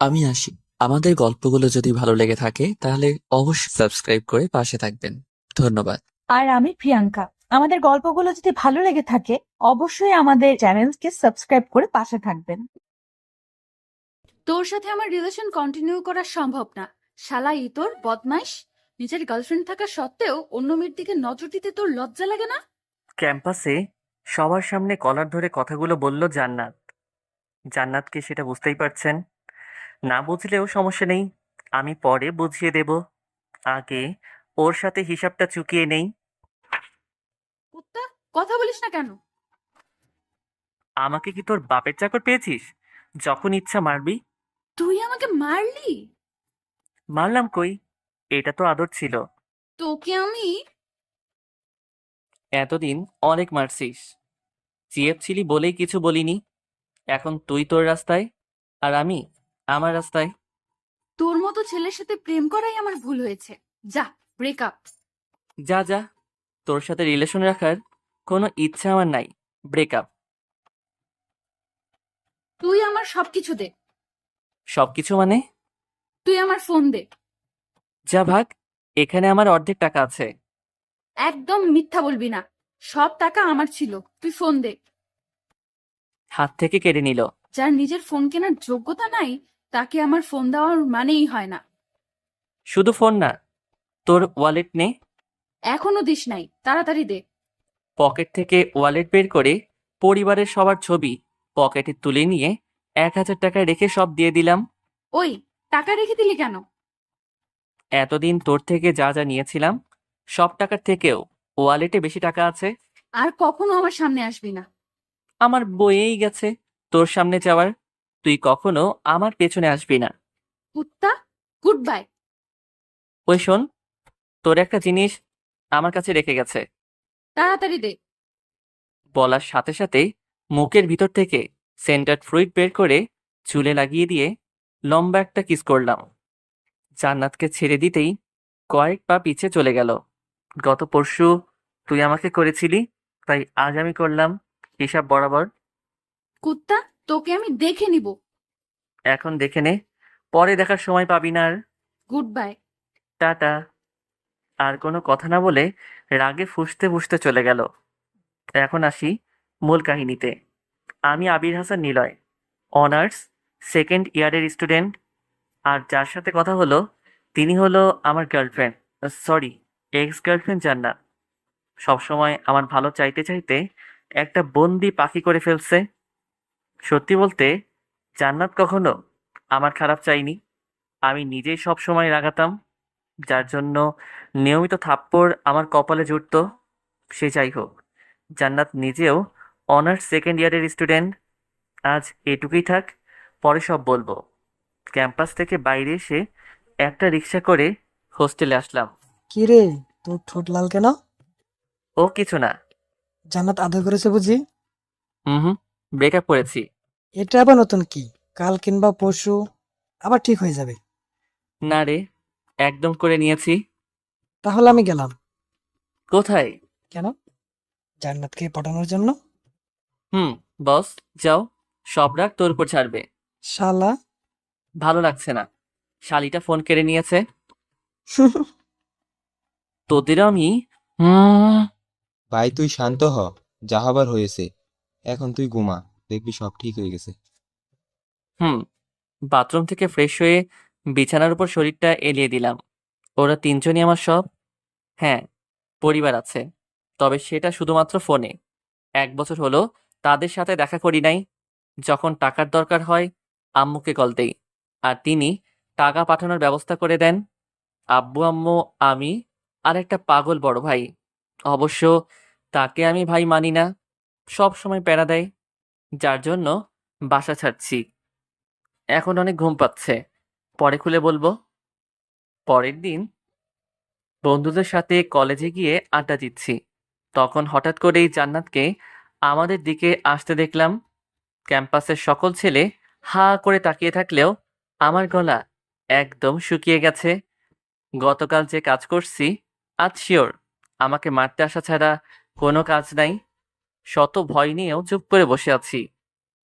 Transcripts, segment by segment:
আমি আসি। আমাদের গল্পগুলো যদি ভালো লেগে থাকে তাহলে অবশ্যই সাবস্ক্রাইব করে পাশে থাকবেন। ধন্যবাদ। আর আমি প্রিয়াঙ্কা। আমাদের গল্পগুলো যদি ভালো লেগে থাকে অবশ্যই আমাদের চ্যানেলকে সাবস্ক্রাইব করে পাশে থাকবেন। তোর সাথে আমার রিলেশন কন্টিনিউ করা সম্ভব না। শালা ইতর বদমাইশ। নিজের গার্লফ্রেন্ড থাকা সত্ত্বেও অন্য মেয়ের দিকে নজর দিতে তোর লজ্জা লাগে না? ক্যাম্পাসে সবার সামনে কলার ধরে কথাগুলো বলল জান্নাত। জান্নাতকে সেটা বুঝতেই পারছেন। না বুঝলেও সমস্যা নেই, আমি পরে বুঝিয়ে দেব। আগে ওর সাথে হিসাবটা চুকিয়ে নেই। কুত্তা, কথা বলিস না কেন? আমাকে কি তোর বাপের চাকর পেয়েছিস? যখন ইচ্ছা মারবি। তুই আমাকে মারলি? মারলাম কই, এটা তো আদর ছিল। তোকে আমি... এতদিন অনেক মারছিস, জিএফ ছিলি বলেই কিছু বলিনি। এখন তুই তোর রাস্তায় আর আমি আমার রাস্তায়। তোর মতো ছেলের সাথে প্রেম করাই আমার ভুল হয়েছে। যা, ব্রেকআপ। যা যা, তোর সাথে রিলেশন রাখার কোনো ইচ্ছা আমার নাই। ব্রেকআপ। তুই আমার সবকিছু দে। সবকিছু মানে? তুই আমার ফোন দে। যা ভাগ, এখানে আমার অর্ধেক টাকা আছে। একদম মিথ্যা বলবি না। সব টাকা আমার ছিল। তুই ফোন দে। হাত থেকে কেড়ে নিল। যার নিজের ফোন কেনার যোগ্যতা নাই তাকে আমার ফোন দেওয়ার মানেই হয় না। শুধু ফোন না, তোর ওয়ালেট নে। এখনো দিস নাই, তাড়াতাড়ি দে। পকেট থেকে ওয়ালেট বের করে পরিবারের সবার ছবি পকেটে তুলে নিয়ে 1,000 টাকা রেখে সব দিয়ে দিলাম। ওই, টাকা রেখে দিলি কেন? এতদিন তোর থেকে যা যা নিয়েছিলাম সব টাকার থেকেও ওয়ালেটে বেশি টাকা আছে। আর কখনো আমার সামনে আসবি না। আমার বয়েই গেছে তোর সামনে যাওয়ার। তুই কখনো আমার পেছনে আসবি না। কুত্তা, গুড বাই। ওই শোন, তোর একটা জিনিস আমার কাছে রেখে গেছে। তাড়াতাড়ি দে। বলার সাথে সাথে মুখের ভিতর থেকে সেন্টার ফ্রুইট বের করে চুলে লাগিয়ে দিয়ে লম্বা একটা কিস করলাম। জান্নাতকে ছেড়ে দিতেই কয়েক পা পিছে চলে গেল। গত পরশু তুই আমাকে করেছিলি, তাই আজ আমি করলাম, হিসাব বরাবর। কুত্তা, তোকে আমি দেখে নিব। এখন দেখে নে, পরে দেখার সময় পাবি না আর। Good bye. টাটা। আর কোনো কথা না বলে রাগে ফুঁসতে ফুঁসতে চলে গেল। এখন আসি মূল কাহিনীতে। আমি আবির হাসান নিলয়, অনার্স সেকেন্ড ইয়ারের স্টুডেন্ট। আর যার সাথে কথা হলো তিনি হলো আমার গার্লফ্রেন্ড, সরি এক্স গার্লফ্রেন্ড জান্নাত। সবসময় আমার ভালো চাইতে চাইতে একটা বন্দি পাখি করে ফেলছে। সত্যি বলতে জান্নাত কখনো আমার খারাপ চাইনি। আমি নিজেই সব সময় রাগাতাম, যার জন্য নিয়মিত থাপ্পড় আমার কপালে জুটতো। সে যাই হোক, জান্নাত নিজেও অনার্স সেকেন্ড ইয়ারের স্টুডেন্ট। আজ এটুকুই থাক, পরে সব বলবো। ক্যাম্পাস থেকে বাইরে এসে একটা রিক্সা করে হোস্টেলে আসলাম। কি রে, তোর ঠোঁট লাল কেন? ও কিছু না। জান্নাত আদর করেছে বুঝি? হুম হুম, ব্রেকআপ করেছি। এটা আবার নতুন কি? কাল কিংবা পরশু আবার ঠিক হয়ে যাবে। না রে, একদম করে নিয়েছি। তাহলে আমি গেলাম। কোথায়? কেন? জান্নাতকে পটানোর জন্য। হুম, বস, যাও, সব রাগ তোর উপর ছাড়বে। শালা। ভালো লাগছে না, শালিটা ফোন কেড়ে নিয়েছে। তোদের আমি হুম। ভাই তুই শান্ত হ, যা হবার হয়েছে। এখন তুই ঘুমা, দেখবি সব ঠিক হয়ে গেছে। হুম। বাথরুম থেকে ফ্রেশ হয়ে বিছানার উপর শরীরটা এলিয়ে দিলাম। ওরা তিনজনই আমার সব। হ্যাঁ, পরিবার আছে, তবে সেটা শুধুমাত্র ফোনে। 1 বছর হলো তাদের সাথে দেখা করি নাই। যখন টাকার দরকার হয় আম্মুকে কল দেই, আর তিনি টাকা পাঠানোর ব্যবস্থা করে দেন। আব্বু আম্মু, আমি আর একটা পাগল বড় ভাই। অবশ্য তাকে আমি ভাই মানি না, সব সময় প্যারা দেয়, যার জন্য বাসা ছাড়ছি। এখন অনেক ঘুম পাচ্ছে, পরে খুলে বলবো। পরের দিন বন্ধুদের সাথে কলেজে গিয়ে আড্ডা দিচ্ছি, তখন হঠাৎ করেই জান্নাতকে আমাদের দিকে আসতে দেখলাম। ক্যাম্পাসের সকল ছেলে হা করে তাকিয়ে থাকলেও আমার গলা একদম শুকিয়ে গেছে। গতকাল যে কাজ করছি, আজ শিওর আমাকে মারতে আসা ছাড়া কোনো কাজ নাই। শত ভয় নিয়েও চুপ করে বসে আছি।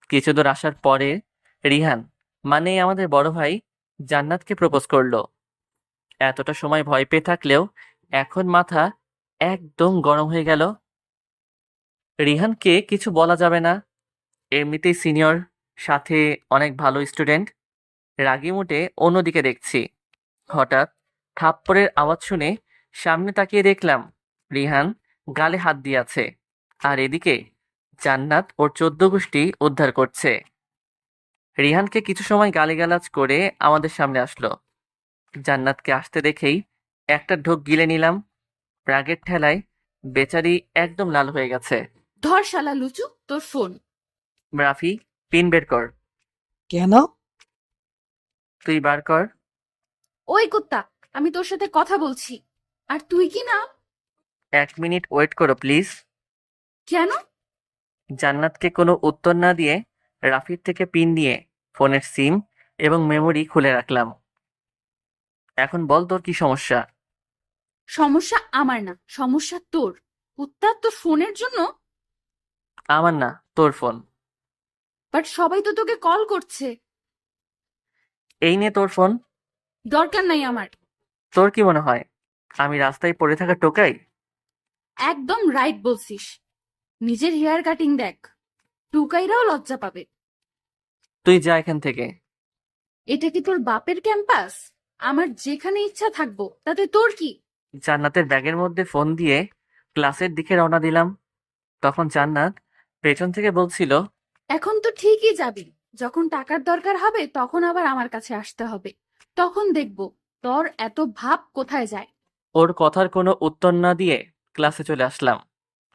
কিছু দূর আসার পরে রিহান মানে আমাদের বড় ভাই জান্নাতকে প্রপোজ করলো। এতটা সময় ভয় পেয়ে থাকলেও এখন মাথা একদম গরম হয়ে গেল। রিহানকে কিছু বলা যাবে না, এমনিতেই সিনিয়র, সাথে অনেক ভালো স্টুডেন্ট। রাগী মুডে অন্যদিকে দেখছি। হঠাৎ থাপ্পড়ের আওয়াজ শুনে সামনে তাকিয়ে দেখলাম রিহান গালে হাত দিয়ে আছে, আর এদিকে জান্নাত ওর 14 গোষ্ঠী উদ্ধার করছে। রিহানকে কিছু সময় গালিগালাজ করে আমাদের সামনে আসলো। জান্নাতকে আসতে দেখেই একটা ঢোক গিলে নিলাম। রাগের ঠেলায় বেচারি একদম লাল হয়ে গেছে। ধর শালা লুচু, তোর ফোন। রাফি, পিন বের কর। কেন? তুই বার কর। ওই কুত্তা, আমি তোর সাথে কথা বলছি, আর তুই কি না? 1 মিনিট ওয়েট করো প্লিজ। কেন? জান্নাতকে কোনো উত্তর না দিয়ে রাফির থেকে পিন নিয়ে ফোনের সিম এবং মেমোরি খুলে রাখলাম। এখন বল তোর কি সমস্যা? সমস্যা আমার না, সমস্যা তোর। কুত্তা, তোর ফোনের জন্য। আমার না, তোর ফোন। বাট সবাই তো তোকে কল করছে। এই নে তোর ফোন। দরকার নাই আমার। তোর কি মনে হয় আমি রাস্তায় পড়ে থাকা টোকাই? একদম রাইট বলছিস। নিজের হেয়ার কাটিং দেখ, টুকাইরাও লজ্জা পাবে। তুই যা এখান থেকে। এটা কি তোর বাপের ক্যাম্পাস? আমার যেখানে ইচ্ছা থাকবো, তাতে তোর কি? জান্নাতের ব্যাগের মধ্যে ফোন দিয়ে ক্লাসের দিকে রওনা দিলাম। তখন জান্নাত পেছন থেকে বলছিল, এখন তো ঠিকই যাবি, যখন টাকার দরকার হবে তখন আবার আমার কাছে আসতে হবে। তখন দেখবো তোর এত ভাব কোথায় যায়। ওর কথার কোনো উত্তর না দিয়ে ক্লাসে চলে আসলাম।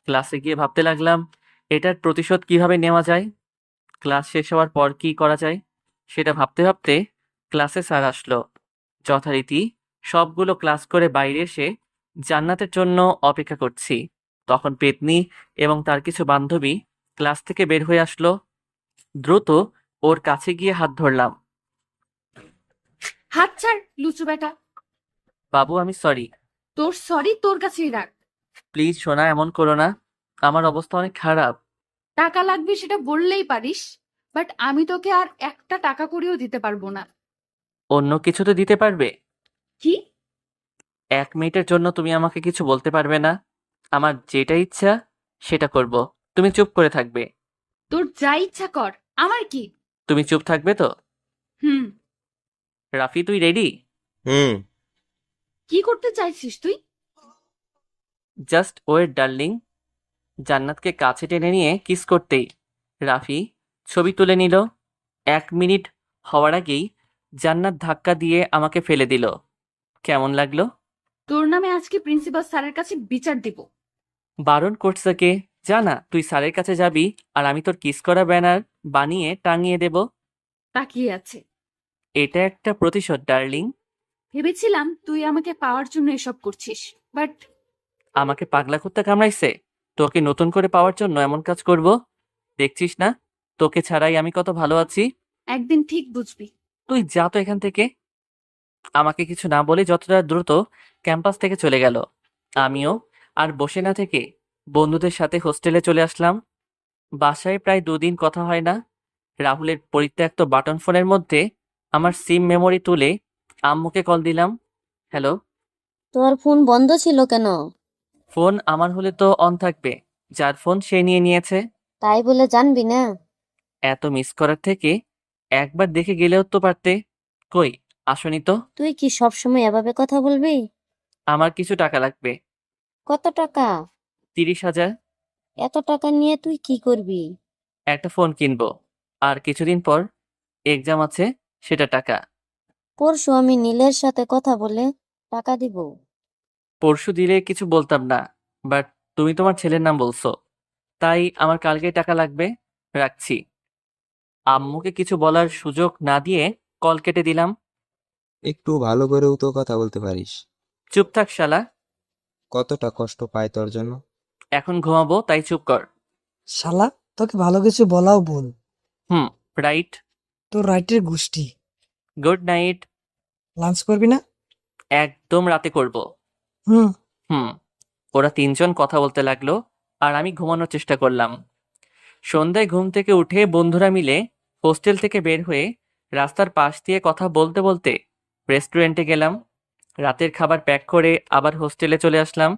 ক্লাসে গিয়ে ভাবতে লাগলাম এটার প্রতিশোধ কিভাবে নেওয়া যায়। ক্লাস শেষ হওয়ার পর কি করা যায় সেটা ভাবতে ভাবতে ক্লাসে স্যার আসলো। যথারীতি সবগুলো ক্লাস করে বাইরে এসে জান্নাতের জন্য অপেক্ষা করছি। তখন পেতনি এবং তার কিছু বান্ধবী ক্লাস থেকে বের হয়ে আসলো। দ্রুত ওর কাছে গিয়ে হাত ধরলাম। হাত ছাড় লুচু বেটা। বাবু, আমি সরি। তোর সরি তোর কাছেই রাখ। প্লিজ সোনা, এমন করো না। আমার অবস্থা অনেক খারাপ। টাকা লাগবে সেটা বললেই পারিস, বাট আমি তোকে আর একটা টাকা করেও দিতে পারবো না। অন্য কিছু তো দিতে পারবে। কি? 1 মিনিটের জন্য তুমি আমাকে কিছু বলতে পারবে না? আমার যেটা ইচ্ছা সেটা করব। তুমি চুপ করে থাকবে। তোর যা ইচ্ছা কর, আমার কি? তুমি চুপ থাকবে তো? হুম। রাফি, তুই রেডি? হুম। কি করতে চাইছিস তুই? Just wait darling. জান্নাতকে কাছে টেনে নিয়ে কিস করতেই রাফি ছবি তুলে নিল। 1 মিনিট হওয়ার আগেই জান্নাত ধাক্কা দিয়ে আমাকে ফেলে দিল। কেমন লাগলো? তোর নামে আজকে প্রিন্সিপাল স্যারের কাছে বিচার দিব। বারণ করছে কে? জানা তুই স্যারের কাছে যাবি আর আমি তোর কিস করা ব্যানার বানিয়ে টাঙিয়ে দেব। তাকিয়ে আছে। এটা একটা প্রতিশোধ ডার্লিং। ভেবেছিলাম তুই আমাকে পাওয়ার জন্য এসব করছিস, বাট আমাকে পাগলা কুত্তা কামড়াইছে? তোকে নতুন করে পাওয়ার জন্য এমন কাজ করব? দেখছিস না তোকে ছাড়াই আমি কত ভালো আছি। একদিন ঠিক বুঝবি। তুই যা তো এখান থেকে। আমাকে কিছু না বলে যতটা দ্রুত ক্যাম্পাস থেকে চলে গেল। আমিও আর বসে না থেকে বন্ধুদের সাথে হোস্টেলে চলে আসলাম। বাসায় প্রায় 2 দিন কথা হয় না। রাহুলের পরিত্যক্ত বাটন ফোনের মধ্যে আমার সিম মেমোরি তুলে আম্মুকে কল দিলাম। হ্যালো। তোর ফোন বন্ধ ছিল কেন? ফোন আমার হলে তো অন থাকবে, যার ফোন সে নিয়ে নিয়েছে। তাই বলে জানবি না? এত মিস করার থেকে একবার দেখে গেলেও তো পারতে। কই আসনি তো? তুই কি সব সময় এভাবে কথা বলবি? আমার কিছু টাকা লাগবে। কত টাকা? 30,000। এত টাকা নিয়ে তুই কি করবি? একটা ফোন কিনবো, আর কিছুদিন পর এক্সাম আছে, সেটা টাকা। পরশু আমি নীলের সাথে কথা বলে টাকা দিব। পরশু দিলে কিছু বলতাম না, বাট তুমি তোমার ছেলের নাম বলছো, তাই আমার কালকেই টাকা লাগবে। রাখছি। আম্মুকে কিছু বলার সুযোগ না দিয়ে কল কেটে দিলাম। একটু ভালো করেও তো কথা বলতে পারিস। চুপ থাক শালা। কতটা কষ্ট পায় তোর জন্য। এখন ঘুমাবো, তাই চুপ কর। শালা, তোকে ভালো কিছু বলাও ভুল। হুম, রাইট। তোর রাইটের গোষ্ঠী। Good night. লাঞ্চ করবি না? একদম রাতে করব। হুম। হুম। ওরা 3জন কথা বলতে লাগলো আর আমি ঘুমানোর চেষ্টা করলাম। সন্ধ্যায় ঘুম থেকে উঠে বন্ধুরা মিলে হোস্টেল থেকে বের হয়ে রাস্তার পাশ দিয়ে কথা বলতে বলতে রেস্টুরেন্টে গেলাম। রাতের খাবার প্যাক করে আবার হোস্টেলে চলে আসলাম।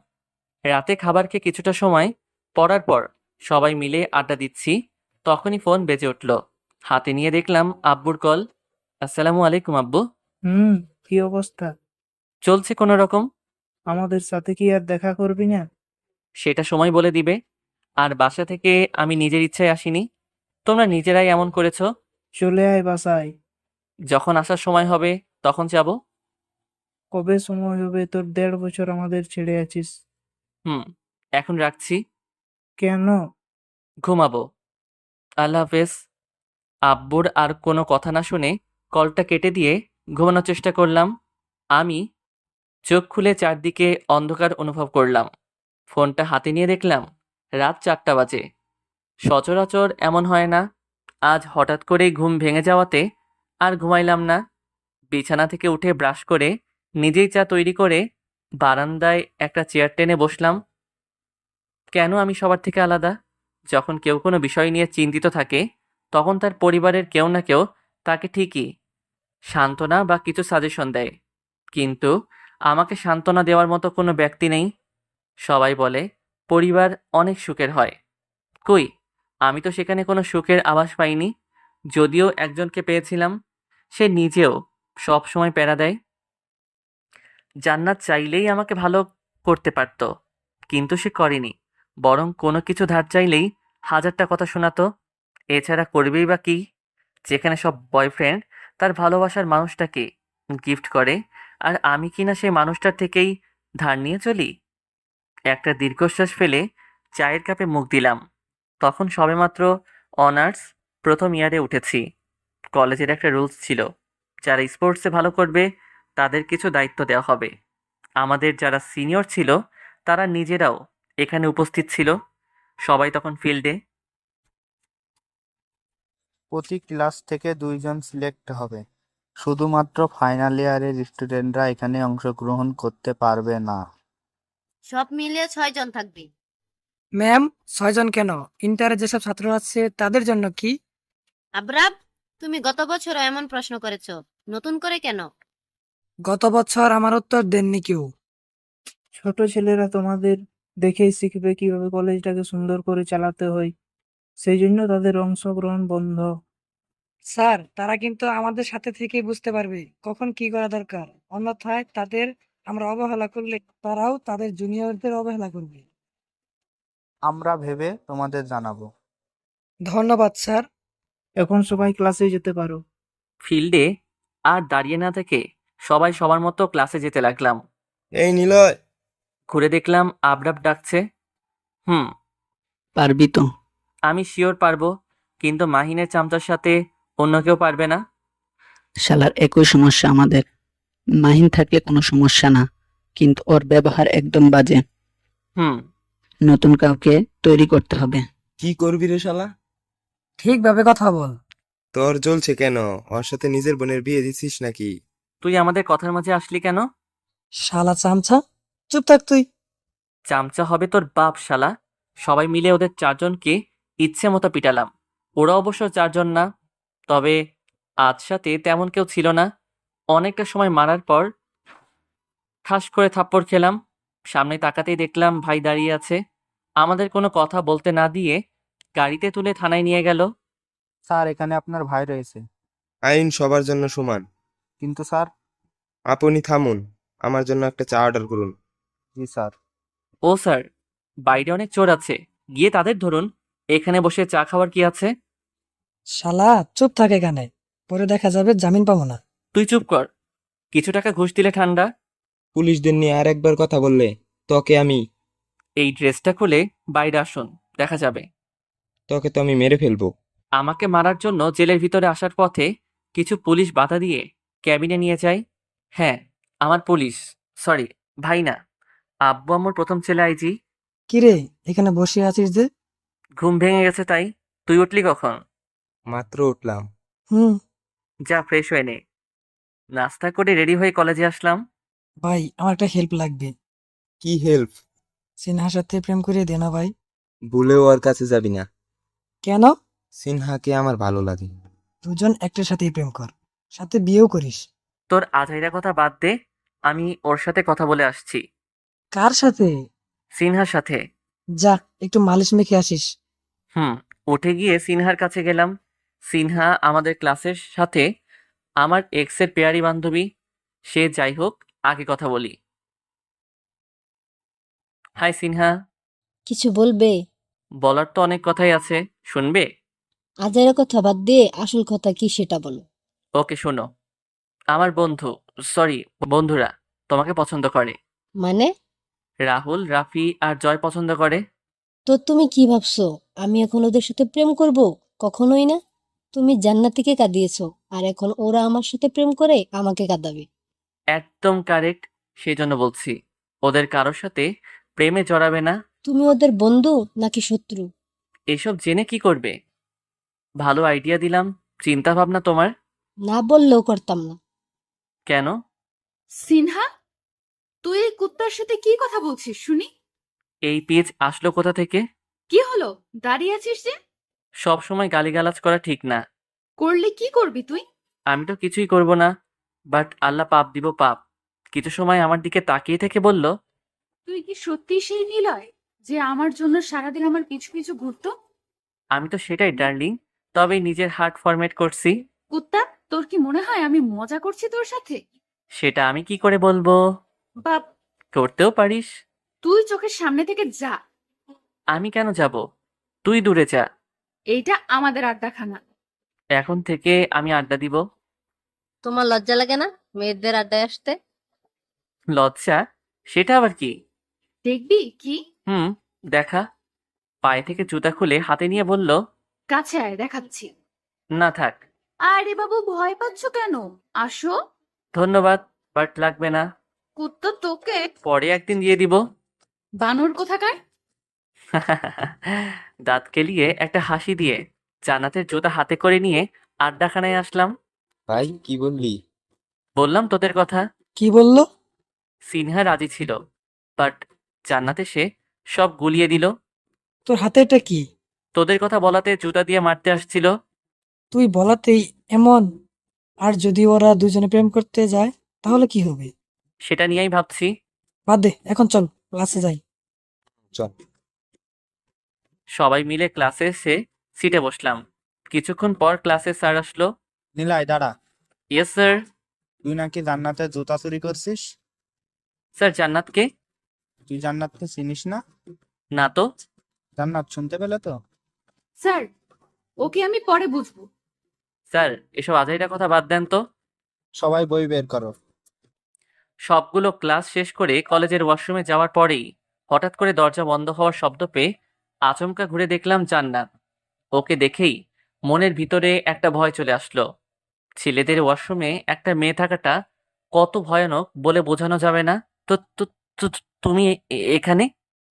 রাতে খাবার খেয়ে কিছুটা সময় পড়ার পর সবাই মিলে আড্ডা দিচ্ছি, তখনই ফোন বেজে উঠল। হাতে নিয়ে দেখলাম আব্বুর কল। আসসালামু আলাইকুম আব্বু। কি অবস্থা? চলছে কোনো রকম। আমাদের সাথে কি আর দেখা করবি না? সেটা সময় বলে দিবে। আর বাসা থেকে আমি নিজের ইচ্ছায় আসিনি, তোমরা নিজেরাই এমন করেছো। চলে আয় বাসায়। যখন আসার সময় হবে তখন যাব। কবে সময় হবে তোর? 1.5 বছর আমাদের ছেড়ে আছিস। হুম, এখন রাখছি। কেন? ঘুমাবো। আল্লাহ হাফেজ। আব্বুর আর কোনো কথা না শুনে কলটা কেটে দিয়ে ঘুমানোর চেষ্টা করলাম। আমি চোখ খুলে চারদিকে অন্ধকার অনুভব করলাম। ফোনটা হাতে নিয়ে দেখলাম রাত 4টা বাজে। সচরাচর এমন হয় না, আজ হঠাৎ করেই ঘুম ভেঙে যাওয়াতে আর ঘুমাইলাম না। বিছানা থেকে উঠে ব্রাশ করে নিজেই চা তৈরি করে বারান্দায় একটা চেয়ার টেনে বসলাম। কেন আমি সবার থেকে আলাদা? যখন কেউ কোনো বিষয় নিয়ে চিন্তিত থাকে তখন তার পরিবারের কেউ না কেউ তাকে ঠিকই সান্ত্বনা বা কিছু সাজেশন দেয়, কিন্তু আমাকে সান্ত্বনা দেওয়ার মতো কোনো ব্যক্তি নেই। সবাই বলে পরিবার অনেক সুখের হয়, কই আমি তো সেখানে কোনো সুখের আভাস পাইনি। যদিও একজনকে পেয়েছিলাম, সে নিজেও সব সময় প্যারা দেয়। জান্নাত চাইলেই আমাকে ভালো করতে পারত, কিন্তু সে করেনি, বরং কোনো কিছু ধার চাইলেই 1000টা কথা শোনাতো। এছাড়া করবেই বা কি, যেখানে সব বয়ফ্রেন্ড তার ভালোবাসার মানুষটাকে গিফট করে, আর আমি কিনা সেই মানুষটার থেকেই ধার নিয়ে চলি। একটা দীর্ঘশ্বাস ফেলে চায়ের কাপে মুখ দিলাম। তখন সবেমাত্র অনার্স প্রথম ইয়ারে উঠেছি। কলেজের একটা রুলস ছিল, যারা স্পোর্টসে ভালো করবে তাদের কিছু দায়িত্ব দেওয়া হবে। আমাদের যারা সিনিয়র ছিল তারা নিজেরাও এখানে উপস্থিত ছিল। সবাই তখন ফিল্ডে। প্রতি ক্লাস থেকে 2 জন সিলেক্ট হবে। শুধুমাত্র ফাইনাল ইয়ারের স্টুডেন্টরা এখানে অংশগ্রহণ করতে পারবে না। সব মিলিয়ে 6 জন থাকবে। ম্যাম, 6 জন কেন? ইন্টারে যেসব ছাত্র আছে তাদের জন্য কি? আবরাব, তুমি গত বছরও এমন প্রশ্ন করেছো, নতুন করে কেন? গত বছর আমার উত্তর দেননি কেউ। ছোট ছেলেরা তোমাদের দেখেই শিখবে কিভাবে কলেজটাকে সুন্দর করে চালাতে হয়। সেই জন্য তাদের অংশগ্রহণ বন্ধ। স্যার, তারা কিন্তু আমাদের সাথে থেকেই বুঝতে পারবে কখন কি করা দরকার। অন্যথায় তাদের আমরা অবহেলা করলে তারাও তাদের জুনিয়রদের অবহেলা করবে। আমরা ভেবে তোমাদের জানাবো। ধন্যবাদ স্যার। এখন সবাই ক্লাসে যেতে পারো। ফিল্ডে আর দাঁড়িয়ে না থেকে সবাই সবার মতো ক্লাসে যেতে লাগলাম। এই নিলয়, ঘুরে দেখলাম আবরাব ডাকছে। হুম, পারবি তো? আমি শিওর পারবো, কিন্তু মাহিনের চামচার সাথে অন্য কেউ পারবে না। শালার একই সমস্যা আমাদের। মাহিন থাকলে কোনো সমস্যা না, কিন্তু ওর ব্যবহার একদম বাজে। হুম, নতুন কাউকে তৈরি করতে হবে। কি করবি রে শালা? ঠিকভাবে কথা বল। তোর জ্বলছে কেন? ওর সাথে নিজের বোনের বিয়ে দিছিস নাকি? তুই আমাদের কথার মাঝে আসলি কেন? শালা চামচা, চুপ থাক তুই। চামচা হবে তোর বাপ শালা। সবাই মিলে ওদের 4জনকে ইচ্ছে মতো পিটালাম। ওরা অবশ্য 4জন না, তবে আজ সাথে তেমন কেউ ছিল না। অনেকটা সময় মারার পর ঠাস করে থাপ্পড় খেলাম। সামনে তাকাতেই দেখলাম ভাই দাঁড়িয়ে আছে। আমাদের কোনো কথা বলতে না দিয়ে গাড়িতে তুলে থানায় নিয়ে গেল। স্যার, এখানে আপনার ভাই রয়েছে। আইন সবার জন্য সমান। কিন্তু স্যার। আপনি থামুন, আমার জন্য একটা চা অর্ডার করুন। জি স্যার। ও স্যার, বাইরে অনেক চোর আছে, গিয়ে তাদের ধরুন। এখানে বসে চা খাওয়ার কি আছে? শালা চুপ থাক এখানে, পরে দেখা যাবে জামিন পাবো না। তুই চুপ কর। কিছু টাকা ঘুষ দিলে ঠান্ডা। পুলিশদের নিয়ে আর একবার কথা বললে তোকে আমি এই ড্রেসটা খুলে বাইরে আসুন, দেখা যাবে। তোকে তো আমি মেরে ফেলবো। আমাকে মারার জন্য জেলের ভিতরে আসার পথে কিছু পুলিশ বাধা দিয়ে ক্যাবিনে নিয়ে যায়। হ্যাঁ, আমার পুলিশ, সরি ভাই না, আব্বু আমার প্রথম ছেলে আইজি। কিরে, এখানে বসে আছিস যে? ঘুম ভেঙে গেছে তাই। তুই উঠলি কখন? মাত্র উঠলাম। হুম। যা ফ্রেশ হয়ে নে। নাস্তা করে রেডি হয়ে কলেজে আসলাম। ভাই, আমার একটা হেল্প লাগবে। কি হেল্প? সিনহার সাথে প্রেম করে দে না ভাই। ভুলেও ওর কাছে যাবি না। কেন? সিনহাকে আমার ভালো লাগে। দুজন একটার সাথেই প্রেম কর। সাথে বিয়েও করিস। তোর আজাইরা কথা বাদ দে, আমি ওর সাথে কথা বলে আসছি। কার সাথে? সিনহার সাথে। যা, একটু মালিশ মেখে আসিস। উঠে গিয়ে সিনহার কাছে গেলাম। সিনহা আমাদের ক্লাসের সাথে আমার এক্সের পেয়ারি বান্ধবী। সে যাই হোক, আগে কথা বলি। হাই সিনহা। কিছু বলবে? বলার তো অনেক কথাই আছে, শুনবে? আজের কথা বাদ দিয়ে আসল কথা কি সেটা বলো। ওকে শোনো, আমার বন্ধুরা তোমাকে পছন্দ করে। মানে? রাহুল, রাফি আর জয় পছন্দ করে। তো তুমি কি ভাবছো আমি এখন ওদের সাথে প্রেম করব? কখনোই না। তুমি জান্নাতীকে কাঁদিয়েছো, আর এখন ওরা আমার সাথে প্রেম করে আমাকে কাঁদাবে। একদম কারেক্ট, সেই জন্য বলছি ওদের কারোর সাথে প্রেমে জড়াবে না। তুমি ওদের বন্ধু নাকি শত্রু? এসব জেনে কি করবে? ভালো আইডিয়া দিলাম, চিন্তা ভাবনা তোমার। না বললেও করতাম না। কেন? সিনহা, তুই এই কুত্তার সাথে কি কথা বলছিস শুনি? এই পেজ আসলো কোথা থেকে? কি হলো, দাঁড়িয়ে আছিস যে? সব সময় গালিগালাজ করা ঠিক না। করলে কি করবি তুই? আমি তো কিছুই করব না, বাট আল্লাহ পাপ দিব পাপ। কিছু সময় আমার দিকে তাকিয়ে থেকে বলল, তুই কি সত্যি সেই নিলয় যে আমার জন্য সারাদিন আমার পিছু পিছু ঘুরতো? আমি তো সেটাই ডার্লিং, তবে নিজের হার্ট ফরম্যাট করছি। কুত্তা, তোর কি মনে হয় আমি মজা করছি তোর সাথে? সেটা আমি কি করে বলবো? বাপ, করতেও পারিস। তুই চোখের সামনে থেকে যা। আমি কেন যাব? তুই দূরে যা। এইটা আমাদের আড্ডাখানা। এখন থেকে আমি আড্ডা দিব। তোমার লজ্জা লাগে না মেয়েদের আড্ডায় আসতে? লজ্জা? সেটা আবার কি? দেখবি কি? দেখা। পায়ে থেকে জুতা খুলে হাতে নিয়ে বলল, কাছে আয়, দেখাচ্ছি। না থাক। আরে বাবু, ভয় পাচ্ছ কেন? আসো। ধন্যবাদ, বাট লাগবে না। কুত্তা তোকে। পরে একদিন দিয়ে দিব। বানর কোথাকার। দাঁত কেলিয়ে একটা হাসি দিয়ে জান্নাতের জুতা হাতে করে নিয়ে আড্ডাখানায় আসলাম। ভাই কি বললি? বললাম তোদের কথা। কি বললো? সিনহা রাজি ছিল, বাট জান্নাত এসে সব গুলিয়ে দিল। তোর হাতে এটা কি? তোদের কথা বলাতে জুতা দিয়ে মারতে আসছিল। তুই বলাতেই এমন? আর যদি ওরা দুজনে প্রেম করতে যায় তাহলে কি হবে? সেটা নিয়েই ভাবছি। বাদ দে, এখন চল ক্লাসে যাই। চল। সবাই মিলে ক্লাসে এসে সিটে বসলাম। কিছুক্ষণ পর ক্লাসে স্যার আসলো। নিলয় দাঁড়া, ইয়েস স্যার। তুই নাকি জান্নাতের জুতা চুরি করছিস? স্যার, জান্নাতকে? তুই জান্নাতকে চিনিস না? না তো। জান্নাত শুনতে পেলে তো? স্যার, ওকে আমি পরে বুঝবো। স্যার, এসব আজাইরা কথা বাদ দেন তো। সবাই বই বের করো। সবগুলো ক্লাস শেষ করে কলেজের ওয়াশরুমে যাওয়ার পরেই হঠাৎ করে দরজা বন্ধ হওয়ার শব্দ পেয়ে আচমকা ঘুরে দেখলাম জান্নাত। ওকে দেখেই মনের ভিতরে একটা ভয় চলে আসলো। ছেলেদের ওয়াশরুমে একটা মেয়ে থাকাটা কত ভয়ানক বলে বোঝানো যাবে না। তো তো তো- তুমি এখানে?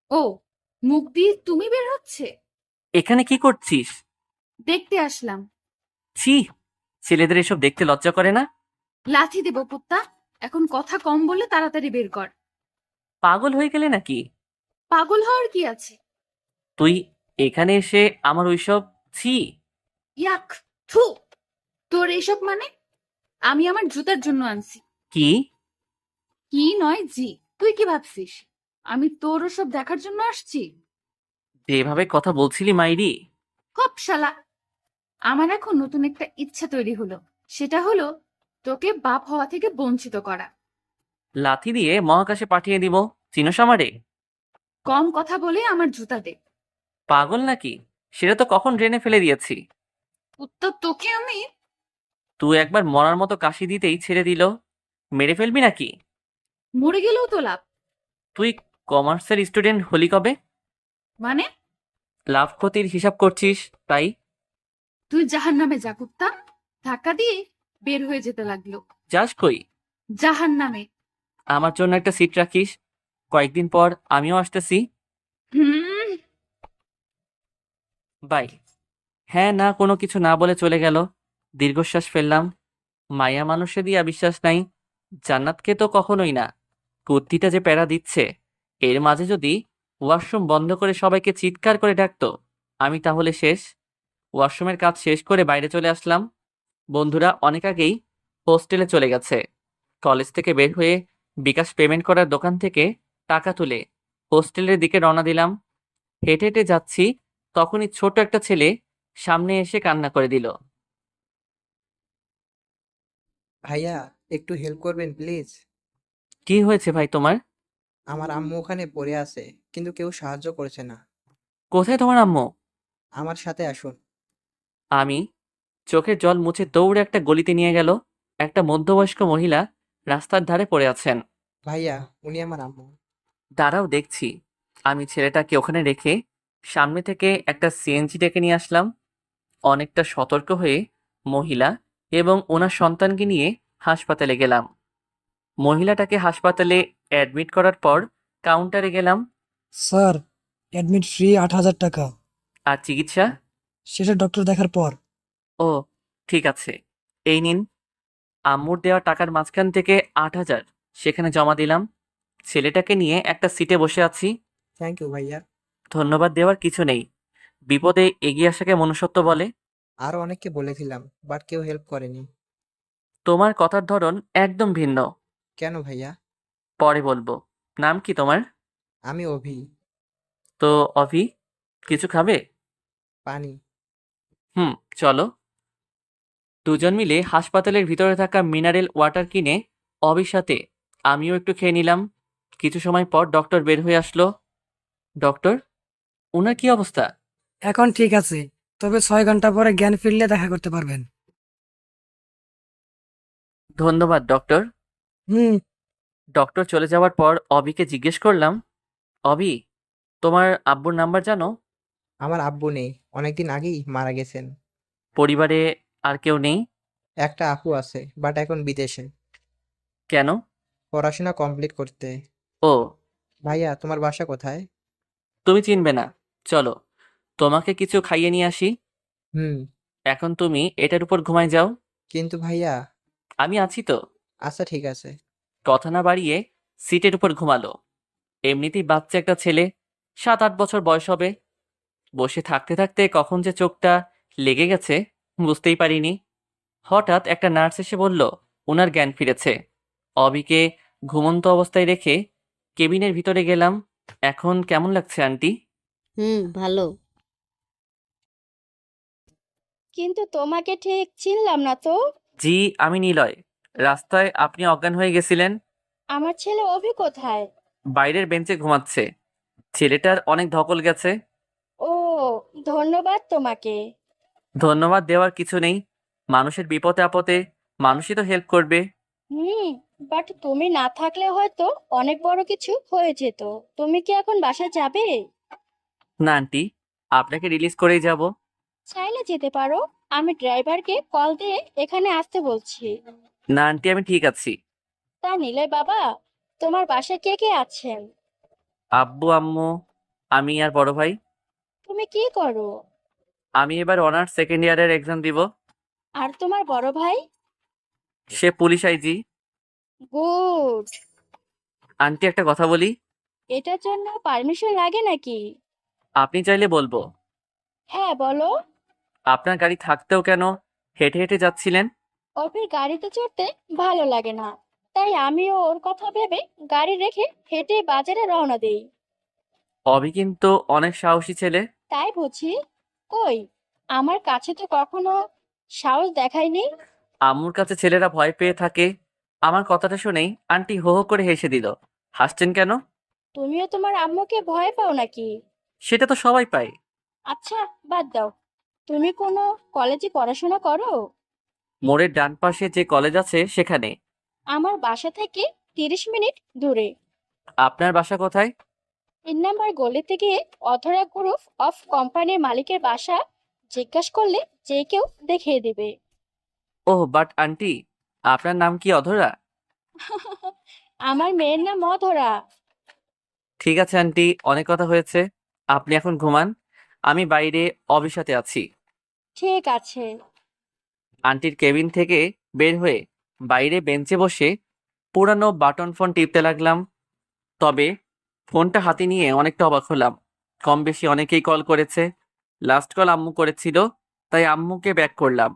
ও, মুখ দিয়ে তুমি বের হচ্ছে? এখানে কি করছিস? দেখতে আসলাম। ছি, ছেলেদের এসব দেখতে লজ্জা করে না? লাথি দেব কুত্তা। এখন কথা কম বলে তাড়াতাড়ি বের কর। পাগল হয়ে গেলে নাকি? পাগল হওয়ার কি আছে? তুই এখানে এসে আমার ওইসব ছি। ইয়াক, থু। তোর এইসব মানে? আমি আমার জুতার জন্য আনছি। কি? কি নয় জি। তুই কি ভাবছিস আমি তোর ওসব দেখার জন্য আসছি? যেভাবে কথা বলছিলি মাইরি। হপ শালা। আমার এখন নতুন একটা ইচ্ছা তৈরি হলো। সেটা হলো তোকে বাপ হওয়া থেকে বঞ্চিত করা। লাথি দিয়ে মহাকাশে পাঠিয়ে দিব। চিনোস আমারে? কম কথা বলে আমার জুতা দে। পাগল নাকি? সেটা তো কখন ড্রেনে ফেলে দিয়েছি। উত্তর তোকে আমি। তুই একবার মরার মতো কাশি দিতেই ছেড়ে দিল। মেরে ফেলবি নাকি? মরে গেলেও তো লাভ। তুই কমার্সের স্টুডেন্ট হলি কবে? মানে? লাভ ক্ষতির হিসাব করছিস তাই? তুই জাহান্নামে যা কুত্তা। ধাক্কা দিয়ে বের হয়ে যেতে লাগলো। যাস কই? জাহান্নামে। আমার জন্য একটা সিট রাখিস, কয়েকদিন পর আমিও আসতেছি। হুম। বাই। হ্যাঁ না কোনো কিছু না বলে চলে গেল। দীর্ঘশ্বাস ফেললাম। মায়া মানুষে দিয়া বিশ্বাস নাই, জান্নাতকে তো কখনোই না। কুর্তিটা যে প্যারা দিচ্ছে, এর মাঝে যদি ওয়াশরুম বন্ধ করে সবাইকে চিৎকার করে ডাকতো, আমি তাহলে শেষ। ওয়াশরুমের কাজ শেষ করে বাইরে চলে আসলাম। বন্ধুরা অনেক আগেই হোস্টেলে চলে গেছে। কলেজ থেকে বের হয়ে বিকাশ পেমেন্ট করার দোকান থেকে টাকা তুলে হোস্টেলের দিকে রওনা দিলাম। হেঁটে হেঁটে যাচ্ছি, তখনই ছোট একটা ছেলে সামনে এসে কান্না করে দিল। ভাইয়া, একটু হেল্প করবেন প্লিজ? কি হয়েছে ভাই তোমার? আমার আম্মু ওখানে পড়ে আছে, কিন্তু কেউ সাহায্য করছে না। কোথায় তোমার আম্মু? আমার সাথে আসুন। আমি চোখের জল মুছে দৌড়ে একটা গলিতে নিয়ে গেল। একটা মধ্যবয়স্ক মহিলা রাস্তার ধারে পড়ে আছেন। ভাইয়া, উনি আমার আম্মু। দাঁড়াও দেখছি। আমি ছেলেটাকে ওখানে রেখে সামনে থেকে একটা সিএনজি ডেকে নিয়ে আসলাম। অনেকটা সতর্ক হয়ে মহিলা এবং ওনার সন্তানকে নিয়ে হাসপাতালে গেলাম। মহিলাটাকে হাসপাতালে অ্যাডমিট করার পর কাউন্টারে গেলাম। স্যার, অ্যাডমিট ফ্রি 8,000 টাকা। আর চিকিৎসা? সেটা ডক্টর দেখার পর। ও, ঠিক আছে, এই নিন। আম্মুর দেওয়া টাকার মাঝখান থেকে 8,000 সেখানে জমা দিলাম। ছেলেটাকে নিয়ে একটা সিটে বসে আছি। থ্যাংক ইউ ভাইয়া। ধন্যবাদ দেওয়ার কিছু নেই, বিপদে এগিয়ে আসাকে মনুষ্যত্ব বলে। আরো অনেককে বলেছিলাম, বাট কেউ হেল্প করেনি। তোমার কথার ধরন একদম ভিন্ন। কেন ভাইয়া? পরে বলবো। নাম কি তোমার? আমি অভি। তো অভি, কিছু খাবে? পানি। চলো। দুজন মিলে হাসপাতালের ভিতরে থাকা মিনারেল ওয়াটার কিনে অবির সাথে আমিও একটু খেয়ে নিলাম। কিছু সময় পর ডক্টর বের হয়ে আসলো। ডক্টর, ওনার কি অবস্থা? এখন ঠিক আছে, তবে 6 ঘন্টা পরে জ্ঞান ফিরলে দেখা করতে পারবেন। ধন্যবাদ ডক্টর। হুম। ডক্টর চলে যাওয়ার পর অবিকে জিজ্ঞেস করলাম, অবি, তোমার আব্বুর নাম্বার জানো? আমার আব্বু নেই, অনেকদিন আগেই মারা গেছেন। পরিবারে আর কেউ নেই? একটা আপু আছে, বাট এখন বিদেশে। কেন? পড়াশোনা কমপ্লিট করতে। ও, ভাইয়া, তোমার বাসা কোথায়? তুমি চিনবে না, চলো তোমাকে কিছু খাইয়ে নিয়ে আসি। হুম। এখন তুমি এটার উপর ঘুমায় যাও। কিন্তু ভাইয়া। আমি আছি তো। আচ্ছা, ঠিক আছে। কথা না বাড়িয়ে সিটের উপর ঘুমালো। এমনিতেই বাচ্চা একটা ছেলে, 7-8 বছর বয়স হবে। বসে থাকতে থাকতে কখন যে চোখটা লেগে গেছে বুঝতেই পারিনি। হঠাৎ একটা নার্স এসে বলল ওনার জ্ঞান ফিরেছে। অবিকে ঘুমন্ত অবস্থায় রেখে কেবিনের ভিতরে গেলাম। এখন কেমন লাগছে আন্টি? ভালো। কিন্তু তোমাকে ঠিক চিনলাম না তো। জি, আমি নিলয়। রাস্তায় আপনি অজ্ঞান হয়ে গেছিলেন। আমার ছেলে অভি কোথায়? বাইরের বেঞ্চে ঘুমাচ্ছে। ছেলেটার অনেক ধকল গেছে। ও, ধন্যবাদ তোমাকে। ধন্যবাদ দেওয়ার কিছু নেই। মানুষের বিপদে আপদে মানুষই তো হেল্প করবে। বাট তুমি না থাকলে হয়তো অনেক বড় কিছু হয়ে যেত। তুমি কি এখন বাসা যাবে? না আন্টি, আপনাকে রিলিজ করেই যাব। চাইলে যেতে পারো, আমি ড্রাইভারকে কল দিয়ে এখানে আসতে বলছি। না আন্টি, আমি ঠিক আছি। তা নিলে বাবা, তোমার বাসায় কে কে আছেন? আব্বু, আম্মু, আমি আর বড় ভাই। তুমি কি করো? আমি এবার অনার্স সেকেন্ড ইয়ারের এক্সাম দিব। আর তোমার বড় ভাই? সে পুলিশ আইজি। গুড। আন্টি, একটা কথা বলি। এটার জন্য পারমিশন লাগে নাকি? আপনি চাইলে বলবো। হ্যাঁ, বলো। আপনার গাড়ি থাকতেও কেন হেঁটে হেঁটে যাচ্ছিলেন? অফির গাড়িতে চড়তে ভালো লাগে না, তাই আমিও ওর কথা ভেবে গাড়ি রেখে হেঁটে বাজারে রওনা দেই। অভি কিন্তু অনেক সাহসী ছেলে। তাই বুঝি? কই, আমার কাছে তো কখনো সাহস দেখায়নি। আম্মুর কাছে ছেলেরা ভয় পেয়ে থাকে। আমার কথাটা শুনেই আন্টি হো হো করে হেসে দিল। হাসছেন কেন? তুমিও তোমার আম্মুকে ভয় পাও নাকি? সেটা তো সবাই পায়। আচ্ছা, বাদ দাও। তুমি কোনো কলেজে পড়াশোনা করো? মোড়ের ডান পাশে যে কলেজ আছে সেখানে। আমার বাসা থেকে 30 মিনিট দূরে। আপনার বাসা কোথায়? 3 নম্বর গলিতে গিয়ে অধরা গ্রুপ অফ কোম্পানির মালিকের বাসা জিজ্ঞাসা করলে যে কেউ দেখিয়ে দিবে। ওহ, বাট আন্টি, আপনার নাম কি অধরা? আমার মেয়ের নাম অধরা। ঠিক আছে আন্টি, অনেক কথা হয়েছে। আপনি এখন ঘুমান, আমি বাইরে অবির সাথে আছি। ঠিক আছে। আন্টির কেবিন থেকে বের হয়ে বাইরে বেঞ্চে বসে পুরানো বাটন ফোন টিপতে লাগলাম। তবে ফোনটা হাতে নিয়ে অনেকটা অবাক হলাম। কম বেশি অনেকেই কল করেছে। লাস্ট কল আম্মু করেছিল, তাই আম্মুকে ব্যাক করলাম।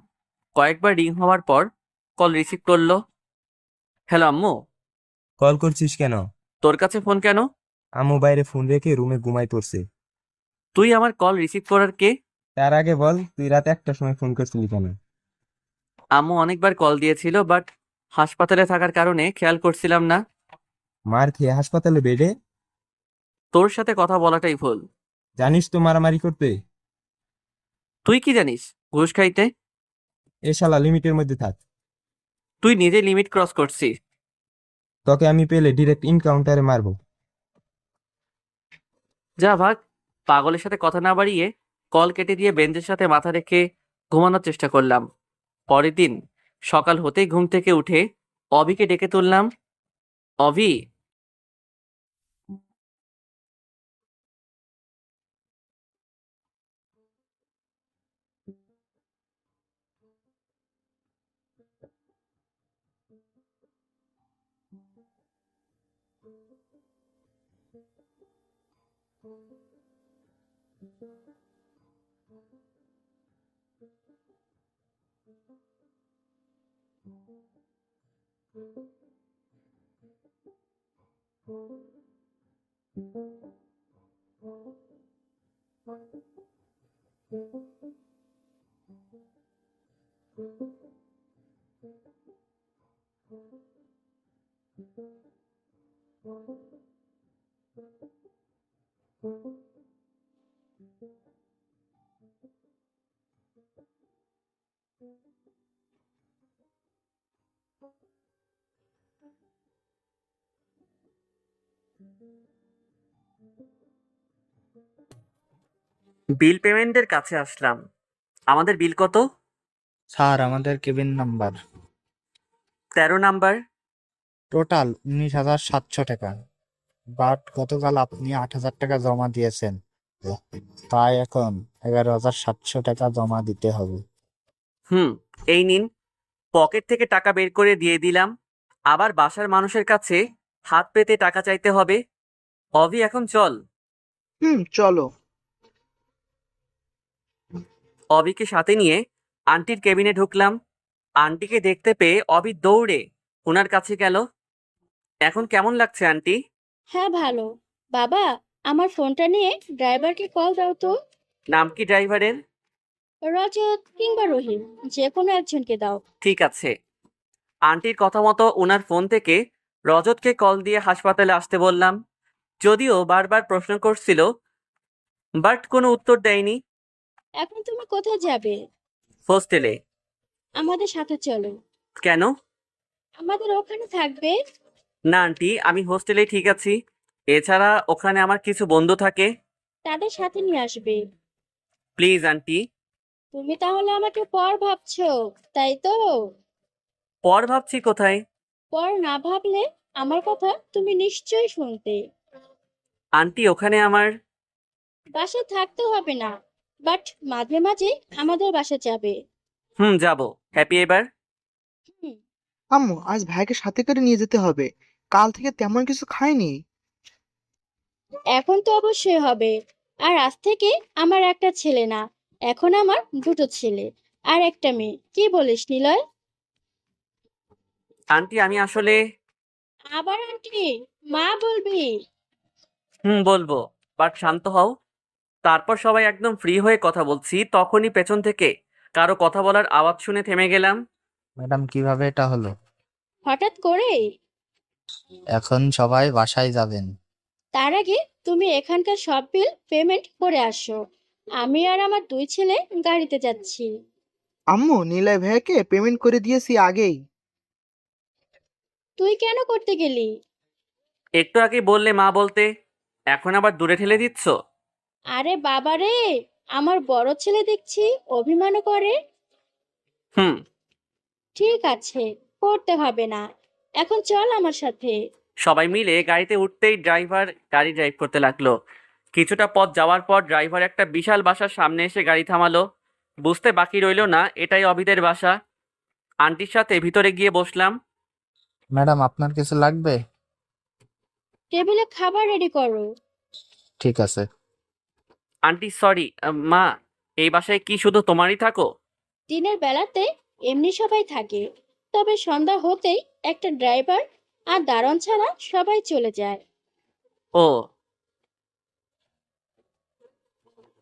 কয়েকবার রিং হওয়ার পর কল রিসিভ করলো। হ্যালো আম্মু। কল করছিস কেন? তোর কাছে ফোন কেন? আম্মু বাইরে ফোন রেখে রুমে ঘুমাই পড়ছে। তুই আমার কল রিসিভ করার কে? তার আগে বল, তুই রাতে 1টার সময় ফোন করছিলি কেন? আম্মু অনেকবার কল দিয়েছিল, বাট হাসপাতালে থাকার কারণে খেয়াল করছিলাম না। মার খেয়ে হাসপাতালে বেডে? তোর সাথে কথা বলাটাই ভুল। জানিস তো মারামারি করতে। তুই কি জানিস ঘুষ খাইতে? এ শালা লিমিটের মধ্যে থাক। তুই নিজে লিমিট ক্রস করছিস। তোকে আমি পেলে ডিরেক্ট ইনকাউন্টারে মারবো। যা ভাগ। পাগলের সাথে কথা না বাড়িয়ে কল কেটে দিয়ে বেঞ্চের সাথে মাথা রেখে ঘুমানোর চেষ্টা করলাম। পরের দিন সকাল হতেই ঘুম থেকে উঠে অভিকে ডেকে তুললাম। অভি। বিল পেমেন্টের কাছে আসলাম। আমাদের বিল কত? স্যার, আমাদের কেবিন নাম্বার 13 নাম্বার। টোটাল 19,700 টাকা। বাট গতকাল আপনি 8,000 টাকা জমা দিয়েছেন, তাই এখন 11,700 টাকা জমা দিতে হবে। এই নিন। পকেট থেকে টাকা বের করে দিয়ে দিলাম। আবার বাসার মানুষের কাছে হাত পেতে টাকা চাইতে হবে? অভি, এখন চল। চলো। অভিকে সাথে নিয়ে আন্টির কেবিনে ঢুকলাম। আন্টিকে দেখতে পেয়ে অভি দৌড়ে ওনার কাছে গেল। এখন কেমন লাগছে আন্টি? হ্যাঁ ভালো। বাবা, আমার ফোনটা নিয়ে ড্রাইভারকে কল দাও তো। নাম কি ড্রাইভারের? রজত কিংবা রহিম, যে কোনো একজনকে দাও। ঠিক আছে। আন্টির কথা মতো ওনার ফোন থেকে রজতকে কল দিয়ে হাসপাতালে আসতে বললাম। যদিও বারবার প্রশ্ন করছিল, বাট কোনো উত্তর দেয়নি। এখন তুমি কোথায় যাবে? হোস্টেলে। আমাদের সাথে চলো। কেন? আমাদের ওখানে থাকবে। না আন্টি, আমি হোস্টেলেই ঠিক আছি। এছাড়া ওখানে আমার কিছু বন্ধু থাকে। তাদের সাথে নিয়ে আসবে। Please aunty. তুমি তাহলে আমাকে পর ভাবছো, তাই তো? পর ভাবছি কোথায়? পর না ভাবলে আমার কথা তুমি নিশ্চয়ই শুনতে। আন্টি, ওখানে আমার বাসায় থাকতে হবে না, বাট মাঝে মাঝে আমাদের বাসা যাবে। যাব। হ্যাপি এবার? হুম, আম্মু, আজ ভাইকে সাথে করে নিয়ে যেতে হবে। কাল থেকে তেমন কিছু খাইনি। এখন তো অবশ্যই হবে। আর আজ থেকে আমার একটা ছেলে না, এখন আমার দুটো ছেলে আর একটা মেয়ে। কি বলিস নিলয়? আন্টি, আমি আসলে আবার আন্টি মা বলবি? বলবো, বাট শান্ত হও। তারপর সবাই একদম ফ্রি হয়ে কথা বলছি, তখনই পেছন থেকে কারো কথা বলার আওয়াজ শুনে থেমে গেলাম। ম্যাডাম, কিভাবে এটা হলো? হঠাৎ করে? এখন সবাই বাসায় যাবেন। তার আগে তুমি এখানকার সব বিল পেমেন্ট করে আসো। আমি আর আমার দুই ছেলে গাড়িতে যাচ্ছি। আম্মু, নীলয় ভাইয়াকে পেমেন্ট করে দিয়েছি আগেই। তুই কেন করতে গেলি? একটু আগে বললে মা বলতে, এখন আবার দূরে ঠেলে দিচ্ছ। আরে বাবা রে, আমার বড় ছেলে দেখছি অভিমানও করে। হুম ঠিক আছে, করতে হবে না। এখন চল আমার সাথে। সবাই মিলে গাড়িতে উঠতেই ড্রাইভার গাড়ি ড্রাইভ করতে লাগলো। কিছুটা পথ যাওয়ার পর ড্রাইভার একটা বিশাল বাসার সামনে এসে গাড়ি থামালো। বুঝতে বাকি রইলো না এটাই অভিদের বাসা। আন্টির সাথে ভিতরে গিয়ে বসলাম। ম্যাডাম, আপনার কিছু লাগবে? টেবিলে খাবার রেডি করো। ঠিক আছে। আন্টি সরি, মা, এই বাসায় কি শুধু তোমারই থাকো? দিনের বেলাতে এমনি সবাই থাকে, তবে সন্ধ্যা হতেই একটা ড্রাইভার আর দারোয়ান ছাড়া সবাই চলে যায়। ও,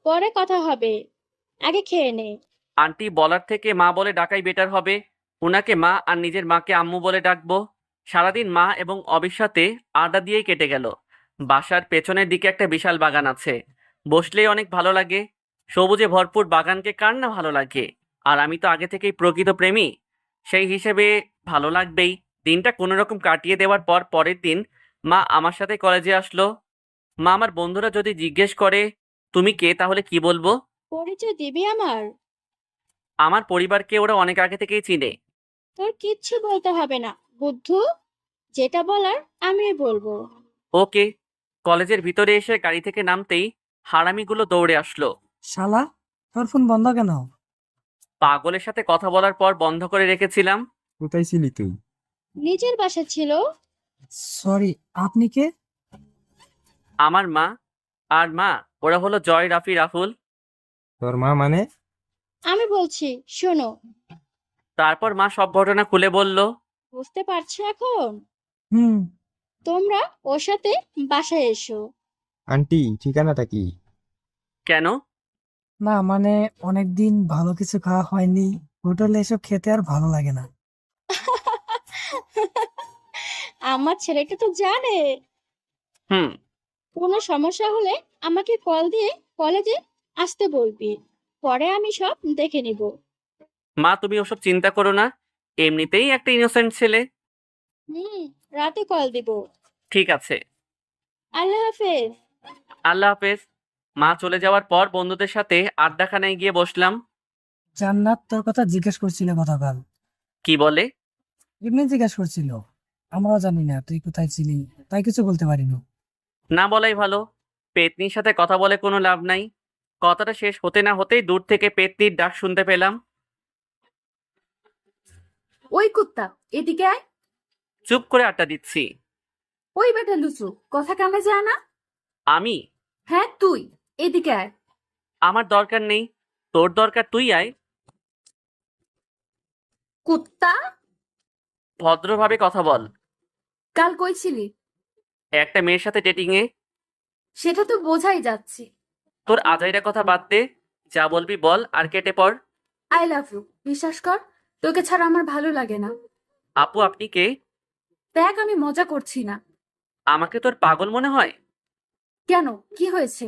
পরে কথা হবে, আগে খেয়ে নে। আন্টি বলার থেকে মা বলে ডাকাই বেটার হবে। ওনাকে মা আর নিজের মাকে আম্মু বলে ডাকবো। সারাদিন মা এবং অবির সাথে আড্ডা দিয়েই কেটে গেল। বাসার পেছনের দিকে একটা বিশাল বাগান আছে, বসলেই অনেক ভালো লাগে। সবুজে ভরপুর বাগানকে কার না ভালো লাগে, আর আমি তো আগে থেকেই প্রকৃত প্রেমী, সেই হিসেবে ভালো লাগবেই। দিনটা কোনো রকম কাটিয়ে দেওয়ার পর পরের দিন মা আমার সাথে কলেজে আসলো। মা, আমার বন্ধুরা যদি জিজ্ঞেস করে তুমি কে, তাহলে কি বলবো? পরিচয় দিবি আমার? আমার পরিবারকে ওরা অনেক আগে থেকেই চিনে। তোর কিচ্ছু বলতে হবে না বুদ্ধু, যেটা বলার আমি বলবো। ওকে। কলেজের ভিতরে এসে গাড়ি থেকে নামতেই হারামিগুলো দৌড়ে আসলো। শালা, তোর ফোন বন্ধ কেন? পাগলের সাথে কথা বলার পর বন্ধ করে রেখেছিলাম। কোথায় ছিলি তুই? নিজের বাসা ছিল। সরি, আপনি কে? আমার মা। আর মা, ওরা হলো জয়, রাফি, রাহুল। তোর মা মানে? আমি বলছি শোনো। তারপর মা সব ঘটনা খুলে বলল। বুঝতে পারছো এখন? হুম। তোমরা ওর সাথে বাসায় এসো। আন্টি, ঠিকানাটা কি? কেন? না মানে অনেকদিন ভালো কিছু খাওয়া হয়নি, হোটেলে এসব খেতে আর ভালো লাগে না। আমার ছেলেটা তো জানে। হুম। কোনো সমস্যা হলে আমাকে কল দিয়ে কলেজে আসতে বলবি, পরে আমি সব দেখে নিব। মা, তুমি ওসব চিন্তা করো না, এমনিতেই একটা ইনোসেন্ট ছেলে। রাতে কল দিব। ঠিক আছে। আল্লাহ হাফেজ। আল্লাহ হাফেজ। মা চলে যাওয়ার পর বন্ধুদের সাথে আড্ডাখানায় গিয়ে বসলাম। জান্নাত তোর কথা জিজ্ঞেস করছিল গতকাল। কি বলে? এমনি জিজ্ঞেস করছিল, আমরাও জানি না তুই কোথায় ছিলি, তাই কিছু বলতে পারিনি। না বলাই ভালো, পেতনির সাথে কথা বলে কোনো লাভ নাই। কথাটা শেষ হতে না হতেই দূর থেকে পেতনির ডাক শুনতে পেলাম। ওই কুত্তা, এদিকে আয়। চুপ করে আড্ডা দিচ্ছি। ওই বেটা লুচু, কথা কানে যায় না? আমি? হ্যাঁ তুই, এদিকে আয়। আমার দরকার নেই, তোর দরকার, তুই আয়। কুত্তা, ভদ্রভাবে কথা বল। কাল কই ছিলি? একটা মেয়ের সাথে ডেটিং এ। সেটা তো বোঝাই যাচ্ছে। তোর আজাইরা কথা বাদ দে, যা বলবি বল আর কেটে পড়। আই লাভ ইউ, বিশ্বাস কর, তোকে ছাড়া আমার ভালো লাগে না। আপু, আপনি কে? দেখ, আমি মজা করছি না। আমাকে তোর পাগল মনে হয়? কেন, কি হয়েছে?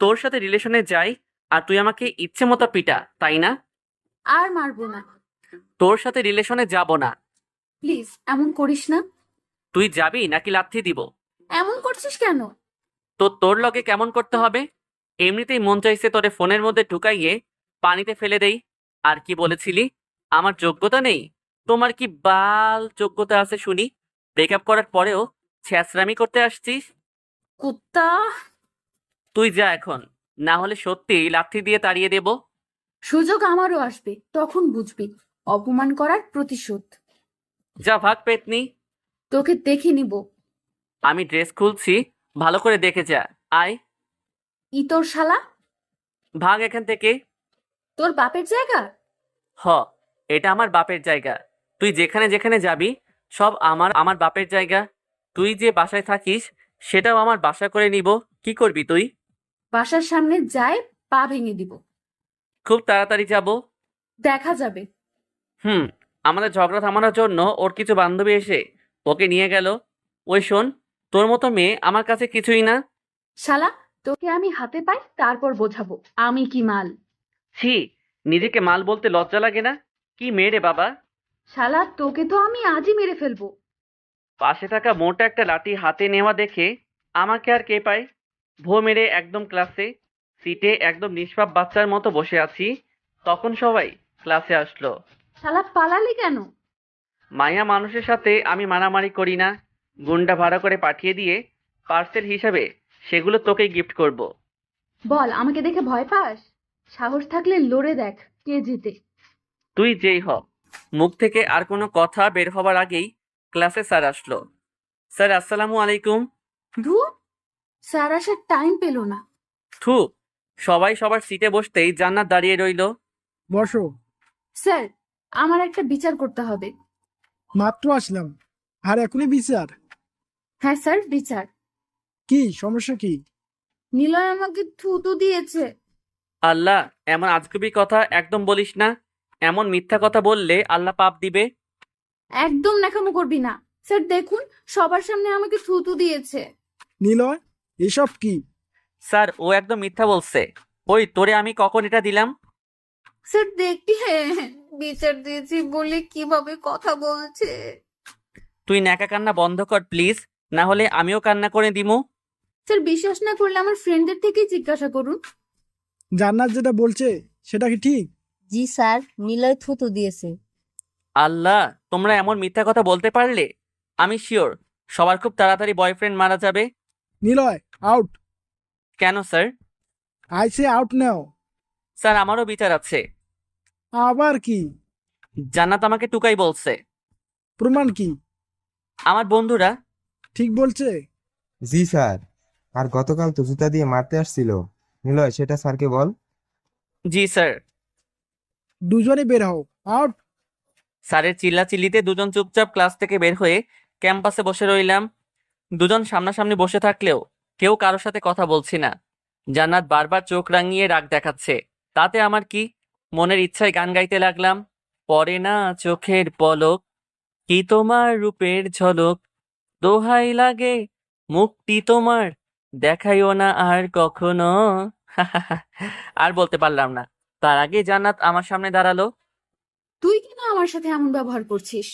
তোর সাথে রিলেশনে যাই আর তুই আমাকে ইচ্ছে মতো পিটা, তাই না? আর মারবো না। তোর সাথে রিলেশনে যাব না। প্লিজ এমন করিস না। তুই যাবি নাকি লাথি দিব? এমন করছিস কেন? তো তোর লগে কেমন করতে হবে? এমনিতেই মন চাইছে তোরে ফোনের মধ্যে ঢুকাইয়ে পানিতে ফেলে দেই। আর কি বলেছিলি, আমার যোগ্যতা নেই? তোমার কি বাল যোগ্যতা আছে শুনি? ব্রেকআপ করার পরেও ছ্যাঁচড়ামি করতে আসছিস। কুত্তা, তুই যা এখন, না হলে সত্যি লাথি দিয়ে তাড়িয়ে দেব। সুযোগ আমারও আসবে, তখন বুঝবি অপমান করার প্রতিশোধ। যা ভাগ পেতনি। তোকে দেখে নিব। আমি ড্রেস খুলছি, ভালো করে দেখে যা। আয়। ইতর শালা, ভাগ এখান থেকে। তোর বাপের জায়গা? হ, এটা আমার বাপের জায়গা। তুই যেখানে যেখানে যাবি সব আমার আমার বাপের জায়গা। তুই যে বাসায় থাকিস সেটাও আমার বাসা করে নিব। কি করবি তুই? বাসার সামনে যায় পা ভেঙে দিব। খুব তাড়াতাড়ি যাব। দেখা যাবে। আমাদের ঝগড়া থামানোর জন্য ওর কিছু বান্ধবী এসে ওকে নিয়ে গেল। ওই শোন, তোর মতো মেয়ে আমার কাছে কিছুই না। শালা, তোকে আমি হাতে পাই, তারপর বোঝাবো আমি কি মাল। ছি, নিজেকে মাল বলতে লজ্জা লাগে না? কি মেয়ে রে বাবা! শালা, তোকে তো আমি আজই মেরে ফেলবো। পাশে থাকা মোটা একটা লাঠি হাতে নেওয়া দেখে আমাকে আর কে পায়। ভো মেরে একদম ক্লাসে সিটে একদম নিষ্পাপ বাচ্চার মতো বসে আছি, তখন সবাই ক্লাসে আসলো। শালা, পালালি কেন? মায়া মানুষের সাথে আমি মারামারি করি না। গুন্ডা ভাড়া করে পাঠিয়ে দিয়ে পার্সেল হিসাবে সেগুলো তোকে গিফট করব। বল, আমাকে দেখে ভয় পাস? সাহস থাকলে লড়ে দেখ, কে জিতে। তুই যেই হ। মুখ থেকে আর কোনো কথা বের হবার আগেই ক্লাসে স্যার আসলো। স্যার, আসসালামু আলাইকুম। ধুর, স্যার আসার টাইম পেল না। থু, সবাই সবার সিটে বসতেই জান্নাত দাঁড়িয়ে রইল। বসো। স্যার, আমার একটা বিচার করতে হবে। মাত্র আসলাম আর এখনই বিচার? হ্যাঁ স্যার, বিচার। কি সমস্যা কি? নিলয় আমাকে থুতু দিয়েছে। আল্লাহ, এমন আজগুবি কথা একদম বলিস না। এমন মিথ্যা কথা বললে আল্লাহ পাপ দিবে। একদম ন্যাকামো করবি না। স্যার দেখুন, সবার সামনে আমাকে থুতু দিয়েছে। নিলয়, এসব কি? স্যার, ও একদম মিথ্যা বলছে। ওই তোরে আমি কখন এটা দিলাম? স্যার দেখি, বিচার দিয়েছি বলে কিভাবে কথা বলছে। তুই ন্যাকা কান্না বন্ধ কর প্লিজ, না হলে আমিও কান্না করে দিমু। স্যার বিশ্বাস না করলে আমার ফ্রেন্ডদের থেকেই জিজ্ঞাসা করুন। জান্নাত যেটা বলছে সেটা কি ঠিক? জি স্যার, নিলয় থুতু দিয়েছে। আল্লাহ, তোমরা এমন মিথ্যা কথা বলতে পারলে? আমি শিওর সবার খুব তাড়াতাড়ি বয়ফ্রেন্ড মারা যাবে। নিলয় আউট। কেন sir? I say out now. Sir, আমারও বিচার আছে। আবার কি? জান্নাত আমাকে টুকাই বলছে। প্রমাণ কি? আমার বন্ধুরা। ঠিক বলছে? জি স্যার, আর গতকাল তো জুতা দিয়ে মারতে আসছিল। নিলয়, সেটা স্যারকে বল। জি স্যার। দুজনে বের হও, আউট। স্যারের চিল্লাচিল্লিতে দুজন চুপচাপ ক্লাস থেকে বের হয়ে ক্যাম্পাসে বসে রইলাম। দুজন সামনাসামনি বসে থাকলেও কেউ কারোর সাথে কথা বলছি না। জান্নাত বারবার চোখ রাঙিয়ে রাগ দেখাচ্ছে, তাতে আমার কি? মনের ইচ্ছায় গান গাইতে লাগলাম। পড়ে না চোখের পলক, কি তোমার রূপের ঝলক, দোহাই লাগে মুক্তি তোমার, দেখাইও না আর কখনো। আর বলতে পারলাম না। তার আগে জান্নাত আমার সামনে দাঁড়ালো। তুই কেন আমার সাথে এমন ব্যবহার করছিস?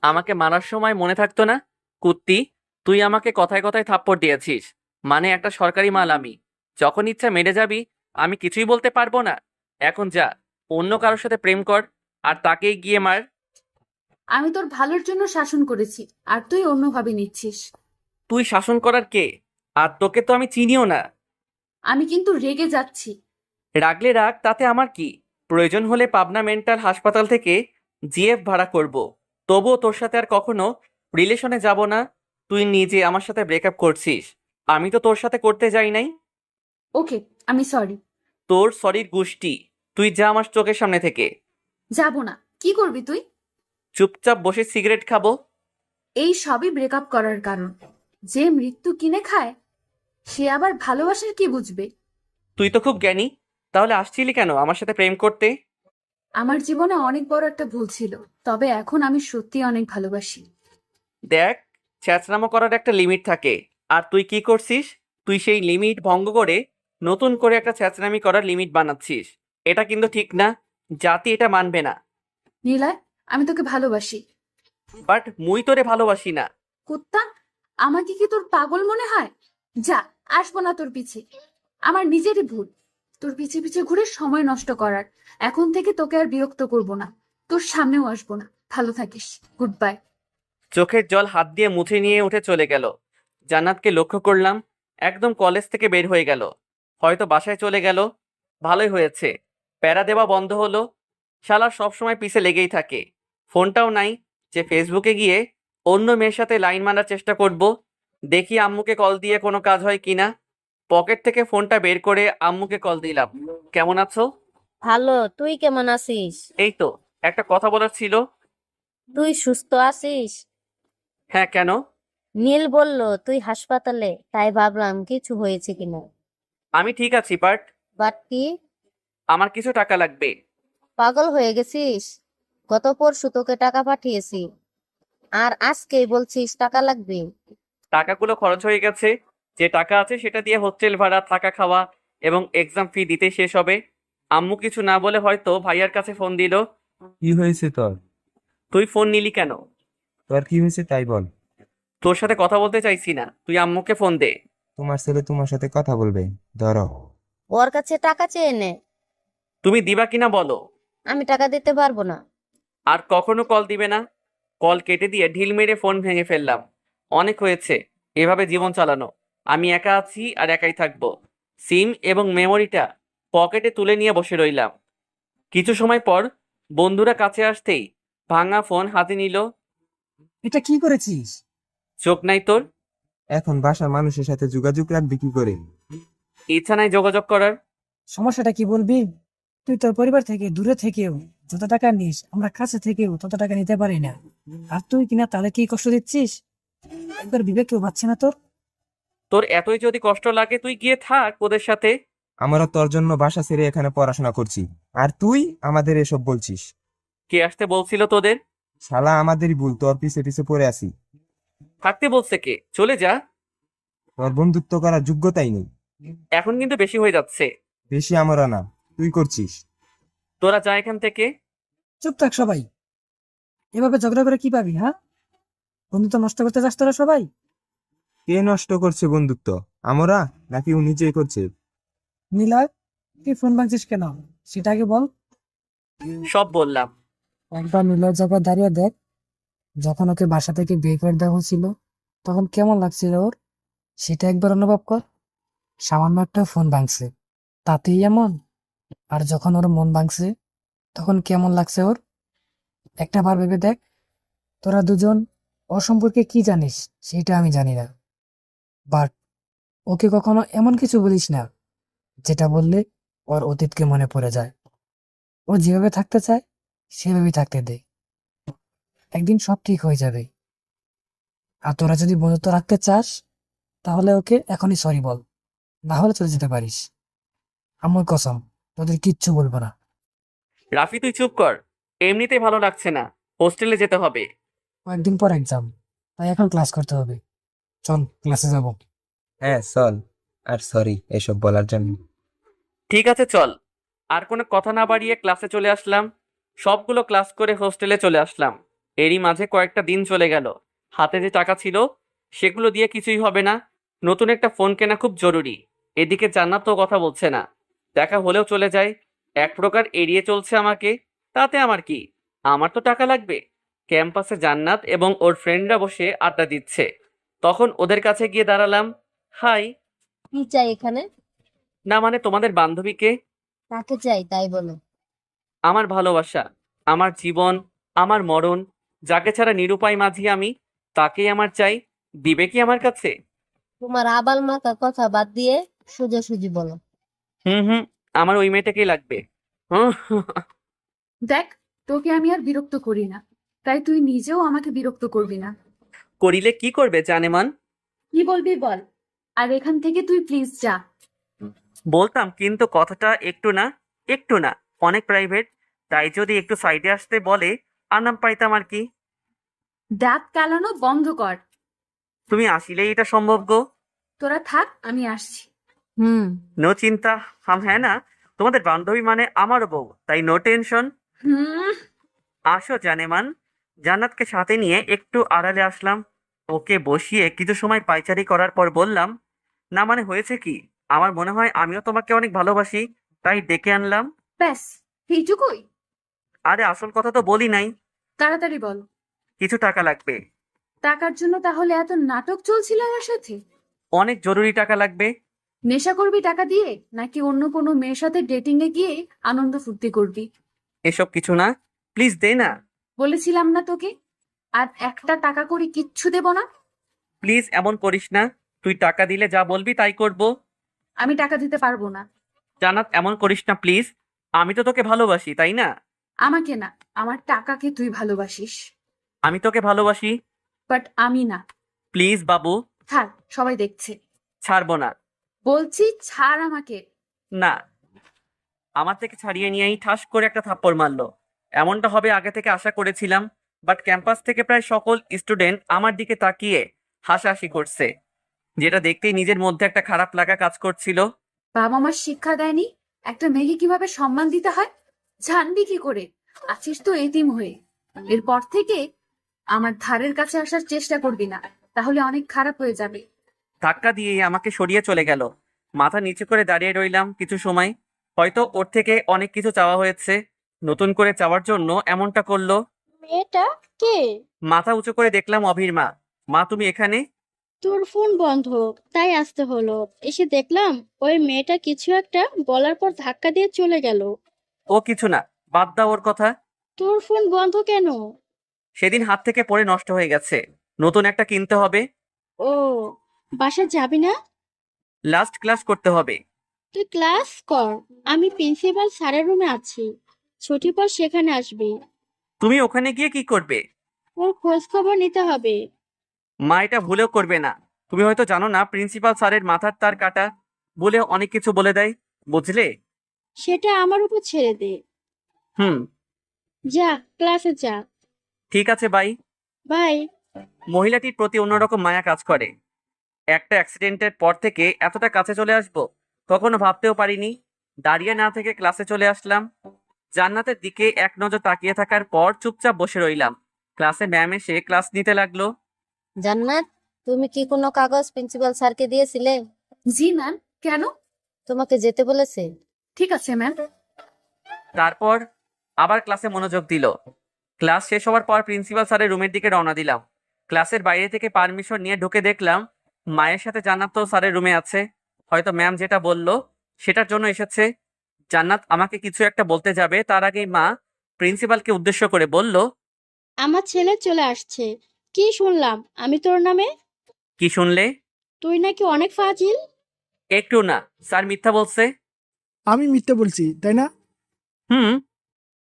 আমাকে মারার সময় মনে থাকতো না? কুত্তি, তুই আমাকে কথায় কথায় থাপ্পড় দিয়েছিস, মানে একটা সরকারি মাল আমি। যখন ইচ্ছা মেরে যাবি, আমি কিছুই বলতে পারবো না? এখন যা, অন্য কারোর সাথে প্রেম কর, আর তাকেই গিয়ে মার। আমি তোর ভালোর জন্য শাসন করেছি, আর তুই অন্যভাবে নিচ্ছিস। তুই শাসন করার কে? আর তোকে তো আমি চিনিও না। আমি কিন্তু রেগে যাচ্ছি। রাগলে রাগ, তাতে আমার কি? প্রয়োজন হলে পাবনা মেন্টাল হাসপাতাল থেকে জিএফ ভাড়া করব। তবুও তোর সাথে আর কখনো রিলেশনে যাব না। তুই নিজে আমার সাথে ব্রেকআপ করছিস, আমি তো তোর সাথে করতে যাই নাই। ওকে, আমি সরি। তোর সরির গুষ্টি, তুই যা আমার চোখের সামনে থেকে। যাব না। কি করবি তুই? চুপচাপ বসে সিগারেট খাবো। এই সবই ব্রেকআপ করার কারণ। যে মৃত্যু কিনে খায়, সে আবার ভালোবাসার কি বুঝবে? তুই তো খুব জ্ঞানী, তাহলে আসছিলি কেন আমার সাথে প্রেম করতে? আমার জীবনে অনেক বড় একটা ভুল ছিল, তবে এখন আমি সত্যি অনেক ভালোবাসি। দেখ, ছ্যাঁচড়ামো করার একটা লিমিট থাকে, আর তুই কি করছিস? তুই সেই লিমিট ভঙ্গ করে নতুন করে একটা ছ্যাঁচড়ামি করার লিমিট বানাচ্ছিস। এটা কিন্তু ঠিক না, জাতি এটা মানবে না। নীলয়, আমি তোকে ভালোবাসি। বাট মুই তোরে ভালোবাসি না। কুত্তা, আমাকে কি তোর পাগল মনে হয়? যা, আসবো না তোর পিছে। আমার নিজেরই ভুল তোর পিছে পিছে ঘুরে সময় নষ্ট করার। এখন থেকে তোকে আর বিরক্ত করব না, তোর সামনেও আসবো না। ভালো থাকিস, গুড বাই। চোখের জল হাত দিয়ে মুছে নিয়ে উঠে চলে গেল। জান্নাতকে লক্ষ্য করলাম, একদম কলেজ থেকে বের হয়ে গেল। হয়তো বাসায় চলে গেল। ভালোই হয়েছে, প্যারা দেওয়া বন্ধ হলো। শালা সবসময় পিছে লেগেই থাকে। ফোনটাও নাই যে ফেসবুকে গিয়ে অন্য মেয়ের সাথে লাইন মারার চেষ্টা করব। দেখি আম্মুকে কল দিয়ে কোনো কাজ হয় কিনা। পকেট থেকে ফোনটা বের করে আম্মুকে কল দিলাম। কেমন আছো? ভালো, তুই কেমন আছিস? এই তো, একটা কথা বলার ছিল। তুই সুস্থ আছিস? হ্যাঁ, কেন? নীল বলল তুই হাসপাতালে, তাই ভাবলাম কিছু হয়েছে কিনা। আমি ঠিক আছি, বাট বাট কি? আমার কিছু টাকা লাগবে। পাগল হয়ে গেছিস? গত পরশু তোকে টাকা পাঠিয়েছি, আর আজকেই বলছিস টাকা লাগবে? টাকাগুলো খরচ হয়ে গেছে। যে টাকা আছে সেটা দিয়ে হোস্টেল ভাড়া, থাকা খাওয়া এবং এক্সাম ফি দিতে শেষ হবে। আম্মু কিছু না বলে হয়তো ভাইয়ার কাছে ফোন দিল। কি হয়েছে তোর? তুই ফোন নিলি কেন? তোর কি হয়েছে তাই বল। তোর সাথে কথা বলতে চাইছি না, তুই আম্মুকে ফোন দে। তোমার ছেলে তোমার সাথে কথা বলবে, ধরো। ওর কাছে টাকা চেয়ে নে। তুমি দিবা কিনা বলো। আমি টাকা দিতে পারবো না। আর কখনো কল দিবে না। কল কেটে দিয়ে ঢিল মেরে ফোন ভেঙে ফেললাম। অনেক হয়েছে এভাবে জীবন চালানো। আমি একা আছি আর একাই থাকবো। সিম এবং মেমোরিটা পকেটে তুলে নিয়ে বসে রইলাম। কিছু সময় পর বন্ধুরা কাছে আসতেই ভাঙা ফোন হাতে নিল। এটা কি করেছিস? চোখ নাই তোর? এখন বাসার মানুষের সাথে যোগাযোগ রাখবি কি করে? ইচ্ছা নাই যোগাযোগ করার। সমস্যাটা কি বলবি? তুই তোর পরিবার থেকে দূরে থেকেও যত টাকা নিস, আমরা কাছে থেকেও তত টাকা নিতে পারি না। আর তুই কিনা তাদের কি কষ্ট দিচ্ছিস? একবার বিবেক কেউ পাচ্ছে না তোর? তোর এতই যদি কষ্ট লাগে তুই গিয়ে থাক ওদের সাথে। আমরা তোর জন্য বাসা ছেড়ে এখানে পড়াশোনা করছি, আর তুই আমাদের এসব বলছিস? কে আসতে বলছিল তোদের? শালা আমাদেরই ভুল, তোর পিছে পিছে পড়ে আছি। থাকতে বলছে কে? চলে যা। তোর বন্ধুত্ব করার যোগ্যতাই নেই। এখন কিন্তু বেশি হয়ে যাচ্ছে। বেশি আমরা না, তুই করছিস। তোরা যা এখান থেকে। চুপ থাক সবাই। এভাবে ঝগড়া করে কি পাবি? হ্যাঁ, বন্ধুত্ব নষ্ট করতে চাস তোরা সবাই? কে নষ্ট করছে বন্ধুত্ব, আমরা নাকি ও নিজেই করছে? নিলয়, তুই ফোন ভাঙছিস কেন সেটা আগে বল। সব বললাম। একবার নিলয় জায়গায় দাঁড়িয়ে দেখ, যখন ওকে বাসা থেকে বের করে দেওয়া হয়েছিল তখন কেমন লাগছিল ওর, সেটা একবার অনুভব কর। সামান্য একটা ফোন ভাঙছে, তাতেই এমন? আর যখন ওর মন ভাঙছে তখন কেমন লাগছে ওর, একটা বার ভেবে দেখ। তোরা দুজন ওর সম্পর্কে কি জানিস সেটা আমি জানি না, বাট ওকে কখনো এমন কিছু বলিস না যেটা বললে ওর অতীতকে মনে পড়ে যায়। ও যেভাবে থাকতে চায় সেভাবেই থাকতে দে, একদিন সব ঠিক হয়ে যাবে। আর তোরা যদি বন্ধুত্ব রাখতে চাস তাহলে ওকে এখনই সরি বল, না হলে চলে যেতে পারিস। আমার কসম, তোদের কিচ্ছু বলবো না। রাফি তুই চুপ কর, এমনিতেই ভালো লাগছে না, হোস্টেলে যেতে হবে। কয়েকদিন পর এক্সাম, তাই এখন ক্লাস করতে হবে। চল ক্লাসে যাব। হ্যাঁ চল, আর সরি এসব বলার জন্য। ঠিক আছে চল। আর কোনো কথা না বাড়িয়ে ক্লাসে চলে আসলাম। সবগুলো ক্লাস করে হোস্টেলে চলে আসলাম। এরই মাঝে কয়েকটা দিন চলে গেল। হাতে যে টাকা ছিল সেগুলো দিয়ে কিছুই হবে না। নতুন একটা ফোন কেনা খুব জরুরি। এদিকে জান্নাত তো কথা বলছে না, দেখা হলেও চলে যায়। এক প্রকার এড়িয়ে চলছে আমাকে। তাতে আমার কি, আমার তো টাকা লাগবে। ক্যাম্পাসে জান্নাত এবং ওর ফ্রেন্ডরা বসে আড্ডা দিচ্ছে, তখন ওদের কাছে গিয়ে দাঁড়ালাম। হাই। কি চাই এখানে? না মানে তোমাদের বান্ধবীকে। কাকে চাই তাই বলো। আমার ভালোবাসা, আমার জীবন, আমার মরণ, যাকে ছাড়া নিরুপায় মাঝি আমি, তাকেই আমার চাই। দিবে কি আমার কাছে? তোমার আবাল মাথা কথা বাদ দিয়ে সোজাসুজি বলো। হুম হুম, আমার ওই মেয়েটাকেই লাগবে। হুম, দেখ, তোকে আমি আর বিরক্ত করি না, তাই তুই নিজেও আমাকে বিরক্ত করবি না। করিলে কি করবে জানেমান? কি বলবি বল, আর এখান থেকে তুই প্লিজ যা। বলতাম কিন্তু কথাটা একটু না, একটু না, অনেক প্রাইভেট। তাই যদি একটু সাইডে আসতে বলে আরাম পাইতাম আর কি। দাঁত কালানো বন্ধ কর। তুমি আসলেই এটা সম্ভব গো। তোরা থাক, আমি আসছি। নো চিন্তা, হাম হ্যাঁ না, তোমাদের বান্ধবী মানে আমার বউ, তাই নো টেনশন। হুম। আসো জানেমান। জান্নাতকে সাথে নিয়ে একটু আড়ালে আসলাম। ওকে বসিয়ে কিছু সময় পায়চারি করার পর বললাম, না মানে হয়েছে কি, আমার মনে হয় আমিও তোমাকে অনেক ভালোবাসি, তাই ডেকে আনলাম। ব্যাস, এইটুকুই? আরে আসল কথা তো বলি নাই। তাড়াতাড়ি বল। কিছু টাকা লাগবে। টাকার জন্য তাহলে এত নাটক চলছিল আমার সাথে? অনেক জরুরি টাকা লাগবে। নেশা করবি টাকা দিয়ে, নাকি অন্য কোনো মেয়ের সাথে ডেটিং এ গিয়ে আনন্দ ফুর্তি করবি? এসব কিছু না, প্লিজ দে না। বলেছিলাম না তোকে, আর একটা টাকা করে কিচ্ছু দেব না। প্লিজ এমন করিস না, তুই টাকা দিলে যা বলবি তাই করব। আমি টাকা দিতে পারবো না। জান্নাত এমন করিস না প্লিজ, আমি তো তোকে ভালোবাসি তাই না? আমাকে না, আমার টাকাকে তুই ভালোবাসিস। আমি তোকে ভালোবাসি। বাট আমি না। প্লিজ বাবু। ছাড়, সবাই দেখছে। ছাড়বো না। বলছি ছাড় আমাকে। না। আমার থেকে ছাড়িয়ে নিয়েই ঠাস করে একটা থাপ্পড় মারলো। এমনটা হবে আগে থেকে আশা করেছিলাম, বাট ক্যাম্পাস থেকে প্রায় সকল স্টুডেন্ট আমার দিকে তাকিয়ে হাসাহাসি করছে, যেটা দেখতেই নিজের মধ্যে একটা খারাপ লাগা কাজ করছিল। বাবা মা শিক্ষা দেয়নি একটা মেয়েকে কিভাবে সম্মান দিতে হয়? জানবি কি করে? আছিস তো এতিম হয়ে। এরপর থেকে আমার ধারের কাছে আসার চেষ্টা করবি না, তাহলে অনেক খারাপ হয়ে যাবে। ধাক্কা দিয়ে আমাকে সরিয়ে চলে গেল। মাথা নিচু করে দাঁড়িয়ে রইলাম কিছু সময়। হয়তো ওর থেকে অনেক কিছু চাওয়া হয়েছে, নতুন করে চাওয়ার জন্য এমনটা করলো। মেয়েটা কে? মাথা উঁচু করে দেখলাম অভির মা। মা তুমি এখানে? তোর ফোন বন্ধ, তাই আসতে হলো। এসে দেখলাম ওই মেয়েটা কিছু একটা বলার পর ধাক্কা দিয়ে চলে গেল। ও কিছু না, বাদ দাও ওর কথা। তোর ফোন বন্ধ কেন? সেদিন হাত থেকে পড়ে নষ্ট হয়ে গেছে, নতুন একটা কিনতে হবে। ও, বাসা যাবি না? লাস্ট ক্লাস করতে হবে। তুই ক্লাস কর, আমি প্রিন্সিপাল স্যারের রুমে আছি, ছুটির পর সেখানে আসবি। তুমি ওখানে গিয়ে কি করবে? ওর খোঁজ খবর নিতে হবে। মা এটা ভুলেও করবে না। তুমি হয়তো জানো না, প্রিন্সিপাল স্যারের মাথার তার কাটা বলে অনেক কিছু বলে দেয়, বুঝলে? সেটা আমার উপর ছেড়ে দে। হুম, যা, ক্লাসে যা। ঠিক আছে, বাই। বাই। মহিলাটির প্রতি অন্যরকম মায়া কাজ করে। একটা অ্যাক্সিডেন্টের পর থেকে এতটা কাছে চলে আসবো কখনো ভাবতেও পারিনি। দাঁড়িয়ে না থেকে ক্লাসে চলে আসলাম। জান্নাতের দিকে এক নজর তাকিয়ে থাকার পর চুপচাপ বসে রইলাম। ক্লাসে ম্যাম এসে ক্লাস নিতে লাগলো। জান্নাত, তুমি কি কোনো কাগজ প্রিন্সিপাল স্যারকে দিয়েছিলে? জি ম্যাম। কেন? তোমাকে যেতে বলেছে? ঠিক আছে ম্যাম। তারপর আবার ক্লাসে মনোযোগ দিল। ক্লাস শেষ হওয়ার পর প্রিন্সিপাল স্যারের রুমের দিকে রওনা দিলাম। ক্লাসের বাইরে থেকে পারমিশন নিয়ে ঢুকে দেখলাম মায়ের সাথে জান্নাত তো স্যারের রুমে আছে। হয়তো ম্যাম যেটা বলল সেটার জন্য এসেছে। জান্নাত আমাকে কিছু একটা বলতে যাবে, তার আগেই মা প্রিন্সিপালকে উদ্দেশ্য করে বলল, আমার ছেলে চলে আসছে। কি শুনলাম আমি তোর নামে? কি শুনলে? তুই নাকি অনেক ফাজিল। একটু না, স্যার মিথ্যা বলছে। আমি মিথ্যে বলছি, তাই না? হুম।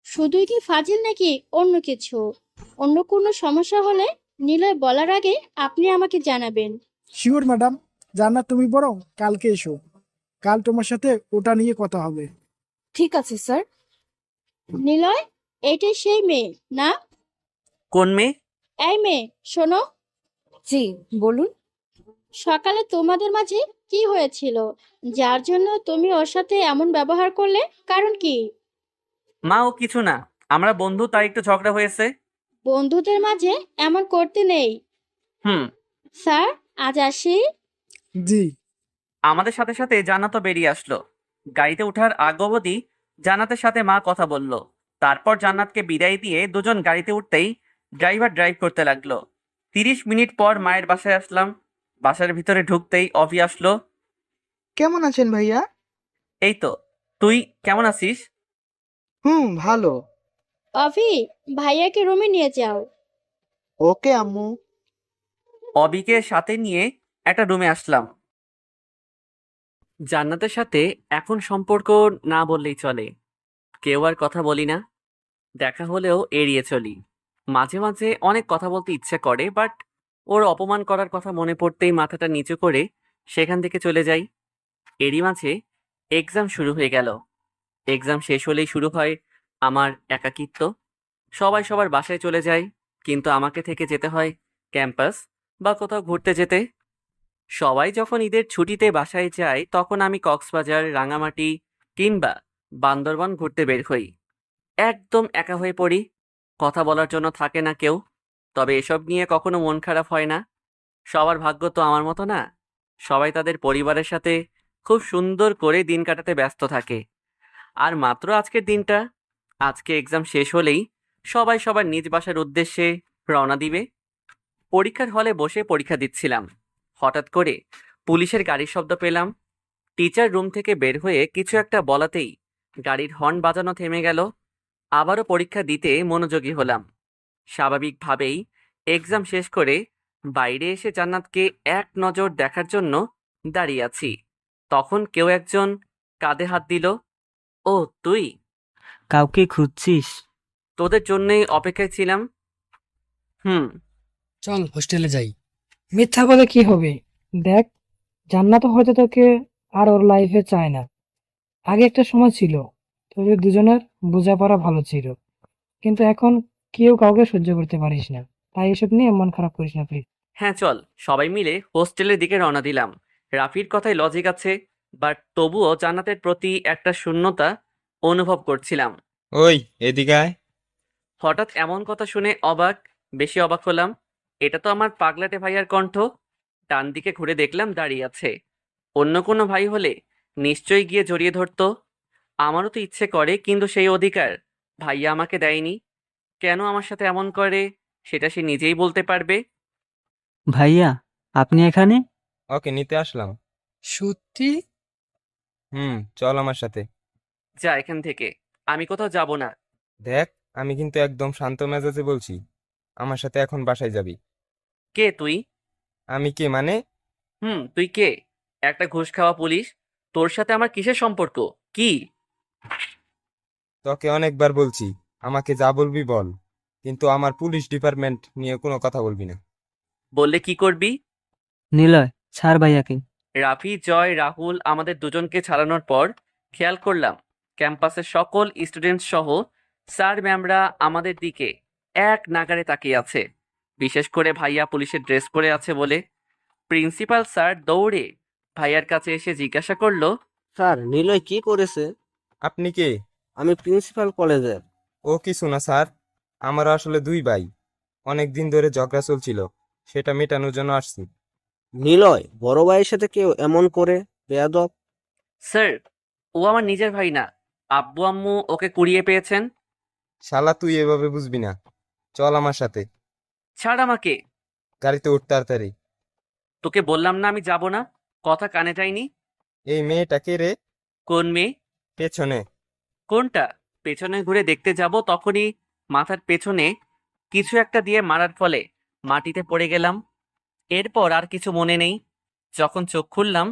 শুধুই কি ফাজিল নাকি অন্য কিছু? অন্য কোনো সমস্যা হলে নিলয় বলার আগে আপনি আমাকে জানাবেন। Sure madam. জান্নাত, তুমি বরং কালকে এসো, কাল তোমার সাথে ওটা নিয়ে কথা হবে। ঠিক আছে স্যার। নিলয়, এটাই সেই মেয়ে না? কোন মেয়ে? এই মেয়ে, শোনো। জি বলুন। সকালে তোমাদের মাঝে কি হয়েছিল, যার জন্য তুমি ওর সাথে এমন ব্যবহার করলে? কারণ কি? মা, ও কিছু না, আমরা বন্ধু, তাই একটু ঝগড়া হয়েছে। বন্ধুদের মাঝে এমন করতে নেই। হুম। স্যার, আজ আসি। জি। আমাদের সাথে সাথে জান্নাতও বেরিয়ে আসলো। গাড়িতে ওঠার আগ অবধি জান্নাতের সাথে মা কথা বলল। তারপর জান্নাতকে বিদায় দিয়ে দুজন গাড়িতে উঠতেই ড্রাইভার ড্রাইভ করতে লাগলো। 30 মিনিট পর মায়ের বাসায় আসলাম। বাসার ভিতরে ঢুকতেই অভি আসলো। কেমন আছেন ভাইয়া? এই তো, তুই কেমন আছিস? ভালো। অভি, ভাইয়াকে রুমে নিয়ে যাও। ওকে আম্মু। অবিকে সাথে নিয়ে একটা রুমে আসলাম। জান্নাতের সাথে এখন সম্পর্ক না বললেই চলে। কেউ আর কথা বলি না, দেখা হলেও এড়িয়ে চলি। মাঝে মাঝে অনেক কথা বলতে ইচ্ছে করে, বাট ওর অপমান করার কথা মনে পড়তেই মাথাটা নিচু করে সেখান থেকে চলে যাই। এরই মাঝে এক্সাম শুরু হয়ে গেল। এক্সাম শেষ হলেই শুরু হয় আমার একাকিত্ব। সবাই সবার বাসায় চলে যায়, কিন্তু আমাকে থেকে যেতে হয় ক্যাম্পাস বা কোথাও ঘুরতে যেতে। সবাই যখন ঈদের ছুটিতে বাসায় যায় তখন আমি কক্সবাজার, রাঙামাটি কিংবা বান্দরবান ঘুরতে বের হই। একদম একা হয়ে পড়ি, কথা বলার জন্য থাকে না কেউ। তবে এসব নিয়ে কখনো মন খারাপ হয় না। সবার ভাগ্য তো আমার মতো না। সবাই তাদের পরিবারের সাথে খুব সুন্দর করে দিন কাটাতে ব্যস্ত থাকে। আর মাত্র আজকের দিনটা, আজকে এক্সাম শেষ হলেই সবাই সবার নিজ বাসার উদ্দেশ্যে রওনা দিবে। পরীক্ষার হলে বসে পরীক্ষা দিচ্ছিলাম, হঠাৎ করে পুলিশের গাড়ির শব্দ পেলাম। টিচার রুম থেকে বের হয়ে কিছু একটা বলাতেই গাড়ির হর্ন বাজানো থেমে গেল। আবারও পরীক্ষা দিতে মনোযোগী হলাম। স্বাভাবিকভাবেই এক্সাম শেষ করে বাইরে এসে জান্নাতকে এক নজর দেখার জন্য দাঁড়িয়ে আছি। তখন কেউ একজন কাঁধে হাত দিল। ও তুই? কাউকে খুঁজছিস? তোদের জন্যই অপেক্ষায় ছিলাম। হুম। চল হোস্টেলে যাই। মিথ্যা বলে কি হবে? দেখ, জান্নাত হয়তো তোকে আর ওর লাইফে চায় না। আগে একটা সময় ছিল তোদের দুজনের বোঝাপড়া ভালো ছিল, কিন্তু এখন কেউ কাউকে সহ্য করতে পারিস না। তাই এসব নিয়ে মন খারাপ করিস না প্লিজ। হ্যাঁ চল, সবাই মিলে হোস্টেলের দিকে রওনা দিলাম। রাফির কথায় লজিক আছে, বাট তবুও জান্নাতের প্রতি একটা শূন্যতা অনুভব করছিলাম। ওই, এদিকে আয়। হঠাৎ এমন কথা শুনে বেশি অবাক হলাম। এটা তো আমার পাগলাটে ভাইয়ার কণ্ঠ। ডান দিকে ঘুরে দেখলাম দাঁড়িয়ে আছে। অন্য কোনো ভাই হলে নিশ্চয়ই গিয়ে জড়িয়ে ধরতো। আমারও তো ইচ্ছে করে, কিন্তু সেই অধিকার ভাইয়া আমাকে দেয়নি। কেন আমার সাথে এমন করে সেটা সে নিজেই বলতে পারবে। ভাইয়া, আপনি এখানে? ওকে নিতে আসলাম। সত্যি? চল আমার সাথে। যা এখান থেকে, আমি কোথাও যাব না। দেখ, আমি কিন্তু একদম শান্ত মেজাজে বলছি। আমার সাথে এখন বাসায় যাবি। কে তুই? আমি কে মানে? তুই কে? একটা ঘুষ খাওয়া পুলিশ। তোর সাথে আমার কিসের সম্পর্ক? কি? তোকে অনেকবার বলছি আমাকে যা বলবি বল, কিন্তু আমার পুলিশ ডিপার্টমেন্ট নিয়ে কোনো কথা বলবি না। বললে কি করবি? নিলয়, ছাড় ভাইয়াকে। রাফি, জয়, রাহুল আমাদের দুজনকে ছাড়ানোর পর খেয়াল করলাম ক্যাম্পাসের সকল স্টুডেন্ট সহ স্যার ম্যামরা আমাদের দিকে এক নাগাড়ে তাকিয়ে আছে। বিশেষ করে ভাইয়া পুলিশের ড্রেস পরে আছে বলে প্রিন্সিপাল স্যার দৌড়ে ভাইয়ার কাছে এসে জিজ্ঞাসা করলো, স্যার, নিলয় কি করেছে? আপনি কে? আমি প্রিন্সিপাল কলেজের। ও কিছু না স্যার, আমার আসলে দুই ভাই, অনেক দিন ধরে ঝগড়া চলছিল, সেটা মেটানোর জন্য আসছি। নিলয়, বড় ভাইয়ের সাথে কেউ এমন করে? বেয়াদব। স্যার, ও আমার নিজের ভাই না, আব্বু আম্মু ওকে কুড়িয়ে পেয়েছেন। শালা তুই এভাবে বুঝবি না, চল আমার সাথে। ছাড় আমাকে। গাড়িতে উঠ তাড়াতাড়ি। তোকে বললাম না আমি যাব না, কথা কানে যায়নি। এই মেয়েটা কে রে? কোন মেয়ে? পেছনে। কোনটা? পেছনে ঘুরে দেখতে যাব তখনই মাথার পেছনে কিছু একটা দিয়ে মারার ফলে মাটিতে পড়ে গেলাম। এরপর আর কিছু মনে নেই। যখন চোখ খুললাম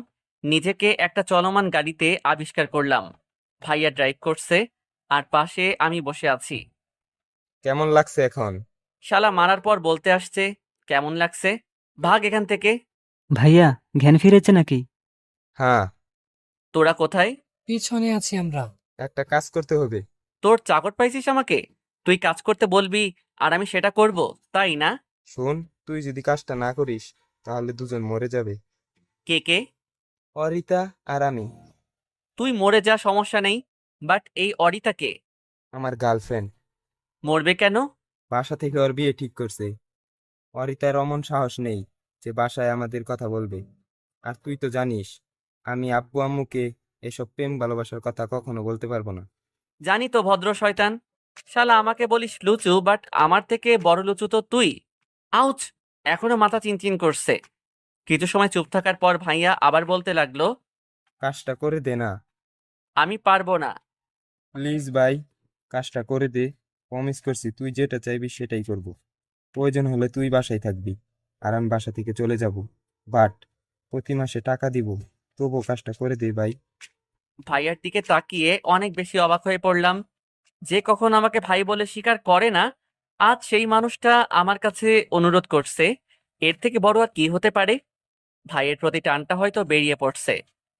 নিজেকে একটা চলমান গাড়িতে আবিষ্কার করলাম। ভাইয়া ড্রাইভ করছে আর পাশে আমি বসে আছি। কেমন লাগছে এখন? শালা মারার পর বলতে আসছে কেমন লাগছে? ভাগ এখান থেকে। ভাইয়া, জ্ঞান ফিরেছে নাকি? হ্যাঁ। তোরা কোথায়? পিছনে আছি আমরা। একটা কাজ করতে হবে। তোর চাকর পাইছিস আমাকে? তুই কাজ করতে বলবি আর আমি সেটা করব, তাই না? শোন, তুই যদি কাজটা না করিস তাহলে দুজন মরে যাবে। কে কে? অরিতা আর আমি। তুই মরে যা, সমস্যা নেই, বাট এই অরিতা কে? আমার গার্লফ্রেন্ড। মরবে কেন? বাসা থেকে ওর বিয়ে ঠিক করছে। অরিতার অমন সাহস নেই যে বাসায় আমাদের কথা বলবে। আর তুই তো জানিস আমি আব্বু আম্মুকে এসব প্রেম ভালোবাসার কথা কখনো বলতে পারবো না। জানি তো ভদ্র শয়তান। শালা আমাকে বলিস লুচু, বাট আমার থেকে বড় লুচু তো তুই। আউচ! এখনো মাথা চিনচিন করছে। কিছু সময় চুপ থাকার পর ভাইয়া আবার বলতে লাগলো, কাজটা করে দে না। আমি পারবো না। প্লিজ ভাই, কাজটা করে দে। প্রমিস করছি তুই যেটা চাইবি সেটাই করব। প্রয়োজন হলে তুই বাসায় থাকবি আর আমি বাসা থেকে চলে যাব, বাট প্রতি মাসে টাকা দিব। তবুও কাজটা করে দে ভাই। ভাইয়ার দিকে তাকিয়ে অনেক বেশি অবাক হয়ে পড়লাম। যে কখন আমাকে ভাই বলে স্বীকার করে না, আজ সেই মানুষটা আমার কাছে অনুরোধ করছে। এর থেকে বড় আর কি হতে পারে? ভাইয়ের প্রতি টানটা হয়তো বেরিয়ে পড়ছে।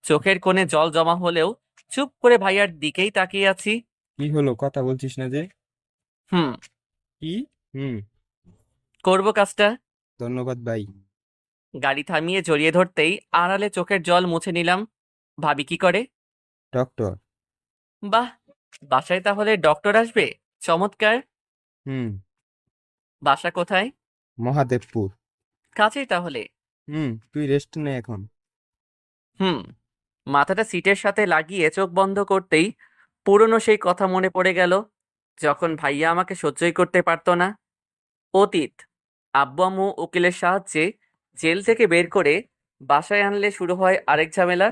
চোখের কোণে জল জমা হলেও চুপ করে ভাইয়ার দিকেই তাকিয়ে আছি। কি হলো, কথা বলছিস না যে? হুম, কি? হুম। করবো কাজটা। ধন্যবাদ ভাই। গাড়ি থামিয়ে জড়িয়ে ধরতেই আড়ালে চোখের জল মুছে নিলাম। ভাবি কি করে? ডক্টর। বাহ, বাসায় তাহলে ডক্টর আসবে? চমৎকার। হুম। বাসা কোথায়? মহাদেবপুর। কাছেই তাহলে। তুই রেস্ট নে এখন। হুম। মাথাটা সিটের সাথে লাগিয়ে চোখ বন্ধ করতেই পুরনো সেই কথা মনে পড়ে গেল, যখন ভাইয়া আমাকে সহ্যই করতে পারতো না। অতীত। আব্বু আম্মু উকিলের সাহায্যে জেল থেকে বের করে বাসায় আনলে শুরু হয় আরেক ঝামেলা।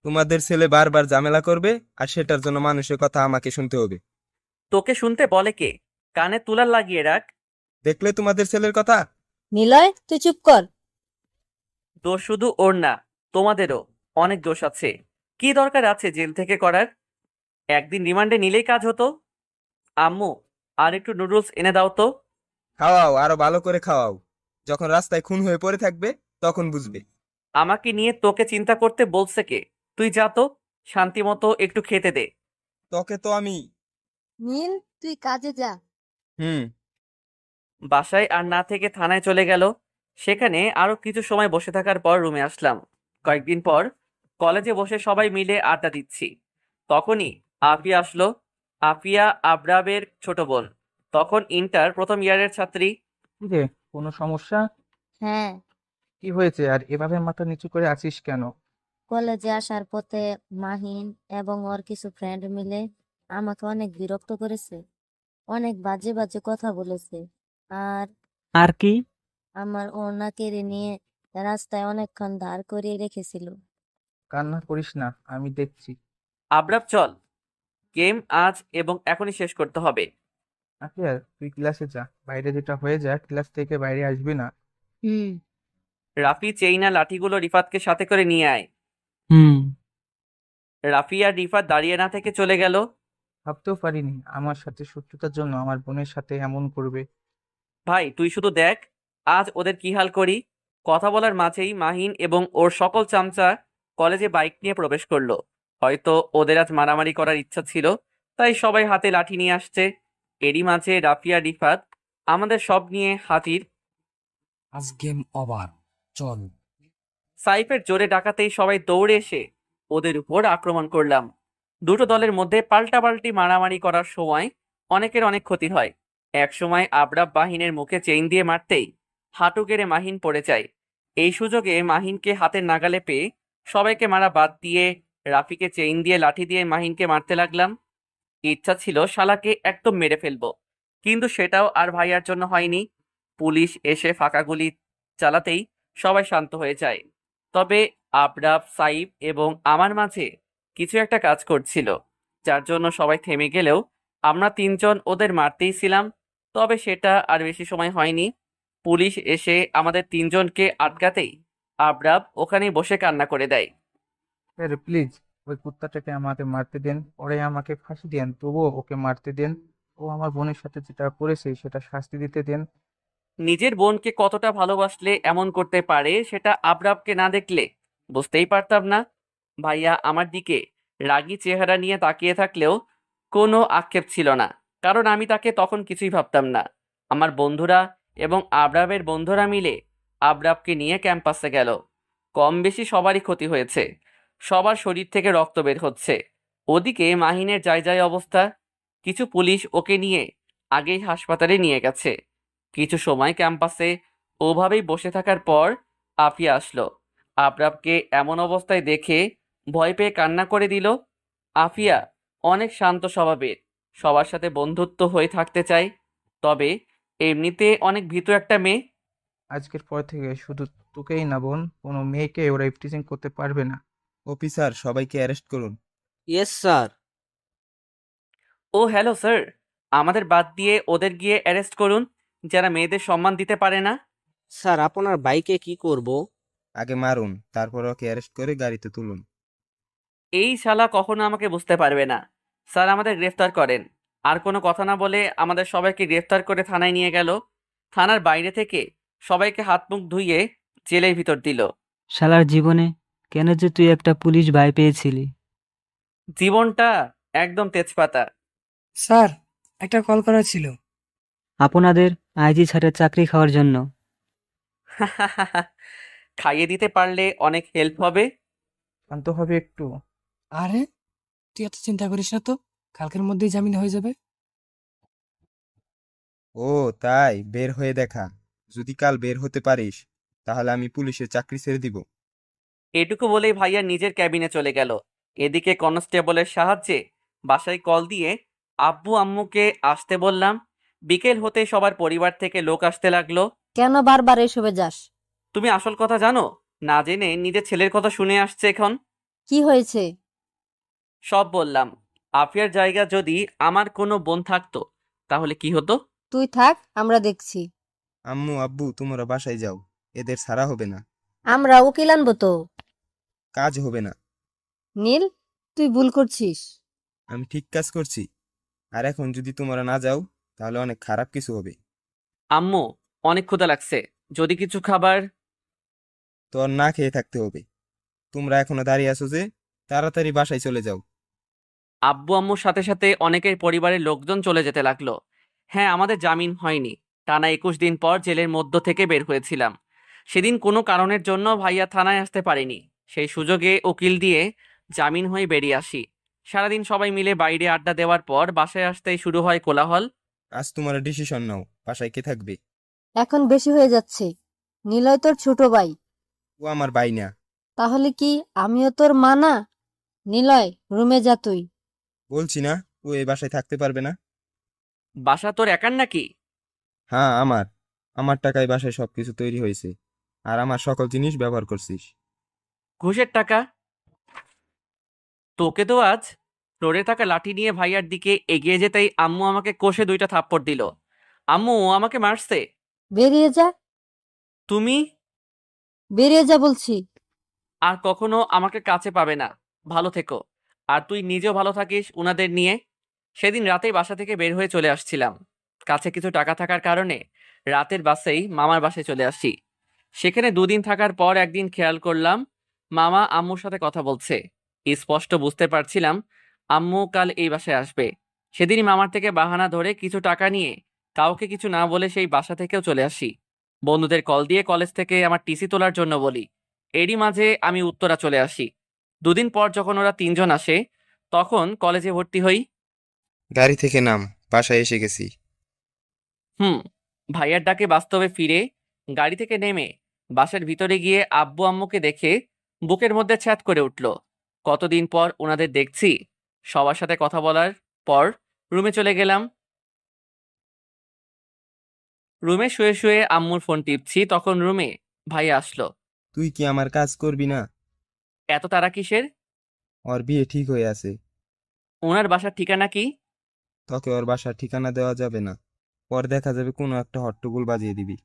তোমাদের ছেলে বারবার ঝামেলা করবে আর সেটার জন্য মানুষের কথা আমাকে শুনতে হবে। তোকে শুনতে বলে কে? কানে তুলার লাগিয়ে রাখ। দেখলে তোমাদের ছেলের কথা? নিলয়, তুই চুপ কর। দোষ শুধু ওর না, তোমাদেরও অনেক দোষ আছে। কি দরকার আছে জেল থেকে করার? একদিন রিমান্ডে নিলেই কাজ হতো। আম্মু, আর একটু নুডলস এনে দাও তো। খাওয়াও, আরো ভালো করে খাওয়াও। যখন রাস্তায় খুন হয়ে পড়ে থাকবে তখন বুঝবে। আমাকে নিয়ে তোকে চিন্তা করতে বলছে কে? তুই যা তো, শান্তি মতো একটু খেতে দে। তোকে তো আমি। নীল, তুই কাজে যা। হুম। বাসায় আর না থেকে থানায় চলে গেল। সেখানে আরো কিছু সময় বসে থাকার পর রুমে আসলাম। কয়েকদিন পর কলেজে বসে সবাই মিলে আড্ডা দিচ্ছি। তখনই আফিয়া আসলো। আফিয়া আবরাবের ছোট বোন, তখন ইন্টার প্রথম ইয়ারের ছাত্রী। কি রে, কোনো সমস্যা? হ্যাঁ, কি হয়েছে আর এভাবে মাথা নিচু করে আছিস কেন? কলেজে আসার পথে মাহিন এবং ওর কিছু ফ্রেন্ড মিলে আমাকে অনেক বিরক্ত করেছে, অনেক বাজে বাজে কথা বলেছে, আর আর কি? আমার ওড়না কেড়ে নিয়ে রাস্তায় অনেকক্ষণ দাঁড় করিয়ে রেখেছিল। কান্না করিস না, আমি দেখছি। আবরাব চল, গেম আজ এবং এখনই শেষ করতে হবে। আচ্ছা, তুই ক্লাসে যা, বাইরে যেটা হয়ে যায় ক্লাস থেকে বাইরে আসবি না। হুম। রাফি, চেইনা লাঠিগুলো রিফাতকে সাথে করে নিয়ে আয়। হুম। রাফি আর রিফাত দাঁড়িয়ে না থেকে চলে গেল। ভাবতেও পারিনি আমার সাথে শত্রুতার জন্য আমার বোনের সাথে এমন করবে। ভাই তুই শুধু দেখ আজ ওদের কি হাল করি। কথা বলার মাঝেই মাহিন এবং ওর সকল চামচা কলেজে বাইক নিয়ে প্রবেশ করলো। হয়তো ওদের আজ মারামারি করার ইচ্ছা ছিল, তাই সবাই হাতে লাঠি নিয়ে আসছে। এরই মাঝে রাফিয়া রিফাত আমাদের সব নিয়ে হাজির। আজ গেম ওভার, চল। সাইফের জোরে ডাকাতেই সবাই দৌড়ে এসে ওদের উপর আক্রমণ করলাম। দুটো দলের মধ্যে পাল্টাপাল্টি মারামারি করার সময় অনেকের অনেক ক্ষতি হয়। এক সময় আবরাব মাহিনের মুখে চেইন দিয়ে মারতেই হাঁটু গেড়ে মাহিন পড়ে যায়। এই সুযোগে মাহিনকে হাতের নাগালে পেয়ে সবাইকে মারা বাদ দিয়ে রাফিকে চেইন দিয়ে লাঠি দিয়ে মাহিনকে মারতে লাগলাম। ইচ্ছা ছিল শালাকে একদম মেরে ফেলবো, কিন্তু সেটাও আর ভাইয়ার জন্য হয়নি। পুলিশ এসে ফাঁকা গুলি চালাতেই সবাই শান্ত হয়ে যায়। তবে আবরাব, সাইব এবং আমার মাঝে কিছু একটা কাজ করছিল, যার জন্য সবাই থেমে গেলেও আমরা তিনজন ওদের মারতেই ছিলাম। তবে সেটা আর বেশি সময় হয়নি। পুলিশ এসে আমাদের তিনজনকে আটকাতেই আবরাব ওখানেই বসে কান্না করে দেয়। স্যার প্লিজ ওই কুত্তাটাকে আমাকে মারতে দেন, পরে আমাকে ফাঁসি দেন, তবুও ওকে মারতে দেন। ও আমার বোনের সাথে যেটা করেছে সেটা শাস্তি দিতে দেন। নিজের বোনকে কতটা ভালোবাসলে এমন করতে পারে সেটা আবরাবকে না দেখলে বুঝতেই পারতাম না। ভাইয়া আমার দিকে রাগী চেহারা নিয়ে তাকিয়ে থাকলেও কোনো আক্ষেপ ছিল না, কারণ আমি তাকে তখন কিছুই ভাবতাম না। আমার বন্ধুরা এবং আবরাবের বন্ধুরা মিলে আবরাবকে নিয়ে ক্যাম্পাসে গেল। কম বেশি সবারই ক্ষতি হয়েছে, সবার শরীর থেকে রক্ত বের হচ্ছে। ওদিকে মাহিনের যায় অবস্থা। কিছু পুলিশ ওকে নিয়ে আগেই হাসপাতালে নিয়ে গেছে। কিছু সময় ক্যাম্পাসে ওভাবেই বসে থাকার পর আফিয়া আসলো। আবরাবকে এমন অবস্থায় দেখে ভয় পেয়ে কান্না করে দিল। আফিয়া অনেক শান্ত স্বভাবের, সবার সাথে বন্ধুত্ব হয়ে থাকতে চায়, তবে এমনিতে অনেক ভীতু একটা মেয়ে। আজকের পর থেকে শুধু তোকেই না বোন, কোনো মেয়েকে ওরা ইফটিজিং করতে পারবে না। অফিসার, সবাইকে অ্যারেস্ট করুন। Yes sir. ও হ্যালো স্যার, আমাদের বাদ দিয়ে ওদের গিয়ে অ্যারেস্ট করুন, যারা মেয়েদের সম্মান দিতে পারে না। স্যার আপনার বাইকে কি করব? আগে মারুন, তারপর ওকে অ্যারেস্ট করে গাড়িতে তুলুন। এই শালা কখনো আমাকে বুঝতে পারবে না। স্যার আমাদের গ্রেফতার করেন। আর কোনো কথা না বলে আমাদের সবাইকে গ্রেফতার করে থানায় নিয়ে গেল। থানার বাইরে থেকে সবাইকে হাত মুখ ধুইয়ে জেলের ভিতর দিল। শালার জীবনে কেন যে তুই একটা পুলিশ ভাই পেয়েছিলি? জীবনটা একদম তেজপাতা। স্যার, একটা কল করা ছিল। আপনাদের আইজি ছাড়ের চাকরি খাওয়ার জন্য। খাইয়ে দিতে পারলে অনেক হেল্প হবে। শান্ত হবে একটু। আরে, তুই এত চিন্তা করিস না তো, কালকের মধ্যেই জামিন হয়ে যাবে। ও তাই, বের হয়ে দেখা। যদি কাল বের হতে পারিস তাহলে আমি পুলিশের চাকরি ছেড়ে দিব। এটুকু বলেই ভাইয়া নিজের ক্যাবিনে চলে গেল। এদিকে কনস্টেবলের সাহায্যে বাসায় কল দিয়ে আব্বু আম্মুকে আসতে বললাম। বিকেল হতে সবার পরিবার থেকে লোক আসতে লাগলো। কেন বারবার এসবে যাস? তুমি আসল কথা জানো না জেনে নিজের ছেলের কথা শুনে আসছে এখন। কি হয়েছে? সব বললাম। আফিয়ার জায়গা যদি আমার কোনো বোন থাকতো তাহলে কি হতো? তুই থাক, আমরা দেখছি। আম্মু আব্বু, তোমরা বাসায় যাও, এদের ছাড়া হবে না। আমরা উকিল আনবো তো। কাজ হবে না। নীল, তুই ভুল করছিস। আমি ঠিক কাজ করছি। আর এখন যদি তোমরা না যাও তাহলে অনেক খারাপ কিছু হবে। আম্মু অনেক ক্ষুধা লাগছে, যদি কিছু খাবার। তোর না খেয়ে থাকতে হবে। তোমরা এখনো দাঁড়িয়ে আছো যে, তাড়াতাড়ি বাসায় চলে যাও। আব্বু আম্মুর সাথে সাথে অনেকের পরিবারের লোকজন চলে যেতে লাগলো। হ্যাঁ, আমাদের জামিন হয়নি। টানা 21 দিন পর জেলের মধ্য থেকে বের হয়েছিলাম। সেদিন কোনো কারণের জন্য ভাইয়া থানায় আসতে পারেনি। সেই সুযোগে উকিল দিয়ে জামিন হয়ে বেরিয়ে আসি। সারাদিন সবাই মিলে বাইরে আড্ডা দেওয়ার পর বাসায় আসতেই শুরু হয় কোলাহল। আজ তোমরা ডিসিশন নাও, বাসায় কে থাকবে। এখন বেশি হয়ে যাচ্ছে। নিলয় তোর ছোট ভাই। ও আমার ভাই না। তাহলে কি আমিও তোর মা না? নিলয়, রুমে যা তুই। বলছি না ও এই বাসায় থাকতে পারবে না। বাসা তোর একার নাকি? হ্যাঁ আমার। আমার টাকায় বাসায় সবকিছু তৈরি হয়েছে, আর আমার সকল জিনিস ব্যবহার করছিস। ঘুষের টাকা? তোকে তো আজ। ফ্লোরে থাকা লাঠি নিয়ে ভাইয়ার দিকে এগিয়ে যেতেই আম্মু আমাকে কষে 2টা থাপ্পড় দিল। আম্মু আমাকে মারছে। বেরিয়ে যা, তুমি বেরিয়ে যা বলছি। আর কখনো আমাকে কাছে পাবে না। ভালো থেকো। আর তুই নিজেও ভালো থাকিস উনাদের নিয়ে। সেদিন রাতেই বাসা থেকে বের হয়ে চলে আসছিলাম। কাছে কিছু টাকা থাকার কারণে রাতের বাসেই মামার বাসায় চলে আসি। সেখানে 2 দিন থাকার পর একদিন খেয়াল করলাম মামা আম্মুর সাথে কথা বলছে। স্পষ্ট বুঝতে পারছিলাম আম্মু কাল এই বাসায় আসবে। সেদিনই মামার থেকে বাহানা ধরে কিছু টাকা নিয়ে কাউকে কিছু না বলে সেই বাসা থেকেও চলে আসি। বন্ধুদের কল দিয়ে কলেজ থেকে আমার টিসি তোলার জন্য বলি। এরই মাঝে আমি উত্তরা চলে আসি। 2 দিন পর যখন ওরা 3জন আসে তখন কলেজে ভর্তি হই। গাড়ি থেকে নাম, বাসায় এসে গেছি। হুম। ভাইয়ার ডাকে বাস্তবে ফিরে গাড়ি থেকে নেমে বাসার ভিতরে গিয়ে আব্বু আম্মুকে দেখে বুকের মধ্যে ছ্যাদ করে উঠল। কতদিন পর ওনাদের দেখছি। সবার সাথে কথা বলার পর রুমে চলে গেলাম। রুমে শুয়ে শুয়ে আম্মুর ফোন টিপছি, তখন রুমে ভাইয়া আসলো। তুই কি আমার কাজ করবি না? এত তারা কিসের? ওর বিয়ে ঠিক হয়ে আছে। ওনার বাসার ঠিকানা কি? তোকে ওর বাসার ঠিকানা দেওয়া যাবে না। পর দেখা যাবে কোনো একটা হট্টগোল বাজিয়ে দিবি।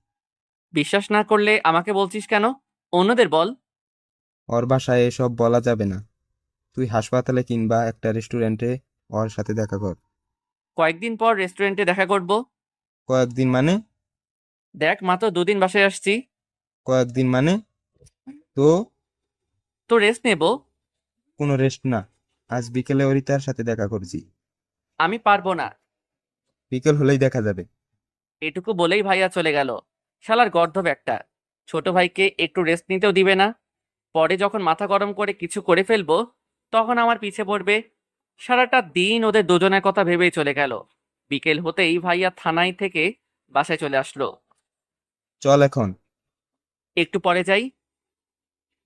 বিশ্বাস না করলে আমাকে বলছিস কেন? অন্যদের বল। ওর বাসায় এসব বলা যাবে না। তুই হাসপাতালে কিংবা একটা রেস্টুরেন্টে ওর সাথে দেখা কর। কয়েকদিন পর রেস্টুরেন্টে দেখা করব। কয়েকদিন মানে? দেখ, মাত্র 2 দিন বাসায় আসছি। কয়েকদিন মানে? তো তো রেস্ট নেব। কোনো রেস্ট না। আজ বিকেলে অরিতার সাথে দেখা করছি। আমি পারবো না। বিকেল হলেই দেখা যাবে। এটুকু বলেই ভাইয়া চলে গেল। শালার গর্দভ একটা। ছোট ভাইকে একটু রেস্ট নিতেও দিবে না। পরে যখন মাথা গরম করে কিছু করে ফেলবো তখন আমার পিছে পড়বে। সারাটা দিন ওদের দুজনের কথা ভেবেই চলে গেল। বিকেল হতেই ভাইয়া থানায় থেকে বাসায় চলে আসলো। চল এখন। একটু পরে যাই।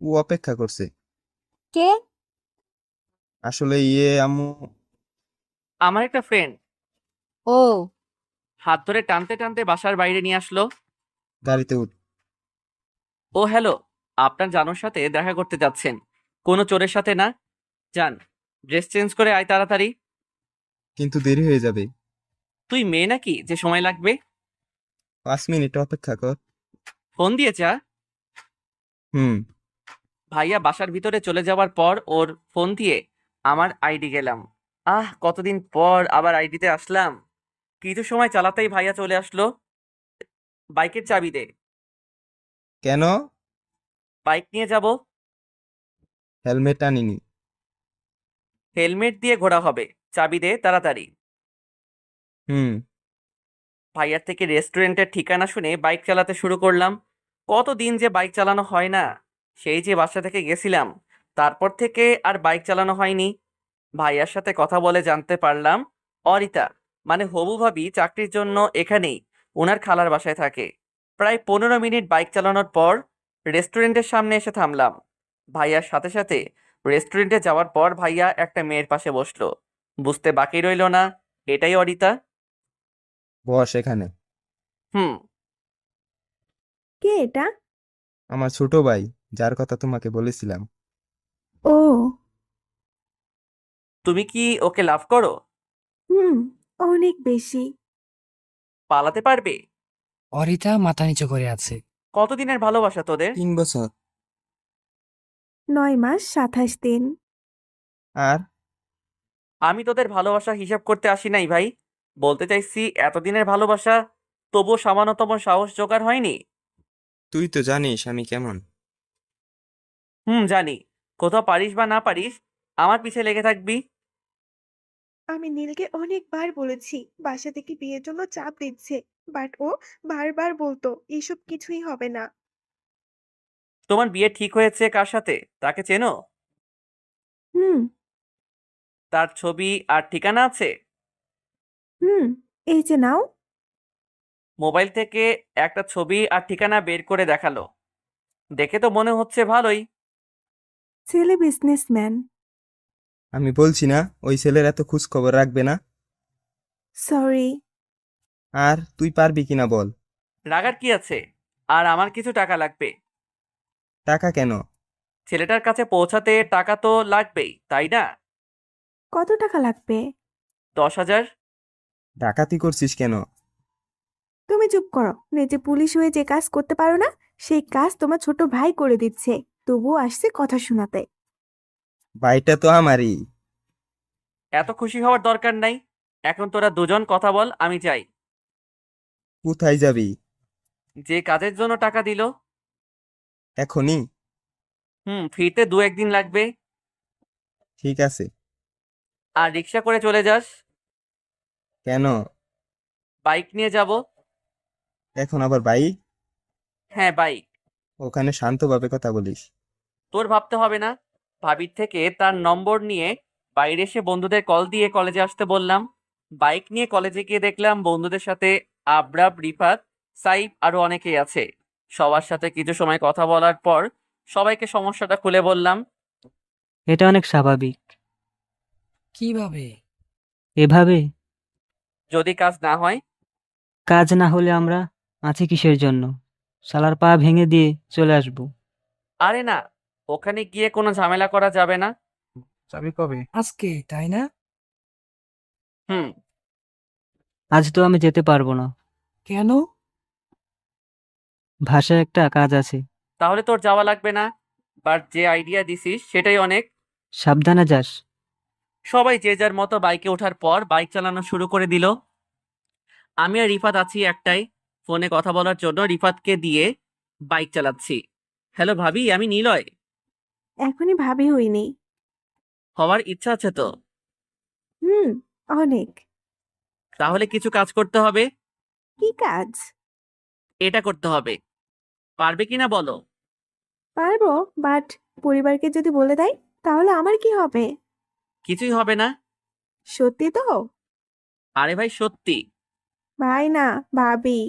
ও অপেক্ষা করছে। কে? আসলে আম্মু। আমার একটা ফ্রেন্ড ও হাত ধরে টানতে টানতে বাসার বাইরে নিয়ে আসলো। গাড়িতে উঠ। ও হ্যালো, আপনার জানোর সাথে দেখা করতে যাচ্ছেন? কোনো চোরের সাথে না। যান, ড্রেস চেঞ্জ করে আয় তাড়াতাড়ি। কিন্তু দেরি হয়ে যাবে। তুই মেয়ে নাকি যে সময় লাগবে? 5 মিনিট অপেক্ষা কর। ফোন দিয়ে যা। হুম। ভাইয়া বাসার ভিতরে চলে যাওয়ার পর ওর ফোন দিয়ে আমার আইডি গেলাম। কতদিন পর আবার আইডিতে আসলাম। কিছু সময় চালাতেই ভাইয়া চলে আসলো। বাইকের চাবি দে। কেন? বাইক নিয়ে যাব। হেলমেট আনিনি। হেলমেট দিয়ে ঘোরা হবে। চাবি দে তাড়াতাড়ি। হুম। ভাইয়ার থেকে রেস্টুরেন্টের ঠিকানা শুনে বাইক চালাতে শুরু করলাম। কতদিন যে বাইক চালানো হয় না। সেই যে বাসা থেকে গেছিলাম তারপর থেকে আর বাইক চালানো হয়নি। ভাইয়ার সাথে কথা বলে জানতে পারলাম অরিতা মানে হবু ভাবি চাকরির জন্য এখানেই ওনার খালার বাসায় থাকে। প্রায় 15 মিনিট বাইক চালানোর পর রেস্টুরেন্টের সামনে এসে থামলাম। ভাইয়ার সাথে সাথে রেস্টুরেন্টে যাওয়ার পর ভাইয়া একটা মেয়ের পাশে বসলো। বুঝতে বাকি রইল না এটাই অরিতা। বস এখানে। হুম। কে এটা? আমার ছোট ভাই, যার কথা তোমাকে বলেছিলাম। ও। তুমি কি ওকে লাভ করো? হুম, অনেক বেশি। পালাতে পারবে? অরিতা মাথা নিচু করে আছে। কতদিনের ভালোবাসা তোদের? 3 বছর। 9 মাস 27 দিন। আর আমি তোদের ভালোবাসা হিসাব করতে আসি নাই ভাই। বলতে চাইছি এতদিনের ভালোবাসা তবুও সামান্যতম সাহস জোগাড় হয়নি। তুই তো জানিস আমি কেমন। জানি। কোথাও পারিস বা না পারিস আমার পিছে লেগে থাকবি। আমি নীলকে অনেকবার বলেছি বাসা থেকে বিয়ের জন্য চাপ দিচ্ছে, বাট ও বারবার বলতো এসব কিছুই হবে না। তোমার বিয়ে ঠিক হয়েছে কার সাথে তাকে চেনো? হুম। তার ছবি আর ঠিকানা আছে? হুম, এই যে নাও। মোবাইল থেকে একটা ছবি আর ঠিকানা বের করে দেখালো। দেখে তো মনে হচ্ছে ভালোই। ছেলে বিজনেসম্যান। আমি বলছি না ওই ছেলের এত খোঁজ খবর রাখবে না। সরি। আর তুই পারবি কিনা বল। রাগার কি আছে? আর আমার কিছু টাকা লাগবে। টাকা কেন? ছেলেটার কাছে পৌঁছাতে টাকা তো লাগবেই, তাই না? কত টাকা লাগবে? 10,000। ডাকাতি করছিস কেন? তুমি চুপ করো। নিজে পুলিশ হয়ে যে কাজ করতে পারো না সেই কাজ তোমার ছোট ভাই করে দিচ্ছে, তবুও আসছে কথা শোনাতে। ভাইটা তো আমারই। এত খুশি হওয়ার দরকার নাই। এখন তোরা দুজন কথা বল, আমি যাই। কোথায় যাবি? যে কাজের জন্য টাকা দিল। এখনই? ফিরতে 2-1 দিন লাগবে। ঠিক আছে। আর রিক্সা করে চলে যাস। কেন? বাইক নিয়ে যাব। এখন আবার বাইক? হ্যাঁ, বাইক। ওখানে শান্তভাবে কথা বলিস। তোর ভাবতে হবে না। ভাবির থেকে তার নম্বর নিয়ে বাইরে এসে বন্ধুদের কল দিয়ে কলেজে আসতে বললাম। বাইক নিয়ে কলেজে গিয়ে দেখলাম বন্ধুদের সাথে আবরাব, রিফাত, সাইফ আরো অনেকেই আছে। সবার সাথে কিছু সময় কথা বলার পর সবাইকে সমস্যাটা খুলে বললাম। এটা অনেক স্বাভাবিক। কিভাবে? এভাবে যদি কাজ না হয়? কাজ না হলে আমরা আছি কিসের জন্য? শালার পা ভেঙে দিয়ে চলে আসবো। আরে না, ওখানে গিয়ে কোনো ঝামেলা করা যাবে না। যাবি কবে? আজকে, তাই না? হুম। আজ তো আমি যেতে পারবো না। কেন? ভাষায় একটা কাজ আছে। তাহলে তোর যাওয়া লাগবে না, বাট যে আইডিয়া দিছিস সেটাই অনেক। সাবধানে যাস। সবাই যে যার মতো বাইকে ওঠার পর বাইক চালানো শুরু করে দিল। আমি আর রিফাত আছি একটাই ফোনে কথা বলার জন্য রিফাতকে দিয়ে বাইক চালাচ্ছি। হ্যালো ভাবি, আমি নিলয়। এখনই ভাবি হইনি। হওয়ার ইচ্ছা আছে তো? হুম, অনেক। তাহলে কিছু কাজ করতে হবে। কি কাজ? এটা করতে হবে। পারবে কিনা বলো? পারবো, বাট পরিবারকে যদি বলে দেয় তাহলে আমার কি হবে? কিছুই হবে না। সত্যি তো? আরে ভাই, সত্যি। ভাই না, ভাবি।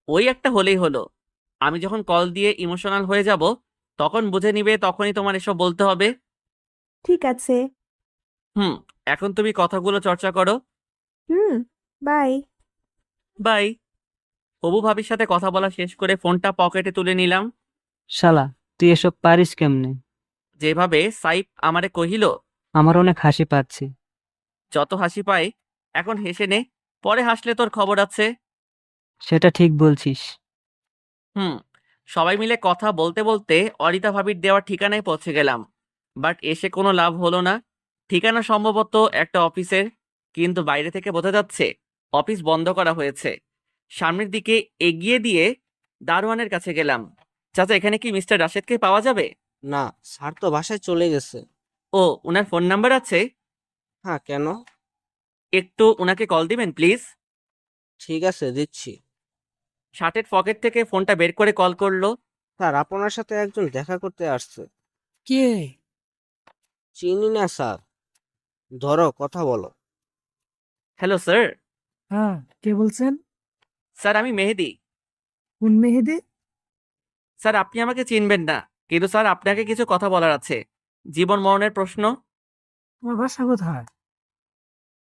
ওই একটা হলেই হলো। আমি যখন কল দিয়ে ইমোশনাল হয়ে যাব তখন বুঝে নিবে, তখনই তোমার এসব বলতে হবে। ঠিক আছে। এখন তুমি কথাগুলো চর্চা করো। হুম, বাই। বাই। হবু ভাবির সাথে কথা বলা শেষ করে ফোনটা পকেটে তুলে নিলাম। শালা, তুই এসব পারিস কেমনে? যেভাবে সাইফ আমারে কহিল। আমার অনেক হাসি পাচ্ছে। যত হাসি পায় এখন হেসে নে, পরে হাসলে তোর খবর আছে। সেটা ঠিক বলছিস। সবাই মিলে কথা বলতে বলতে অরিতা ভাবির দেওয়ার ঠিকানায় পৌঁছে গেলাম। বাট এসে কোনো লাভ হলো না। ঠিকানা সম্ভবত একটা অফিসের, কিন্তু বাইরে থেকে বোঝা যাচ্ছে অফিস বন্ধ করা হয়েছে। সামনের দিকে এগিয়ে দিয়ে দারোয়ানের কাছে গেলাম। চাচা, এখানে কি মিস্টার রাশেদকে পাওয়া যাবে? না, স্যার তো বাসায় চলে গেছে। ও, উনার ফোন নাম্বার আছে? হ্যাঁ, কেন? একটু উনাকে কল দিবেন প্লিজ। ঠিক আছে, দিচ্ছি। শার্টের পকেট থেকে ফোনটা বের করে কল করলো। স্যার, আপনার সাথে একজন দেখা করতে আসছে। কে? চিনি না স্যার। ধরো, কথা বলো। Hello sir. হ্যাঁ, কে বলছেন? স্যার, আমি মেহেদি। কোন মেহেদি? স্যার, আপনি আমাকে চিনবেন না, কিন্তু স্যার আপনাকে কিছু কথা বলার আছে। জীবন মরণের প্রশ্ন। তোমার বাসা কোথায়?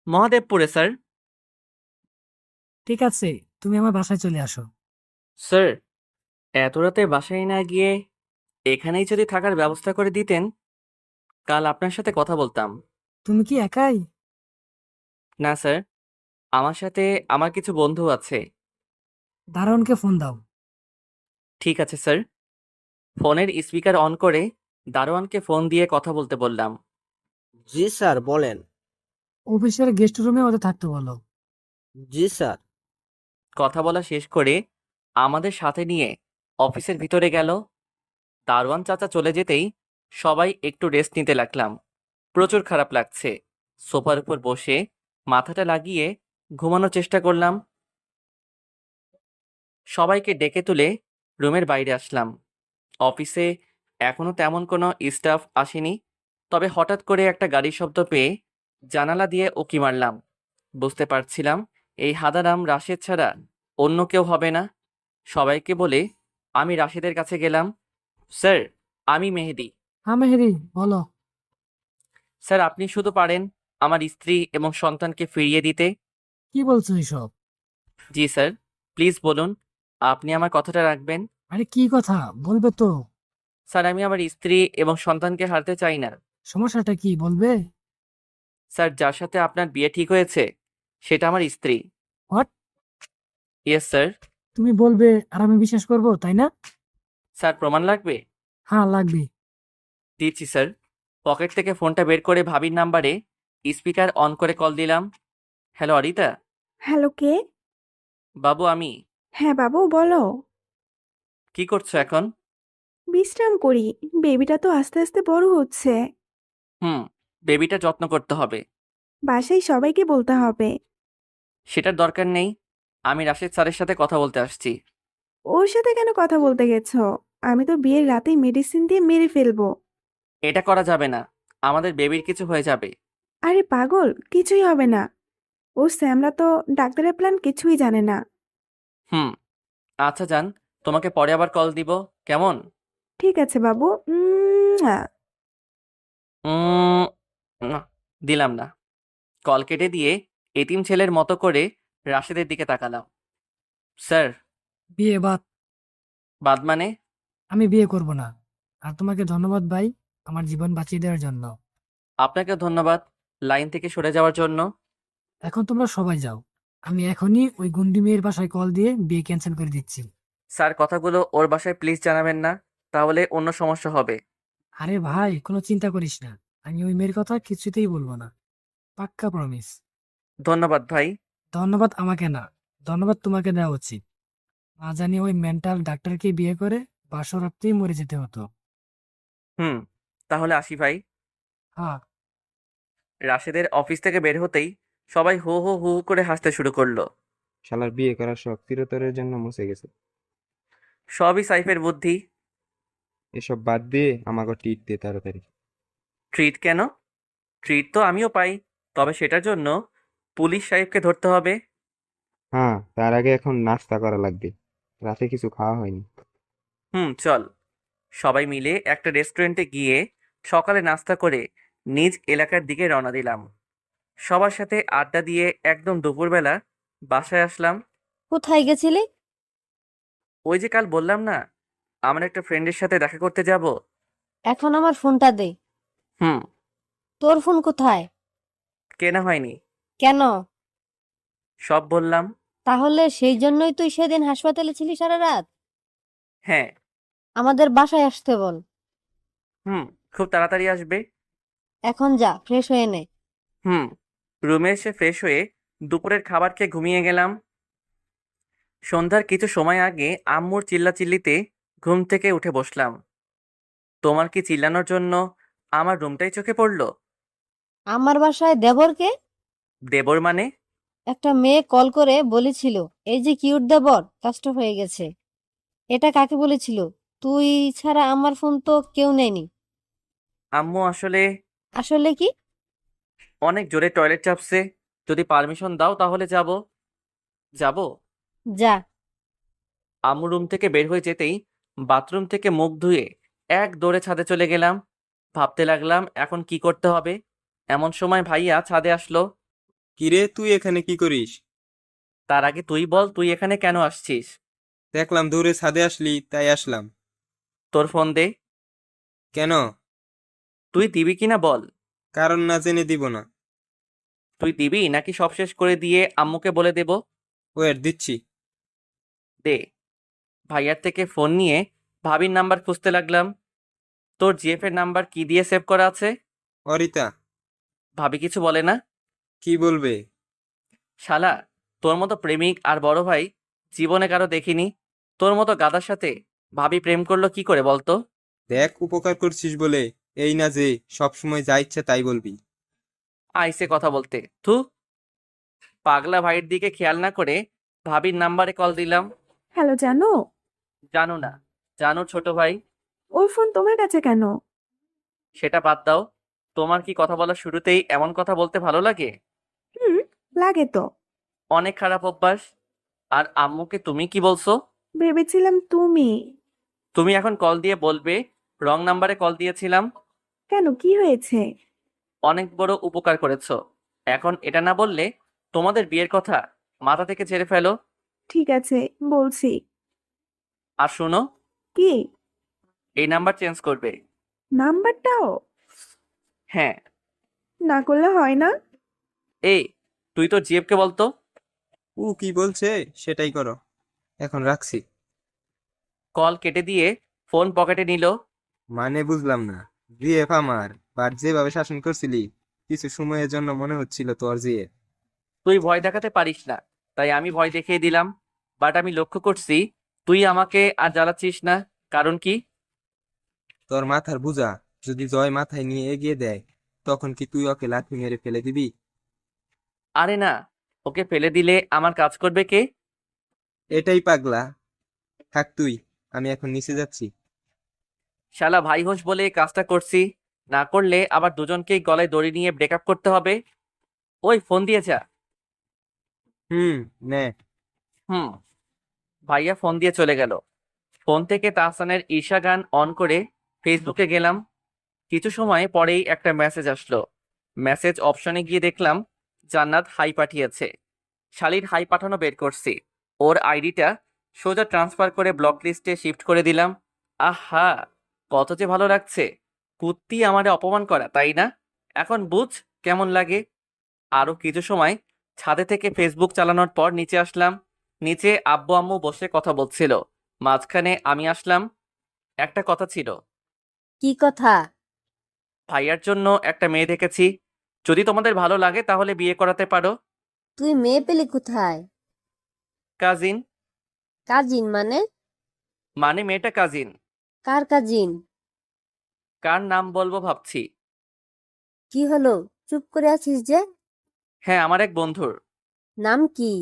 মহাদেবপুরে স্যার। ঠিক আছে, তুমি আমার বাসায় চলে আসো। স্যার, এত রাতে বাসায় না গিয়ে এখানেই যদি থাকার ব্যবস্থা করে দিতেন, কাল আপনার সাথে কথা বলতাম। তুমি কি একাই? না স্যার, আমার সাথে আমার কিছু বন্ধু আছে। দারোয়ানকে ফোন দাও। ঠিক আছে স্যার। ফোনের স্পিকার অন করে দারোয়ানকে ফোন দিয়ে কথা বলতে বললাম। জি স্যার, বলেন। অফিসের গেস্ট রুমে ওদের থাকতে বলো। জি স্যার। কথা বলা শেষ করে আমাদের সাথে নিয়ে অফিসের ভিতরে গেল। দারোয়ান চাচা চলে যেতেই সবাই একটু রেস্ট নিতে লাগলাম। প্রচুর খারাপ লাগছে। সোফার উপর বসে মাথাটা লাগিয়ে ঘুমানোর চেষ্টা করলাম। সবাইকে ডেকে তুলে রুমের বাইরে আসলাম। অফিসে এখনো তেমন কোনো স্টাফ আসেনি, তবে হঠাৎ করে একটা গাড়ির শব্দ পেয়ে জানালা দিয়ে উঁকি মারলাম। বুঝতে পারছিলাম এই হাদারাম রাশেদ ছাড়া অন্য কেউ হবে না। সবাইকে বলে আমি রাশেদের কাছে গেলাম। স্যার, আমি মেহেদি। হ্যাঁ মেহেদি, বলো। স্যার, আপনি শুধু পারেন আমার স্ত্রী এবং সন্তানকে ফিরিয়ে দিতে। কি বলছো এসব? জি স্যার, প্লিজ বলুন, আপনি আমার কথাটা রাখবেন। আরে কি কথা, বলবে তো। স্যার, আমি আমার স্ত্রী এবং সন্তানকে হারতে চাই না। সমস্যাটা কি, বলবে? স্যার, যার সাথে আপনার বিয়ে ঠিক হয়েছে সেটা আমার স্ত্রী। হোয়াট? Yes sir. তুমি বলবে আর আমি বিশ্বাস করব, তাই না? স্যার, প্রমাণ লাগবে? হ্যাঁ, লাগবে। দিচ্ছি স্যার। পকেট থেকে ফোনটা বের করে ভাবির নাম্বারে স্পিকার অন করে কল দিলাম। হ্যালো অরিতা। হ্যালো, কে? বাবু আমি। হ্যাঁ বাবু, বলো। কি করছো এখন? বিশ্রাম করি। বেবিটা তো আস্তে আস্তে বড় হচ্ছে। হুম, বেবিটা যত্ন করতে হবে। বাসায় সবাইকে বলতে হবে। সেটার দরকার নেই। আমি রাশেদ স্যারের সাথে কথা বলতে আসছি। ওর সাথে কেন কথা বলতে গেছো? আমি তো বিয়ের রাতেই মেডিসিন দিয়ে মেরে ফেলবো। এটা করা যাবে না। আমাদের বেবির কিছু হয়ে যাবে। আরে পাগল, কিছুই হবে না। ও স্যামরা তো ডাক্তারের প্ল্যান কিছুই জানে না। হুম, আচ্ছা যান, তোমাকে পরে আবার কল দিব, কেমন? ঠিক আছে বাবু। উম, না, দিলাম না। কল কেটে দিয়ে এতিম ছেলের মতো করে রাশেদের দিকে তাকালাম। স্যার। বিয়ে বাদ। বাদ মানে? আমি বিয়ে করব না। আর তোমাকে ধন্যবাদ ভাই, আমার জীবন বাঁচিয়ে দেওয়ার জন্য। আপনাকে ধন্যবাদ লাইন থেকে সরে যাওয়ার জন্য। এখন তোমরা সবাই যাও। আমি এখনই ওই গুন্ডি মেয়ের বাসায় কল দিয়ে বিয়ে ক্যান্সেল করে দিচ্ছি। স্যার, কথাগুলো ওর বাসায় প্লিজ জানাবেন না, তাহলে অন্য সমস্যা হবে। আরে ভাই, কোনো চিন্তা করিস না। আমি ওই মেয়ের কথা কিছুতেই বলবো না। পাক্কা প্রমিস। ধন্যবাদ ভাই। ধন্যবাদ আমাকে না, ধন্যবাদ তোমাকে দেওয়া উচিত। না জানি ওই মেন্টাল ডাক্তারকে বিয়ে করে বাসরাতেই মরে যেতে হতো। হুম, তাহলে আসি ভাই। হ্যাঁ। রাশেদের অফিস থেকে বের হতেই সবাই হো হো হু হু করে হাসতে শুরু করলো। শালার বিয়ে করার শখ চিরতরের জন্য মুছে গেছে। সবই সাইফের বুদ্ধি। এসব বাদ দিয়ে আমাকে ট্রিট দে তাড়াতাড়ি। ট্রিট কেন? ট্রিট তো আমিও পাই, তবে সেটার জন্য পুলিশ সাহেবকে ধরতে হবে। হ্যাঁ, তার আগে এখন নাস্তা করা লাগবে। রাতে কিছু খাওয়া হয়নি। হুম, চল। সবাই মিলে একটা রেস্টুরেন্টে গিয়ে সকালে নাস্তা করে নিজ এলাকার দিকে রওনা দিলাম। সবার সাথে আড্ডা দিয়ে একদম দুপুরবেলা বাসায় আসলাম। কোথায় গেছিলি? ওই যে কাল বললাম না, আমার একটা ফ্রেন্ডের সাথে দেখা করতে যাব। এখন আমার ফোনটা দে। হুম। তোর ফোন কোথায়? কেনা হয়নি। কেন? সব বললাম। তাহলে সেই জন্যই তুই সেদিন হাসপাতালে ছিলি সারা রাত? হ্যাঁ। আমাদের বাসায় আসতে বল। হুম, খুব তাড়াতাড়ি আসবে। এখন যা, ফ্রেশ হয়ে নে। হুম। রুমে এসে ফ্রেশ হয়ে দুপুরের খাবার খেয়ে ঘুমিয়ে গেলাম। সন্ধ্যার কিছু সময় আগে আম্মুর চিল্লাচিল্লিতে ঘুম থেকে উঠে বসলাম। তোমার কি চিল্লানোর জন্য আমার রুমটাই চোখে পড়লো? আমার বাসায় দেবরকে? দেবর মানে? একটা মেয়ে কল করে বলেছিল, এই যে কিউট দেবর, কাজটা হয়ে গেছে। এটা কাকে বলেছিল? তুই ছাড়া আমার ফোন তো কেউ নেয়নি। আম্মু আসলে আসলে কি? অনেক জোরে টয়লেট চাপছে। যদি পারমিশন দাও তাহলে যাব। যাব? যা। আম্মু রুম থেকে বের হয়ে যেতেই বাথরুম থেকে মুখ ধুয়ে এক দৌড়ে ছাদে চলে গেলাম। ভাবতে লাগলাম এখন কি করতে হবে। এমন সময় ভাইয়া ছাদে আসলো। কিরে, তুই এখানে কি করিস? তার আগে তুই বল, তুই এখানে কেন আসছিস? দেখলাম দূরে ছাদে আসলি, তাই আসলাম। তোর ফোন দে। কেন? তুই দিবি কিনা বল। কারণ না জেনে দিব না। তুই দিবি নাকি সব শেষ করে দিয়ে আম্মুকে বলে দেব? ওয়েট, দিচ্ছি। দে। ভাইয়ার থেকে ফোন নিয়ে ভাবির নাম্বার খুঁজতে লাগলাম। তোর জিএফ এর নাম্বার কি দিয়ে সেভ করা আছে? অরিতা। ভাবি কিছু বলে না? কি বলবে? শালা, তোর মতো প্রেমিক আর বড় ভাই জীবনে কারো দেখিনি। তোর মতো গাদার সাথে ভাবি প্রেম করলো কি করে বলতো? দেখ, উপকার করছিস বলে এই না যে সবসময় যা ইচ্ছা তাই বলবি। আইসে কথা বলতে থু। পাগলা ভাইয়ের দিকে খেয়াল না করে ভাবির নাম্বারে কল দিলাম। হ্যালো, জানো? জানো না? জানো ছোট ভাই। ওর ফোন তোমার কাছে কেন? সেটা বাদ দাও। তোমার কি কথা বলার শুরুতেই এমন কথা বলতে ভালো লাগে? হুম, লাগে তো। অনেক খারাপ অভ্যাস। আর আম্মুকে তুমি কি বলছো? ভেবেছিলাম তুমি। তুমি এখন কল দিয়ে বলবে রং নাম্বারে কল দিয়েছিলাম। কেন, কি হয়েছে? অনেক বড় উপকার করেছো। এখন এটা না বললে তোমাদের বিয়ের কথা মাথা থেকে ঝেড়ে ফেলো। ঠিক আছে, বলছি। আর শোনো, কি? এই নাম্বার চেঞ্জ করবে। নাম্বারটাও? হ্যাঁ। না করলে হয় না? এই, তুই তো জিএফকে বলতো। ও কি বলছে সেটাই করো। এখন রাখছি। কল কেটে দিয়ে ফোন পকেটে নিল। মানে বুঝলাম না। জিএফ আমার বাট যেভাবে শাসন করছিলি, কিছু সময়ের জন্য মনে হচ্ছিল তোর যে তুই ভয় দেখাতে পারিস না, তাই আমি ভয় দেখিয়ে দিলাম। বাট আমি লক্ষ্য করছি তুই আমাকে আর জ্বালাচ্ছিস না। কারণ কি? তোর মাথার বোঝা যদি জয় মাথায় নিয়ে এগিয়ে দেয়, তখন কি তুই ওকে লাথি মেরে ফেলে দিবি? আরে না, ওকে ফেলে দিলে আমার কাজ করবে কে? এটাই পাগলা। থাক তুই, আমি এখন নিচে যাচ্ছি। শালা ভাই হোস বলে কাজটা করছি, না করলে আবার দুজনকেই গলায় দড়ি নিয়ে ব্রেকআপ করতে হবে। ওই ফোন দিয়ে যা। নে। হুম। ভাইয়া ফোন দিয়ে চলে গেল। ফোন থেকে তাহসানের ঈশা গান অন করে ফেসবুকে গেলাম। কিছু সময় পরেই একটা মেসেজ আসলো। মেসেজ অপশনে গিয়ে দেখলাম জান্নাত হাই পাঠিয়েছে। শালির হাই পাঠানো বের করছি। ওর আইডিটা সোজা ট্রান্সফার করে ব্লক লিস্টে শিফট করে দিলাম। আহা, কত যে ভালো লাগছে। কুত্তি আমারে অপমান করা, তাই না? এখন বুঝ কেমন লাগে। আরো কিছু সময় ছাদে থেকে ফেসবুক চালানোর পর নিচে আসলাম। নিচে আব্বু আম্মু বসে কথা বলছিল, মাঝখানে আমি আসলাম। একটা কথা ছিল। কি কথা? ভাইয়ার জন্য একটা মেয়ে দেখেছি, যদি তোমাদের ভালো লাগে তাহলে বিয়ে করাতে পারো। তুই মেয়ে পেলি কোথায়? কাজিন। কাজিন মানে? মানে মেয়েটা কাজিন। কার কাজিন? কার নাম বলবো ভাবছি। কি হলো, চুপ করে আছিস যে? হ্যাঁ, আমার এক বন্ধুর। নাম কি?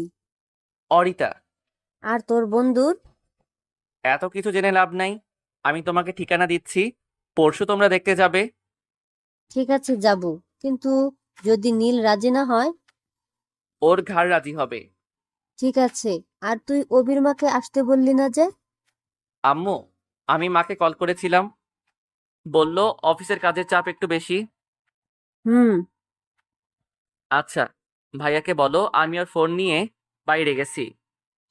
অরিতা। আর তোর বন্ধুর? এত কিছু জেনে লাভ নাই, আমি তোমাকে ঠিকানা দিচ্ছি, পরশু তোমরা দেখতে যাবে। ঠিক আছে, যাব, কিন্তু যদি নীল রাজি না হয়? ওর ঘাড় রাজি হবে। ঠিক আছে। আর তুই অবির মাকে আসতে বললি না যে? আম্মু, আমি মাকে কল করেছিলাম, বলল অফিসের কাজের চাপ একটু বেশি। হুম। আচ্ছা, ভাইয়াকে বলো আমি ওর ফোন নিয়ে বাইরে গেছি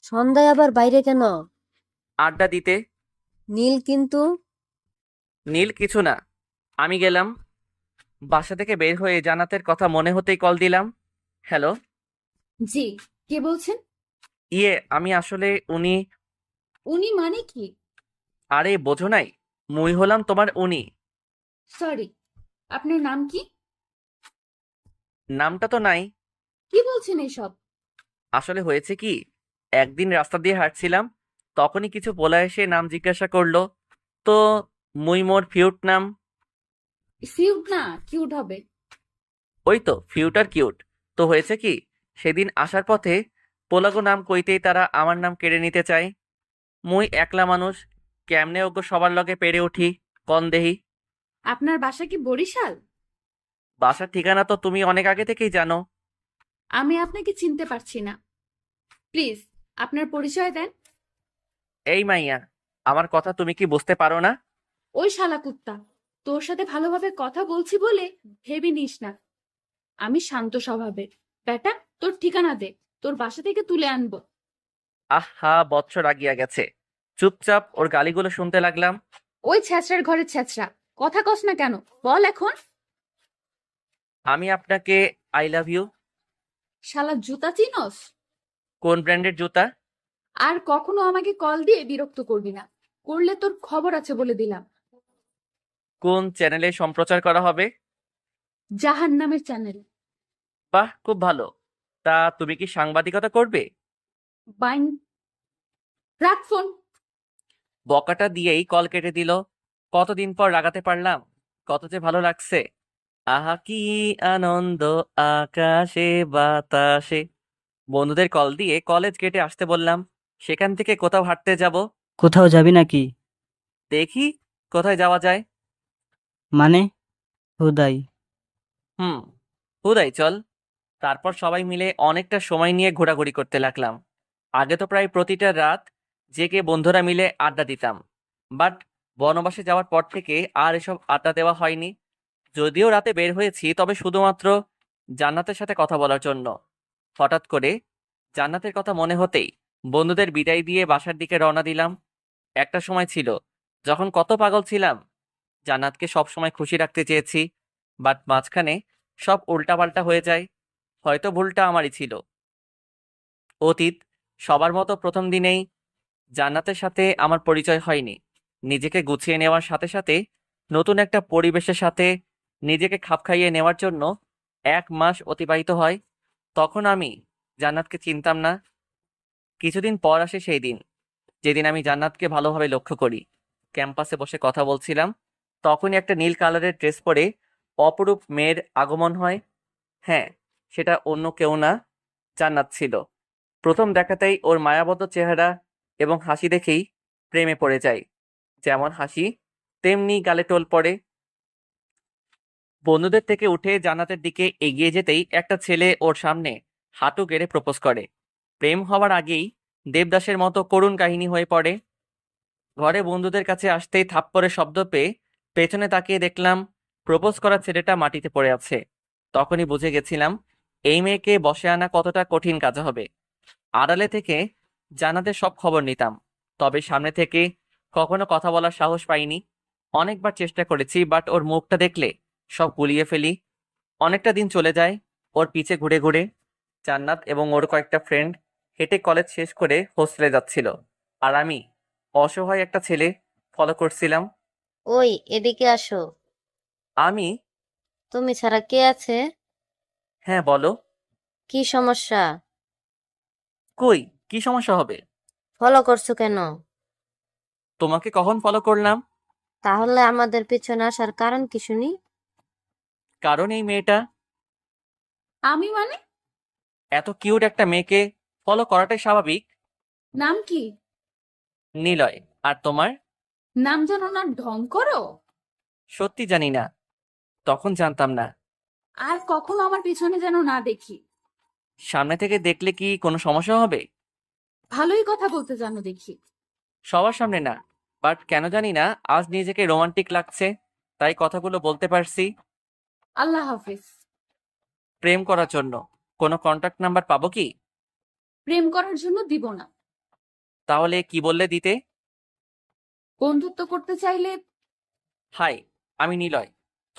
সন্ধ্যায় আবার বাইরে কেন? আড্ডা দিতে। নীল কিন্তু? নীল কিছু না, আমি গেলাম। বাসা থেকে বের হয়ে জান্নাতের কথা মনে হতেই কল দিলাম। হ্যালো। জি, কে বলছেন? আমি আসলে উনি। উনি মানে কি? আরে বোঝো নাই, মুই হলাম তোমার উনি। সরি, আপনার নাম কি? নামটা তো নাই। কি বলছেন এসব? আসলে হয়েছে কি, একদিন রাস্তা দিয়ে হাঁটছিলাম, তখনই কিছু পোলা এসে নাম জিজ্ঞাসা করলো, তো মুই মোর ফিউট নাম। কিউট না, কিউট হবে। ওই তো ফিউটার কিউট। তো হয়েছে কি, সেদিন আসার পথে পোলাগো নাম কইতেই তারা আমার নাম কেড়ে নিতে চায়। মুই একলা মানুষ, কেমনে ওগো সবার লগে পেরে উঠি কন দেহি। আপনার বাসা কি বরিশাল? বাসার ঠিকানা তো তুমি অনেক আগে থেকেই জানো। আমি আপনাকে চিনতে পারছি না, প্লিজ আপনার পরিচয় দেন। এই মাইয়া, আমার কথা তুমি কি বুঝতে পারো না? ওই শালা কুত্তা, তোর সাথে ভালোভাবে কথা বলছি বলে ভেবে নিস না। আমি শান্ত স্বভাবের। বেটা, তোর ঠিকানা দে, তোর বাসা থেকে তুলে আনবো। আহা, বৎসর রাগিয়া গেছে। চুপচাপ ওর গালিগুলো শুনতে লাগলাম। ওই ছ্যাঁচড়ার ঘরে ছ্যাঁচড়া, কথা কস না কেন, বল এখন। আমি আপনাকে আই লাভ ইউ। শালা জুতা চিনস? কোন ব্র্যান্ডের জুতা? আর কখনো আমাকে কল দিয়ে বিরক্ত করবি না, করলে তোর খবর আছে বলে দিলাম। কোন চ্যানেলে সম্প্রচার করা হবে? জাহান্নামের চ্যানেল। বাহ, খুব ভালো। তা তুমি কি সাংবাদিকতা করবে? বাইন, রাখ ফোন। বকাটা দিয়েই কল কেটে দিল। কতদিন পর রাগাতে পারলাম, কত যে ভালো লাগছে। আহা কি আনন্দ আকাশে বাতাসে। বন্ধুদের কল দিয়ে কলেজ গেটে আসতে বললাম, সেখান থেকে কোথাও হাঁটতে যাব। কোথাও যাবি নাকি? দেখি কোথায় যাওয়া যায়। মানে? হুদাই। হুম, হুদাই চল। তারপর সবাই মিলে অনেকটা সময় নিয়ে ঘোরাঘুরি করতে লাগলাম। আগে তো প্রায় প্রতিটা রাত জেগে বন্ধুরা মিলে আড্ডা দিতাম, বাট বনবাসে যাওয়ার পর থেকে আর এসব আড্ডা দেওয়া হয়নি। যদিও রাতে বের হয়েছি, তবে শুধুমাত্র জান্নাতের সাথে কথা বলার জন্য। হঠাৎ করে জান্নাতের কথা মনে হতেই বন্ধুদের বিদায় দিয়ে বাসার দিকে রওনা দিলাম। একটা সময় ছিল যখন কত পাগল ছিলাম, জান্নাতকে সব সময় খুশি রাখতে চেয়েছি, বাট মাঝখানে সব উল্টাপাল্টা হয়ে যায়। হয়তো ভুলটা আমারই ছিল। অতীত। সবার মতো প্রথম দিনেই জান্নাতের সাথে আমার পরিচয় হয়নি। নিজেকে গুছিয়ে নেওয়ার সাথে সাথে নতুন একটা পরিবেশের সাথে নিজেকে খাপ খাইয়ে নেওয়ার জন্য 1 মাস অতিবাহিত হয়। তখন আমি জান্নাতকে চিনতাম না। কিছুদিন পর আসে সেই দিন, যেদিন আমি জান্নাতকে ভালোভাবে লক্ষ্য করি। ক্যাম্পাসে বসে কথা বলছিলাম, তখনই একটা নীল কালারের ড্রেস পরে অপরূপ মেয়ের আগমন হয়। হ্যাঁ, সেটা অন্য কেউ না, জান্নাত ছিল। প্রথম দেখাতেই ওর মায়াবদ্ধ চেহারা এবং হাসি দেখেই প্রেমে পড়ে যাই। যেমন হাসি, তেমনি গালে টোল পড়ে। বন্ধুদের থেকে উঠে জান্নাতের দিকে এগিয়ে যেতেই একটা ছেলে ওর সামনে হাঁটু গেড়ে প্রপোজ করে। প্রেম হওয়ার আগেই দেবদাসের মতো করুণ কাহিনী হয়ে পড়ে। ঘরে বন্ধুদের কাছে আসতেই থাপ্পড়ের শব্দ পেয়ে পেছনে তাকিয়ে দেখলাম প্রপোজ করা ছেলেটা মাটিতে পড়ে আছে। তখনই বুঝে গেছিলাম এই মেয়েকে বশে আনা কতটা কঠিন কাজ হবে। আড়ালে থেকে জান্নাতের সব খবর নিতাম, তবে সামনে থেকে কখনো কথা বলার সাহস পাইনি। অনেকবার চেষ্টা করেছি, বাট ওর মুখটা দেখলে সব গুলিয়ে ফেলি। অনেকটা দিন চলে যায় ওর পিছে ঘুরে ঘুরে। জান্নাত এবং ওর কয়েকটা ফ্রেন্ড হেঁটে কলেজ শেষ করে হোস্টেলে যাচ্ছিল, আর আমি অসহায় একটা ছেলে ফলো করছিলাম। ওই এদিকে আসো। আমি তুমি ছাড়া কে আছে? হ্যাঁ বলো। কি সমস্যা? কই, কি সমস্যা হবে? ফলো করছো কেন? তোমাকে কখন ফলো করলাম? তাহলে আমাদের পিছনে আসার কারণ কি শুনি? কারণ এই মেয়েটা, আমি মানে? এত কিউট একটা মেয়েকে ফলো করাটাই স্বাভাবিক। নাম কি? নিলয়। আর তোমার? নাম জানো না, ঢং করো। সত্যি জানি না, তখন জানতাম না। আর কখনো আমার পিছনে যেন না দেখি। সামনে থেকে দেখলে কি কোনো সমস্যা হবে? ভালোই কথা বলতে জানো দেখি। সবার সামনে না, বাট কেন জানি না আজ নিজেকে রোমান্টিক লাগছে, তাই কথাগুলো বলতে পারছি। আল্লাহ হাফিজ। প্রেম করার জন্য কোনো কন্টাক্ট নাম্বার পাবো কি? প্রেম করার জন্য দিব না। তাহলে কি বললে দিতে? বন্ধুত্ব করতে চাইলে। হাই, আমি নিলয়,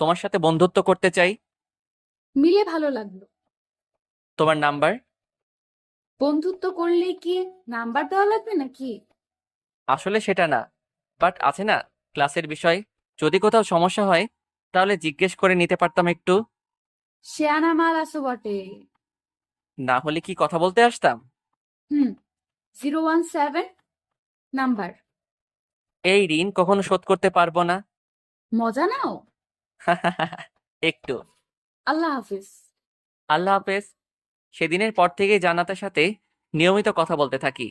তোমার সাথে বন্ধুত্ব করতে চাই। মিলে ভালো লাগলো। তোমার নাম্বার? বন্ধুত্ব করলে কি নাম্বার দেওয়া লাগবে নাকি? আসলে সেটা না, বাট আছে না ক্লাসের বিষয়, যদি কোথাও সমস্যা হয় তাহলে জিজ্ঞেস করে নিতে পারতাম একটু। শেয়ানা মাল আছো বটে। না হলে কি কথা বলতে আসতাম? 017 নাম্বার। এই ঋণ কখনো শোধ করতে পারবো না। মজা নাও। একটু। আল্লাহ হাফিজ। আল্লাহ হাফেজ। সেদিনের পর থেকে জান্নাতের সাথে নিয়মিত কথা বলতে থাকি।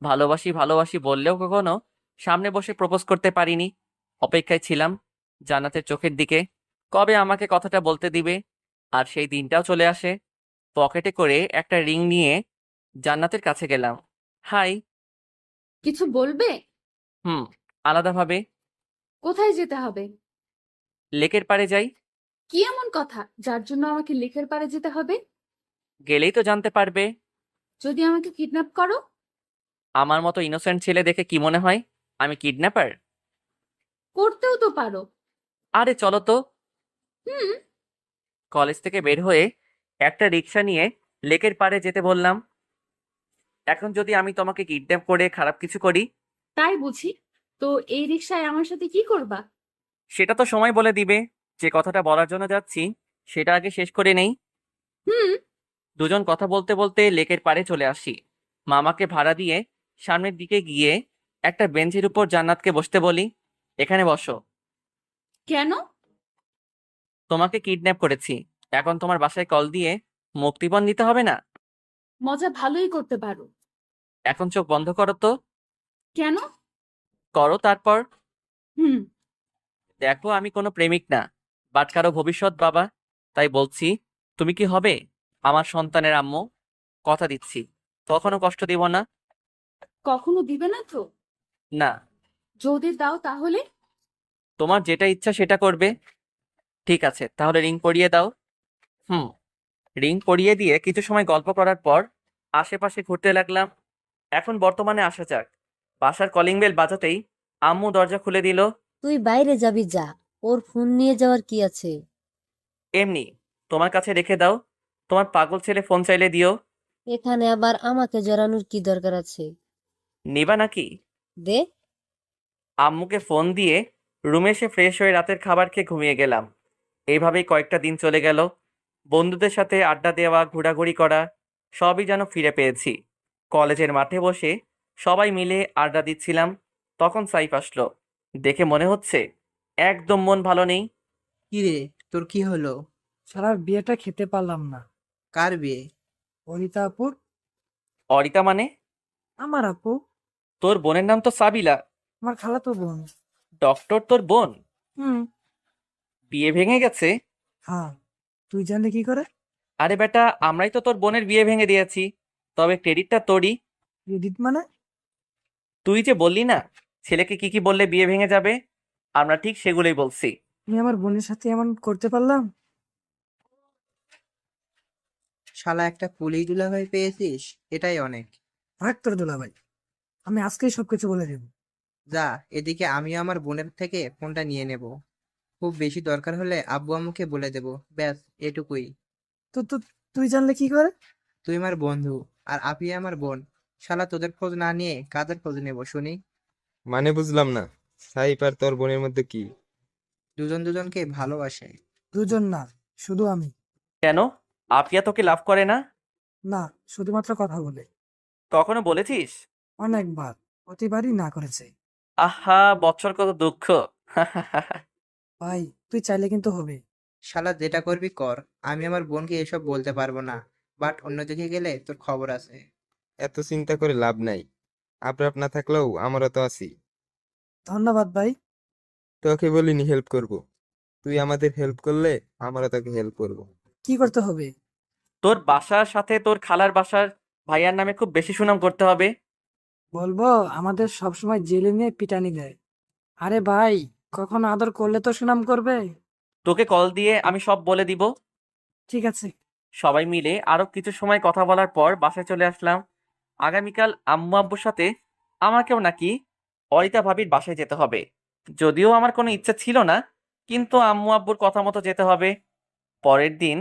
ভালোবাসি ভালোবাসি বললেও কখনো সামনে বসে প্রপোজ করতে পারিনি। অপেক্ষায় ছিলাম জান্নাতের চোখের দিকে, কবে আমাকে কথাটা বলতে দিবে। আর সেই দিনটাও চলে আসে। পকেটে করে একটা রিং নিয়ে জান্নাতের কাছে গেলাম। হাই। কিছু বলবে? আলাদাভাবে। কোথায় যেতে হবে? লেকের পাড়ে যাই। কি এমন কথা যার জন্য আমাকে লেকের পাড়ে যেতে হবে? গেলেই তো জানতে পারবে। যদি আমাকে কিডন্যাপ করো? আমার মতো ইনোসেন্ট ছেলে দেখে কি মনে হয় আমি কিডন্যাপার? করতেও তো পারো। আরে চলো তো। হুম। কলেজ থেকে বের হয়ে একটা রিক্সা নিয়ে লেকের পাড়ে যেতে বললাম। এখন যদি আমি তোমাকে কিডন্যাপ করে খারাপ কিছু করি? তাই বুঝি। তো এই রিকশায় আমার সাথে কি করবা? সেটা তো সময় বলে দিবে। যে কথাটা বলার জন্য যাচ্ছি সেটা আগে শেষ করে নেই। হুম। দুজন কথা বলতে বলতে লেকের পাড়ে চলে আসি। মামাকে ভাড়া দিয়ে সামনের দিকে গিয়ে একটা বেঞ্চের উপর জান্নাতকে বসতে বলি। এখানে বসো। কেন? তোমাকে কিডন্যাপ করেছি, এখন তোমার বাসায় কল দিয়ে মুক্তিপণ দিতে হবে না? মজা ভালোই করতে পারো। এখন চোখ বন্ধ করো তো। কেন? করো তারপর। হুম। দেখো আমি কোনো প্রেমিক না, বাট কারো ভবিষ্যৎ বাবা। তাই বলছি, তুমি কি হবে আমার সন্তানের আম্মু? কথা দিচ্ছি, কখনো কষ্ট দিব না। কখনো দিবে না তো? না। যদি দাও তাহলে? তোমার যেটা ইচ্ছা সেটা করবে। ঠিক আছে, তাহলে রিং পরিয়ে দাও। রিং পরিয়ে দিয়ে কিছু সময় গল্প করার পর আশেপাশে ঘুরতে লাগলাম। এখন বর্তমানে আসা যাক। বাসার কলিং বেল বাজাতেই আম্মু দরজা খুলে দিল। তুই বাইরে যাবি যা, ওর ফোন নিয়ে যাওয়ার কি আছে? এমনি, তোমার কাছে রেখে দাও, তোমার পাগল ছেলে ফোন চাইলে দিও। এখানে আবার আমাকে জড়ানোর কি দরকার আছে? নিবা নাকি? দে। আম্মুকে ফোন দিয়ে রুমে এসে ফ্রেশ হয়ে রাতের খাবার খেয়ে ঘুমিয়ে গেলাম। এইভাবেই কয়েকটা দিন চলে গেল। বন্ধুদের সাথে আড্ডা দেওয়া, ঘোরাঘুরি করা সবই যেন ফিরে পেয়েছি। কলেজের মাঠে বসে সবাই মিলে আড্ডা দিচ্ছিলাম, তখন সাইফ আসলো। দেখে মনে হচ্ছে একদম মন ভালো নেই। কিরে, তোর কি হলো? শালার বিয়েটা খেতে পারলাম না। কার বিয়ে? অনিতা আপুর। অরিতা মানে? আমার আপু। তোর বোনের নাম তো সাবিলা। আমার খালাতো বোন। ডক্টর তোর বোন? হুম। বিয়ে ভেঙে গেছে? হ্যাঁ, তুই জানলে কি করে? আরে বেটা, আমরাই তো তোর বোনের বিয়ে ভেঙে দিয়েছি, তবে ক্রেডিটটা তোরই। ক্রেডিট মানে? তুই যে বললি না ছেলেকে কি কি বললে বিয়ে ভেঙে যাবে, আমরা ঠিক সেগুলোই বলছি। আমি আমার বোনের সাথে এমন করতে পারলাম? শালা একটা পুলিশ দুলাভাই পেয়েছিস, এটাই অনেক। ভাগ তোর দুলাভাই, আমি আজকেই সবকিছু বলে দেব। যা, এদিকে আমিও আমার বোনের থেকে ফোনটা নিয়ে নেব। খুব বেশি দরকার হলে আব্বু আম্মুকে বলে দেব, ব্যাস এটুকুই। তো তো তুই জানলে কি করে? তুই আমার বন্ধু আর আপি আমার বোন। শালা তোদের খোঁজ না নিয়ে কাদের খোঁজ নেব শুনি? মানে বুঝলাম না, সাইফ আর তোর বোনের মধ্যে কি? দুজন দুজনকে ভালোবাসে। দুজন না, শুধু আমি। কেন, আপিয়া তোকে লাভ করে না? না, শুধুমাত্র কথা বলে। কখনো বলেছিস? অনেকবার, প্রতিবারই না করেছে। আহা, বছর কত দুঃখ। ভাই, তুই চাইলে কিন্তু হবে। শালা যেটা করবি কর, আমি আমার বোনকে এসব বলতে পারবো না। বাট অন্যদিকে গেলে তোর খবর আছে। এত চিন্তা করে লাভ নাই, আপনার না থাকলেও আমারও তো আছি। ধন্যবাদ ভাই। তোকে বলিনি হেল্প করব, তুই আমাদের হেল্প করলে আমারও তোকে হেল্প করব। কি করতে হবে? তোর বাসার সাথে তোর খালার বাসার ভাইয়ার নামে খুব বেশি সুনাম করতে হবে। বলবো আমাদের সবসময় জেলে নিয়ে পিটানি দেয়। আরে ভাই, কখনো আদর করলে তো সুনাম করবে। তোকে কল দিয়ে আমি সব বলে দিব। ঠিক আছে। সবাই মিলে আরো কিছু সময় কথা বলার পর বাসায় চলে আসলাম। আগামীকাল আম্মু আব্বুর সাথে আমাকেও নাকি অরিতা ভাবির বাসায় যেতে হবে। যদিও আমার কোনো ইচ্ছা ছিল না, কিন্তু আম্মু আব্বুর কথা মতো যেতে হবে। পরের দিন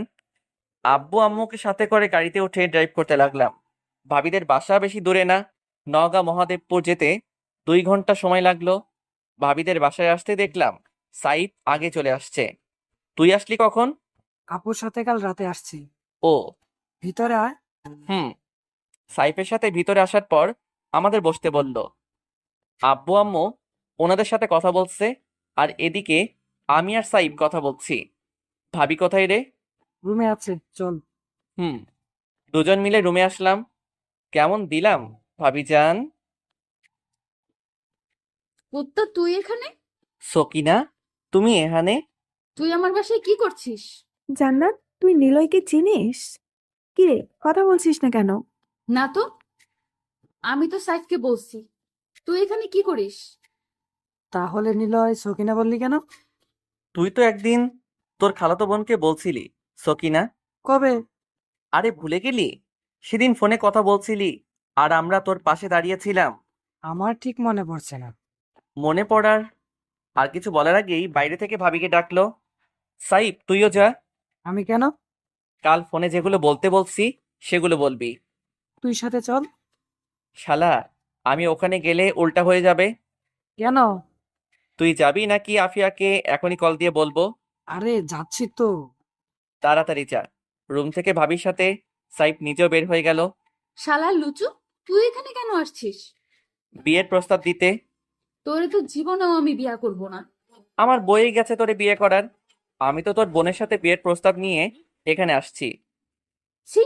আব্বু আম্মুকে সাথে করে গাড়িতে উঠে ড্রাইভ করতে লাগলাম। ভাবিদের বাসা বেশি দূরে না, নওগাঁ মহাদেবপুর যেতে 2 ঘন্টা সময় লাগলো। ভাবিদের বাসায় আসতে দেখলাম সাইফ আগে চলে আসছে। তুই আসলি কখন? আপুর সাথে কাল রাতে আসছি। ও, ভিতরে আয়। হুম। সাইফের সাথে ভিতরে আসার পর আমাদের বসতে বলল। আব্বু আম্মু ওনাদের সাথে কথা বলছে, আর এদিকে আমি আর সাইফ কথা বলছি। ভাবি কোথায় রে? রুমে আছে, চল। হুম। দুজন মিলে রুমে আসলাম। কেমন দিলাম ভাবি যান? কুত্তা, তুই এখানে? সকিনা, তুমি এখানে? তুই আমার বাসায় কি করছিস? জান্নাত, তুই নিলয়কে চিনিস? কিরে, কথা বলছিস না কেন? না তো, আমি তো সাইফকে বলছি। তুই এখানে কি করিস? তাহলে নিলয় সকিনা বললি কেন? তুই তো একদিন তোর খালাতো বোনকে বলছিলি সকিনা। কবে? আরে ভুলে গেলি? সেদিন ফোনে কথা বলছিলি আর আমরা তোর পাশে দাঁড়িয়েছিলাম। আমার ঠিক মনে পড়ছে না। মনে পড়ার আর কিছু বলার আগেই বাইরে থেকে ভাবিকে ডাকলো। সাইফ, তুইও যা। আমি কেন? কাল ফোনে যেগুলো বলতে বলছি সেগুলো বলবি। তুই সাথে চল। শালা, আমি ওখানে গেলে উল্টা হয়ে যাবে। কেন? তুই যাবি নাকি আফিয়াকে এখনই কল দিয়ে বলবো? আরে যাচ্ছি তো। তাড়াতাড়ি যা। রুম থেকে ভাবির সাথে সাইফ নিজেও বের হয়ে গেল শালা লুচু, তুই এখানে কেন আসছিস? বিয়ের প্রস্তাব দিতে। তোরে তো জীবনেও আমি বিয়া করব না। আমার বয়ে গেছে তোরে বিয়ে করার। আমি তো তোর বোনের সাথে বিয়ের প্রস্তাব নিয়ে এখানে আসছি। ছি,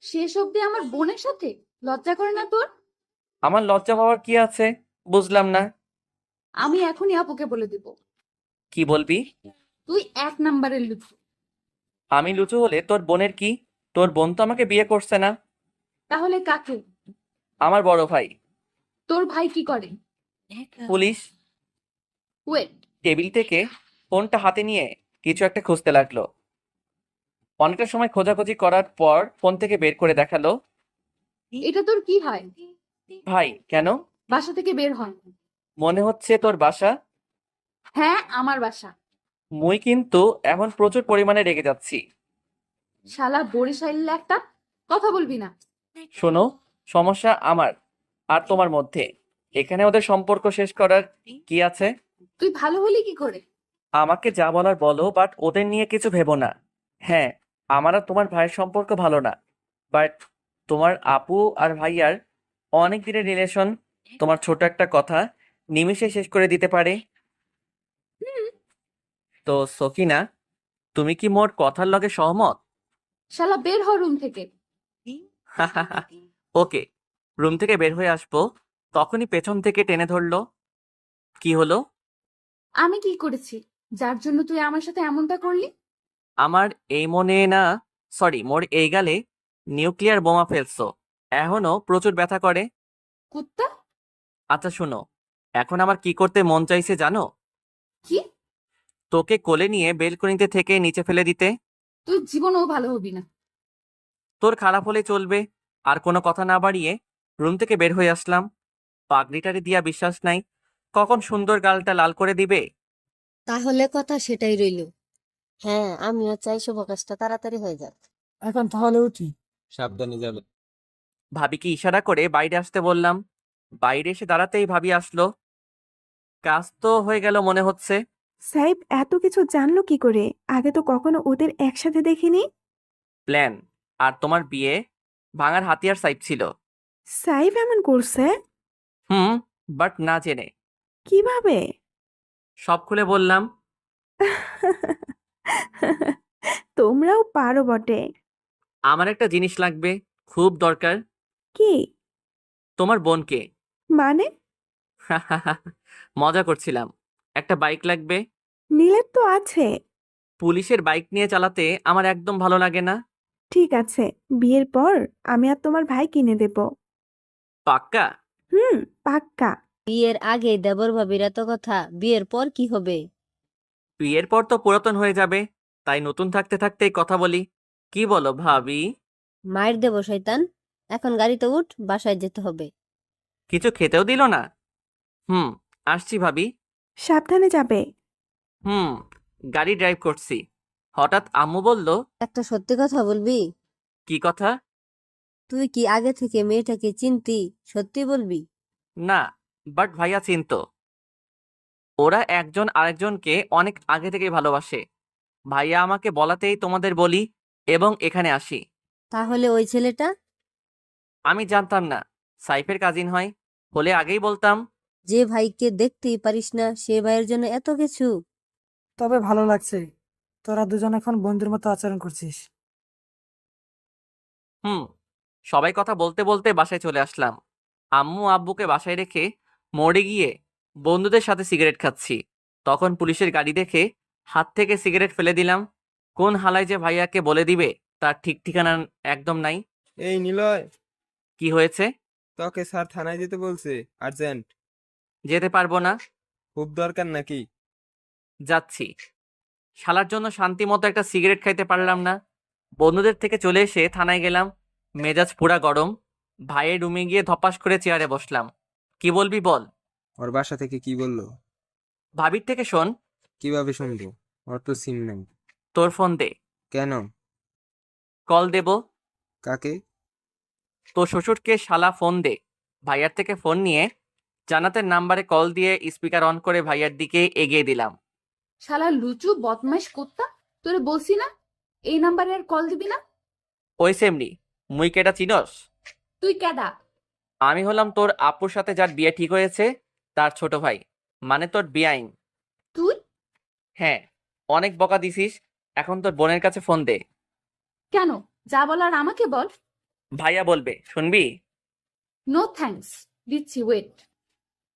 শেষ অবধি আমার বোনের সাথে? লজ্জা করে না তোর? আমার লজ্জা পাওয়ার কি আছে বুঝলাম না। আমি এখনই আপুকে বলে দিব। কি বলবি? তুই 1 নাম্বারের লুচু। আমি লুচু হলে তোর বোনের কি? তোর বোন তো আমাকে বিয়ে করছে না। তাহলে কাকে? আমার বড় ভাই। তোর ভাই কি করে? পুলিশ। ওয়েট। টেবিল থেকে ফোনটা হাতে নিয়ে কিছু একটা খুঁজতে লাগলো। অনেকটা সময় খোঁজাখুঁজি করার পর ফোন থেকে বের করে দেখালো। এটা তোর কি হয়? ভাই, কেন? বাসা থেকে বের হয়। মনে হচ্ছে তোর বাসা। হ্যাঁ, আমার বাসা। মুই কিন্তু এখন প্রচুর পরিমাণে রেগে যাচ্ছি। শালা বরিশাইল একটা, কথা বলবি না। শোনো, সমস্যা আমার আর তোমার মধ্যে। এখানে ওদের সম্পর্ক শেষ করার কি আছে? তুই ভালো হলি কি করে? আমাকে যা বলার বলো, বাট ওদের নিয়ে কিছু ভেবো না। হ্যাঁ, আমার আর তোমার ভাইয়ের সম্পর্ক ভালো না, বাট তোমার আপু আর ভাইয়ার অনেক দিনের রিলেশন তোমার ছোট একটা কথা নিমেষে শেষ করে দিতে পারে। হুম। তো সকিনা, তুমি কি মোর কথার লগে সহমত? শালা বের হ রুম থেকে। ওকে, রুম থেকে বের হয়ে আসবো, তখনই পেছন থেকে টেনে ধরলো। কি হলো? আমি কি করেছি যার জন্য তুই আমার সাথে এমনটা করলি? আমার এই মনে না, সরি, মোর এই গালে নিউক্লিয়ার বোমা ফেলছো, এখনো প্রচুর ব্যথা করে। কুত্তা। আচ্ছা শোনো, এখন আমার কি করতে মন চাইছে জানো? কি? তোকে কোলে নিয়ে বেলকনিতে থেকে নিচে ফেলে দিতে। তুই জীবনেও ভালো হবি না। তোর খারাপ হলে চলবে। আর কোনো কথা না বাড়িয়ে রুম থেকে বের হয়ে আসলাম। পাগড়িটারি দিয়া বিশ্বাস নাই কখন সুন্দর গালটা লাল করে দিবে। তাহলে কথা সেটাই রইল। হ্যাঁ, আমিও চাই শুভ কাজটা তাড়াতাড়ি হয়ে যাক। এখন তাহলে উঠি। সাবধানে যাবে। ভাবিকে ইশারা করে বাইরে আসতে বললাম। বাইরে এসে দাঁড়াতেই ভাবি আসলো। কাজ তো হয়ে গেল মনে হচ্ছে। সাইব এত কিছু জানলো কি করে? আগে তো কখনো ওদের একসাথে দেখিনি। প্ল্যান আর তোমার বিয়ে ভাঙার হাতিয়ার সাইড ছিল। সাইব এমন করছে? হুম, বাট না জেনে। কিভাবে? সব খুলে বললাম। তোমরাও পারো বটে। আমার একটা জিনিস লাগবে, খুব দরকার। কি? তোমার বোনকে। মানে? মজা করছিলাম। একটা বাইক লাগবে। নীলের তো আছে। পুলিশের বাইক নিয়ে চালাতে আমার একদম ভালো লাগে না। ঠিক আছে, বিয়ের পর আমি আর তোমার ভাই কিনে দেব। পাক্কা? হুম, পাক্কা। বিয়ের আগে দেবর ভাবির এত কথা, বিয়ের পর কি হবে? বিয়ের পর তো পুরাতন হয়ে যাবে, তাই নতুন থাকতে থাকতেই কথা বলি। কি বলো ভাবি? মায়ের দেব শয়তান। এখন গাড়িতে উঠ, বাসায় যেতে হবে। কিছু খেতেও দিল না। হুম, আসছি ভাবি। সাবধানে যাবে। হুম, গাড়ি ড্রাইভ করছি। হঠাৎ আম্মু বলল। একটা সত্যি কথা বলবি? কি কথা? তুই কি আগে থেকে মেয়েটাকে চিনতি? সত্যি বলবি? না, বাট ভাইয়া চিনতো। ওরা একজন আরেকজনকে অনেক আগে থেকে ভালোবাসে। ভাইয়া আমাকে বলাতেই তোমাদের বলি এবং এখানে আসি। তাহলে ওই ছেলেটা? আমি জানতাম না সাইফের কাজিন হয়, হলে আগেই বলতাম। যে ভাইকে দেখতেই পারিস না, সে ভাইয়ের জন্য এত কিছু। তবে ভালো লাগছে, তোরা দুজন এখন বন্ধুর মতো আচরণ করছিস। হুম, সবাই কথা বলতে বলতে বাসায় চলে আসলাম। আম্মু আব্বুকে বাসায় রেখে মোড়ে গিয়ে বন্ধুদের সাথে সিগারেট খাচ্ছি। তখন পুলিশের গাড়ি দেখে হাত থেকে সিগারেট ফেলে দিলাম। কোন হালায় যে ভাইয়াকে বলে দিবে তার ঠিক ঠিকানা একদম নাই। এই নিলয়, কি হয়েছে? তোকে স্যার থানায় যেতে বলছে, আর্জেন্ট। যেতে পারবো না। খুব দরকার নাকি? যাচ্ছি। শালার জন্য শান্তি মতো একটা সিগারেট খাইতে পারলাম না। বন্ধুদের থেকে চলে এসে থানায় গেলাম। মেজাজ পুরা গরম। ভাইয়ের রুমে গিয়ে ধপাস করে চেয়ারে বসলাম। কি বলবি বল। ওর বাসা থেকে কি বললো? ভাবির থেকে শোন। কিভাবে শুনবো? ওর তো সিম নাই। তোর ফোন দে। কেন? কল দেব। কাকে? তোর শ্বশুরকে শালা ফোন দে। ভাইয়ার থেকে ফোন নিয়ে জান্নাতের নাম্বারে কল দিয়ে স্পিকার অন করে ভাইয়ার দিকে এগিয়ে দিলাম। শালা লুচু বদমাইশ কুত্তা, তোরে বলছি না এই নাম্বারে আর কল দিবি না। ওই সেমনি, মুই কেটা চিনস? তুই কেডা? আমি হলাম তোর আপুর সাথে যার বিয়ে ঠিক হয়েছে, তার ছোট ভাই, মানে তোর বিয়াইন। তুই? হ্যাঁ, অনেক বকা দিছিস, এখন তোর বোনের কাছে ফোন দে। কেন? যা বলার আমাকে বল। ভাইয়া বলবে, শুনবি? নো থ্যাঙ্কস, দিচ্ছি, ওয়েট।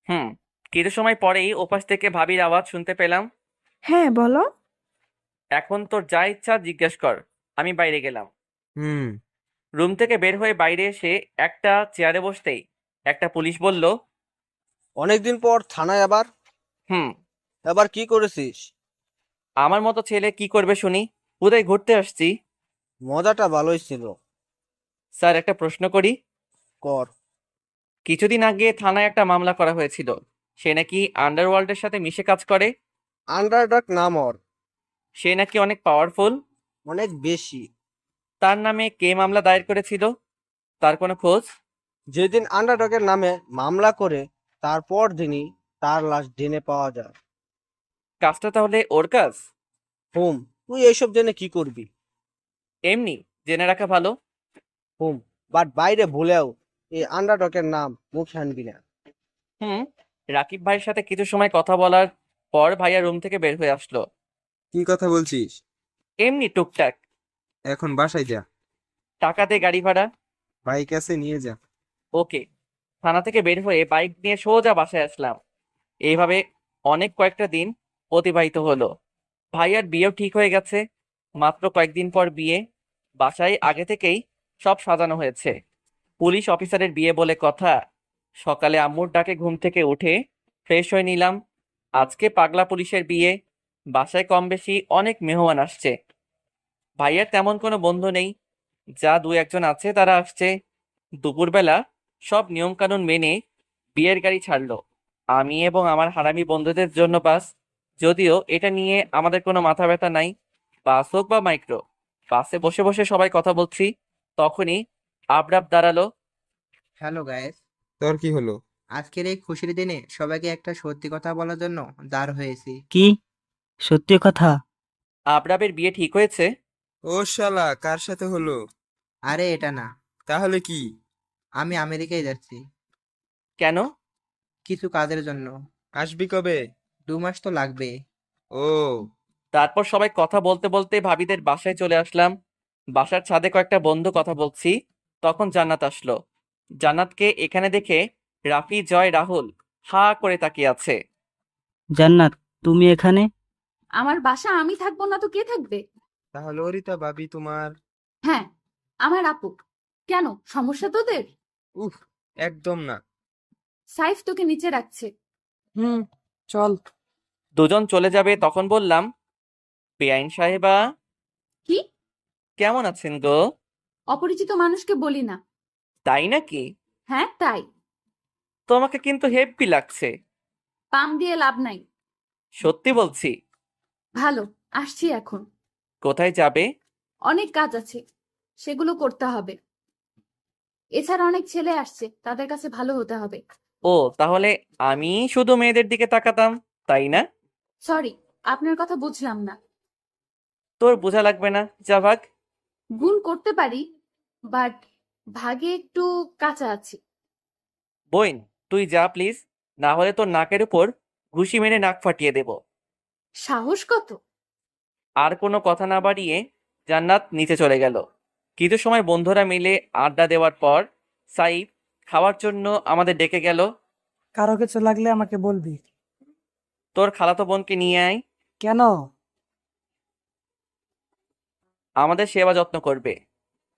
হুম, কিছু সময় পরেই ওপাশ থেকে ভাবির আওয়াজ শুনতে পেলাম। হ্যাঁ, বলো। এখন তোর যা ইচ্ছা জিজ্ঞেস কর। আমি বাইরে গেলাম। হুম। রুম থেকে বের হয়ে বাইরে এসে একটা চেয়ারে বসতেই একটা পুলিশ বলল। অনেকদিন পর থানায় আবার? হুম। এবার কি করেছিস? আমার মতো ছেলে কি করবে শুনি? উদয় ঘুরতে আসছি। মজাটা ভালোই ছিল। স্যার, একটা প্রশ্ন করি? কর। কিছুদিন আগে থানায় একটা মামলা করা হয়েছিল, সে নাকি আন্ডারওয়ার্ল্ডের সাথে মিশে কাজ করে। আন্ডারডগ নাম ওর। সে নাকি অনেক পাওয়ারফুল। অনেক বেশি। তার নামে কে মামলা দায়ের করেছিল? তার কোনো খোঁজ? যেদিন আন্ডারডগের নামে মামলা করে তারপর দিনই তার লাশ ডেনে পাওয়া যায়। কাজটা তাহলে ওর কাজ? হুম, তুই এইসব জেনে কি করবি? এমনি জেনে রাখা ভালো। হুম, বাট বাইরে ভুলেও এই আন্ডারডগের নাম মুখে আনবি না। হুম। রাকিব ভাইয়ের সাথে কিছু সময় কথা বলার পর ভাইয়া রুম থেকে বের হয়ে আসলো। কি কথা বলছিস? এমনি টুকটাক। এখন বাসায় যা, টাকা দে গাড়ি ভাড়া। বাইক আছে নিয়ে যা। ওকে। থানা থেকে বের হয়ে বাইক নিয়ে সোজা বাসায় আসলাম। এইভাবে অনেক কয়েকটা দিন অতিবাহিত হলো। ভাইয়ার বিয়েও ঠিক হয়ে গেছে। মাত্র কয়েকদিন পর বিয়ে। বাসায় আগে থেকেই সব সাজানো হয়েছে। পুলিশ অফিসারের বিয়ে বলে কথা। সকালে আম্মুর ডাকে ঘুম থেকে উঠে ফ্রেশ হয়ে নিলাম। আজকে পাগলা পুলিশের বিয়ে। বাসায় কম বেশি অনেক মেহমান আসছে। ভাইয়ার তেমন কোনো বন্ধু নেই, যা দু একজন আছে তারা আসছে। দুপুরবেলা সব নিয়মকানুন মেনে বিয়ের গাড়ি ছাড়লো, আমি এবং আমার হারামি বন্ধুদের জন্য বাস। যদিও এটা নিয়ে আমাদের কোনো মাথা ব্যথা নাই, বাস হোক বা মাইক্রো। বাসে বসে বসে সবাই কথা বলছি, তখনই আবরাব দাঁড়ালো। হ্যালো গাইস, তোর কি হলো? আজকের এই খুশির দিনে সবাইকে একটা সত্যি কথা বলার জন্য দাঁড় হয়েছি। কি সত্যি কথা? আবরাবের বিয়ে ঠিক হয়েছে। ও শালা, কার সাথে হলো? আরে এটা না, তাহলে কি? আমি আমেরিকায় যাচ্ছি কেন? কিছু কাজের জন্য। আসবি কবে? 2 মাস তো লাগবে। ও, তারপর সবাই কথা বলতে বলতে ভাবিদের বাসায় চলে আসলাম। বাসার ছাদে কয়েকটা বন্ধু কথা বলছি, তখন জান্নাত আসলো। জান্নাতকে এখানে দেখে রাফি, জয়, রাহুল হা করে তাকিয়ে আছে। জান্নাত, তুমি এখানে? আমার বাসা আমি থাকবো না তো কে থাকবে? তাহলে অরিতা ভাবি তোমার? হ্যাঁ, আমার আপু। কেন, সমস্যা তোদের? উফ, একদম না। সাইফ তোকে নিচে রাখছে। চল। দুজন চলে যাবে তখন বললাম, বেআইন সাহেবা কি? কেমন আছেন গো? অপরিচিত মানুষকে বলি না। তাই নাকি? হ্যাঁ তাই। তোমাকে কিন্তু হেব্বি লাগছে। পাম দিয়ে লাভ নাই। সত্যি বলছি। ভালো, আসছি এখন। কোথায় যাবে? অনেক কাজ আছে, সেগুলো করতে হবে। এছাড়া অনেক ছেলে আসছে, তাদের কাছে ভালো হতে হবে। ও, তাহলে আমি শুধু মেয়েদের দিকে তাকাতাম, তাই না? সরি, আপনার কথা বুঝলাম না। তোর বোঝা লাগবে না, যা ভাগ। গুণ করতে পারি, বাট ভাগে একটু কাঁচা আছি। বইন, তুই যা প্লিজ, না হলে তোর নাকের উপর ঘুষি মেরে নাক ফাটিয়ে দেব। সাহস কত? আর কোনো কথা না বাড়িয়ে জান্নাত নিচে চলে গেল। কিছু সময় বন্ধুরা মিলে আড্ডা দেওয়ার পর সাইফ খাওয়ার জন্য আমাদের ডেকে গেল। কারো কিছু লাগলে আমাকে বলবি। তোর খালাতো বোনকে নিয়ে আয়, কেন? আমাদের সেবা যত্ন করবে।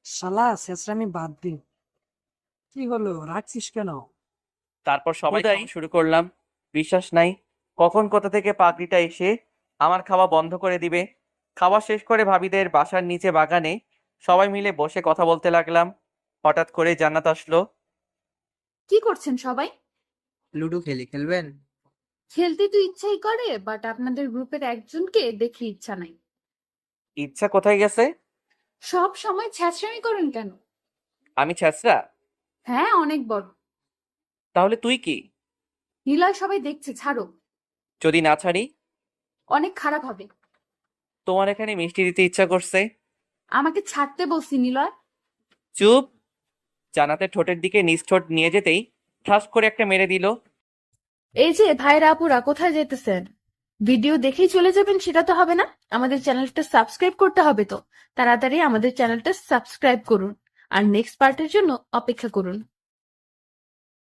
শালা, শেষরামি বাদ দি। কি হলো, রাখছিস কেন? তারপর সবাই শুরু করলাম। বিশ্বাস নাই কখন কোথা থেকে পাগড়িটা এসে আমার খাওয়া বন্ধ করে দিবে। খাওয়া শেষ করে ভাবিদের বাসার নিচে বাগানে সবাই মিলে বসে কথা বলতে লাগলাম। হঠাৎ করে জান্নাত আসলো। কি করছেন সবাই? লুডো খেলবেন? খেলতে তো ইচ্ছাই করে, বাট আপনাদের গ্রুপের একজনকে দেখে ইচ্ছা নাই। ইচ্ছা কোথায় গেছে? সব সময় ছ্যাঁচড়ামি করেন কেন? আমি ছ্যাঁচড়া? হ্যাঁ, অনেক বড়। তাহলে তুই কি? নিলয় সবাই দেখছে, ছাড়ো। যদি না ছাড়ি? অনেক খারাপ হবে। তোমার এখানে মিষ্টি দিতে ইচ্ছা করছে। আমাকে ছাড়তে বলছি নিলয়। চুপ। জান্নাতের ঠোঁটের দিকে নিজ ঠোঁট নিয়ে যেতেই ঠাস করে একটা মেরে দিল। এই যে ভাইরা আপুরা, কোথায় যেতেছেন? ভিডিও দেখেই চলে যাবেন সেটা তো হবে না, আমাদের চ্যানেলটা সাবস্ক্রাইব করতে হবে। তো তাড়াতাড়ি আমাদের চ্যানেলটা সাবস্ক্রাইব করুন আর নেক্সট পার্টের জন্য অপেক্ষা করুন।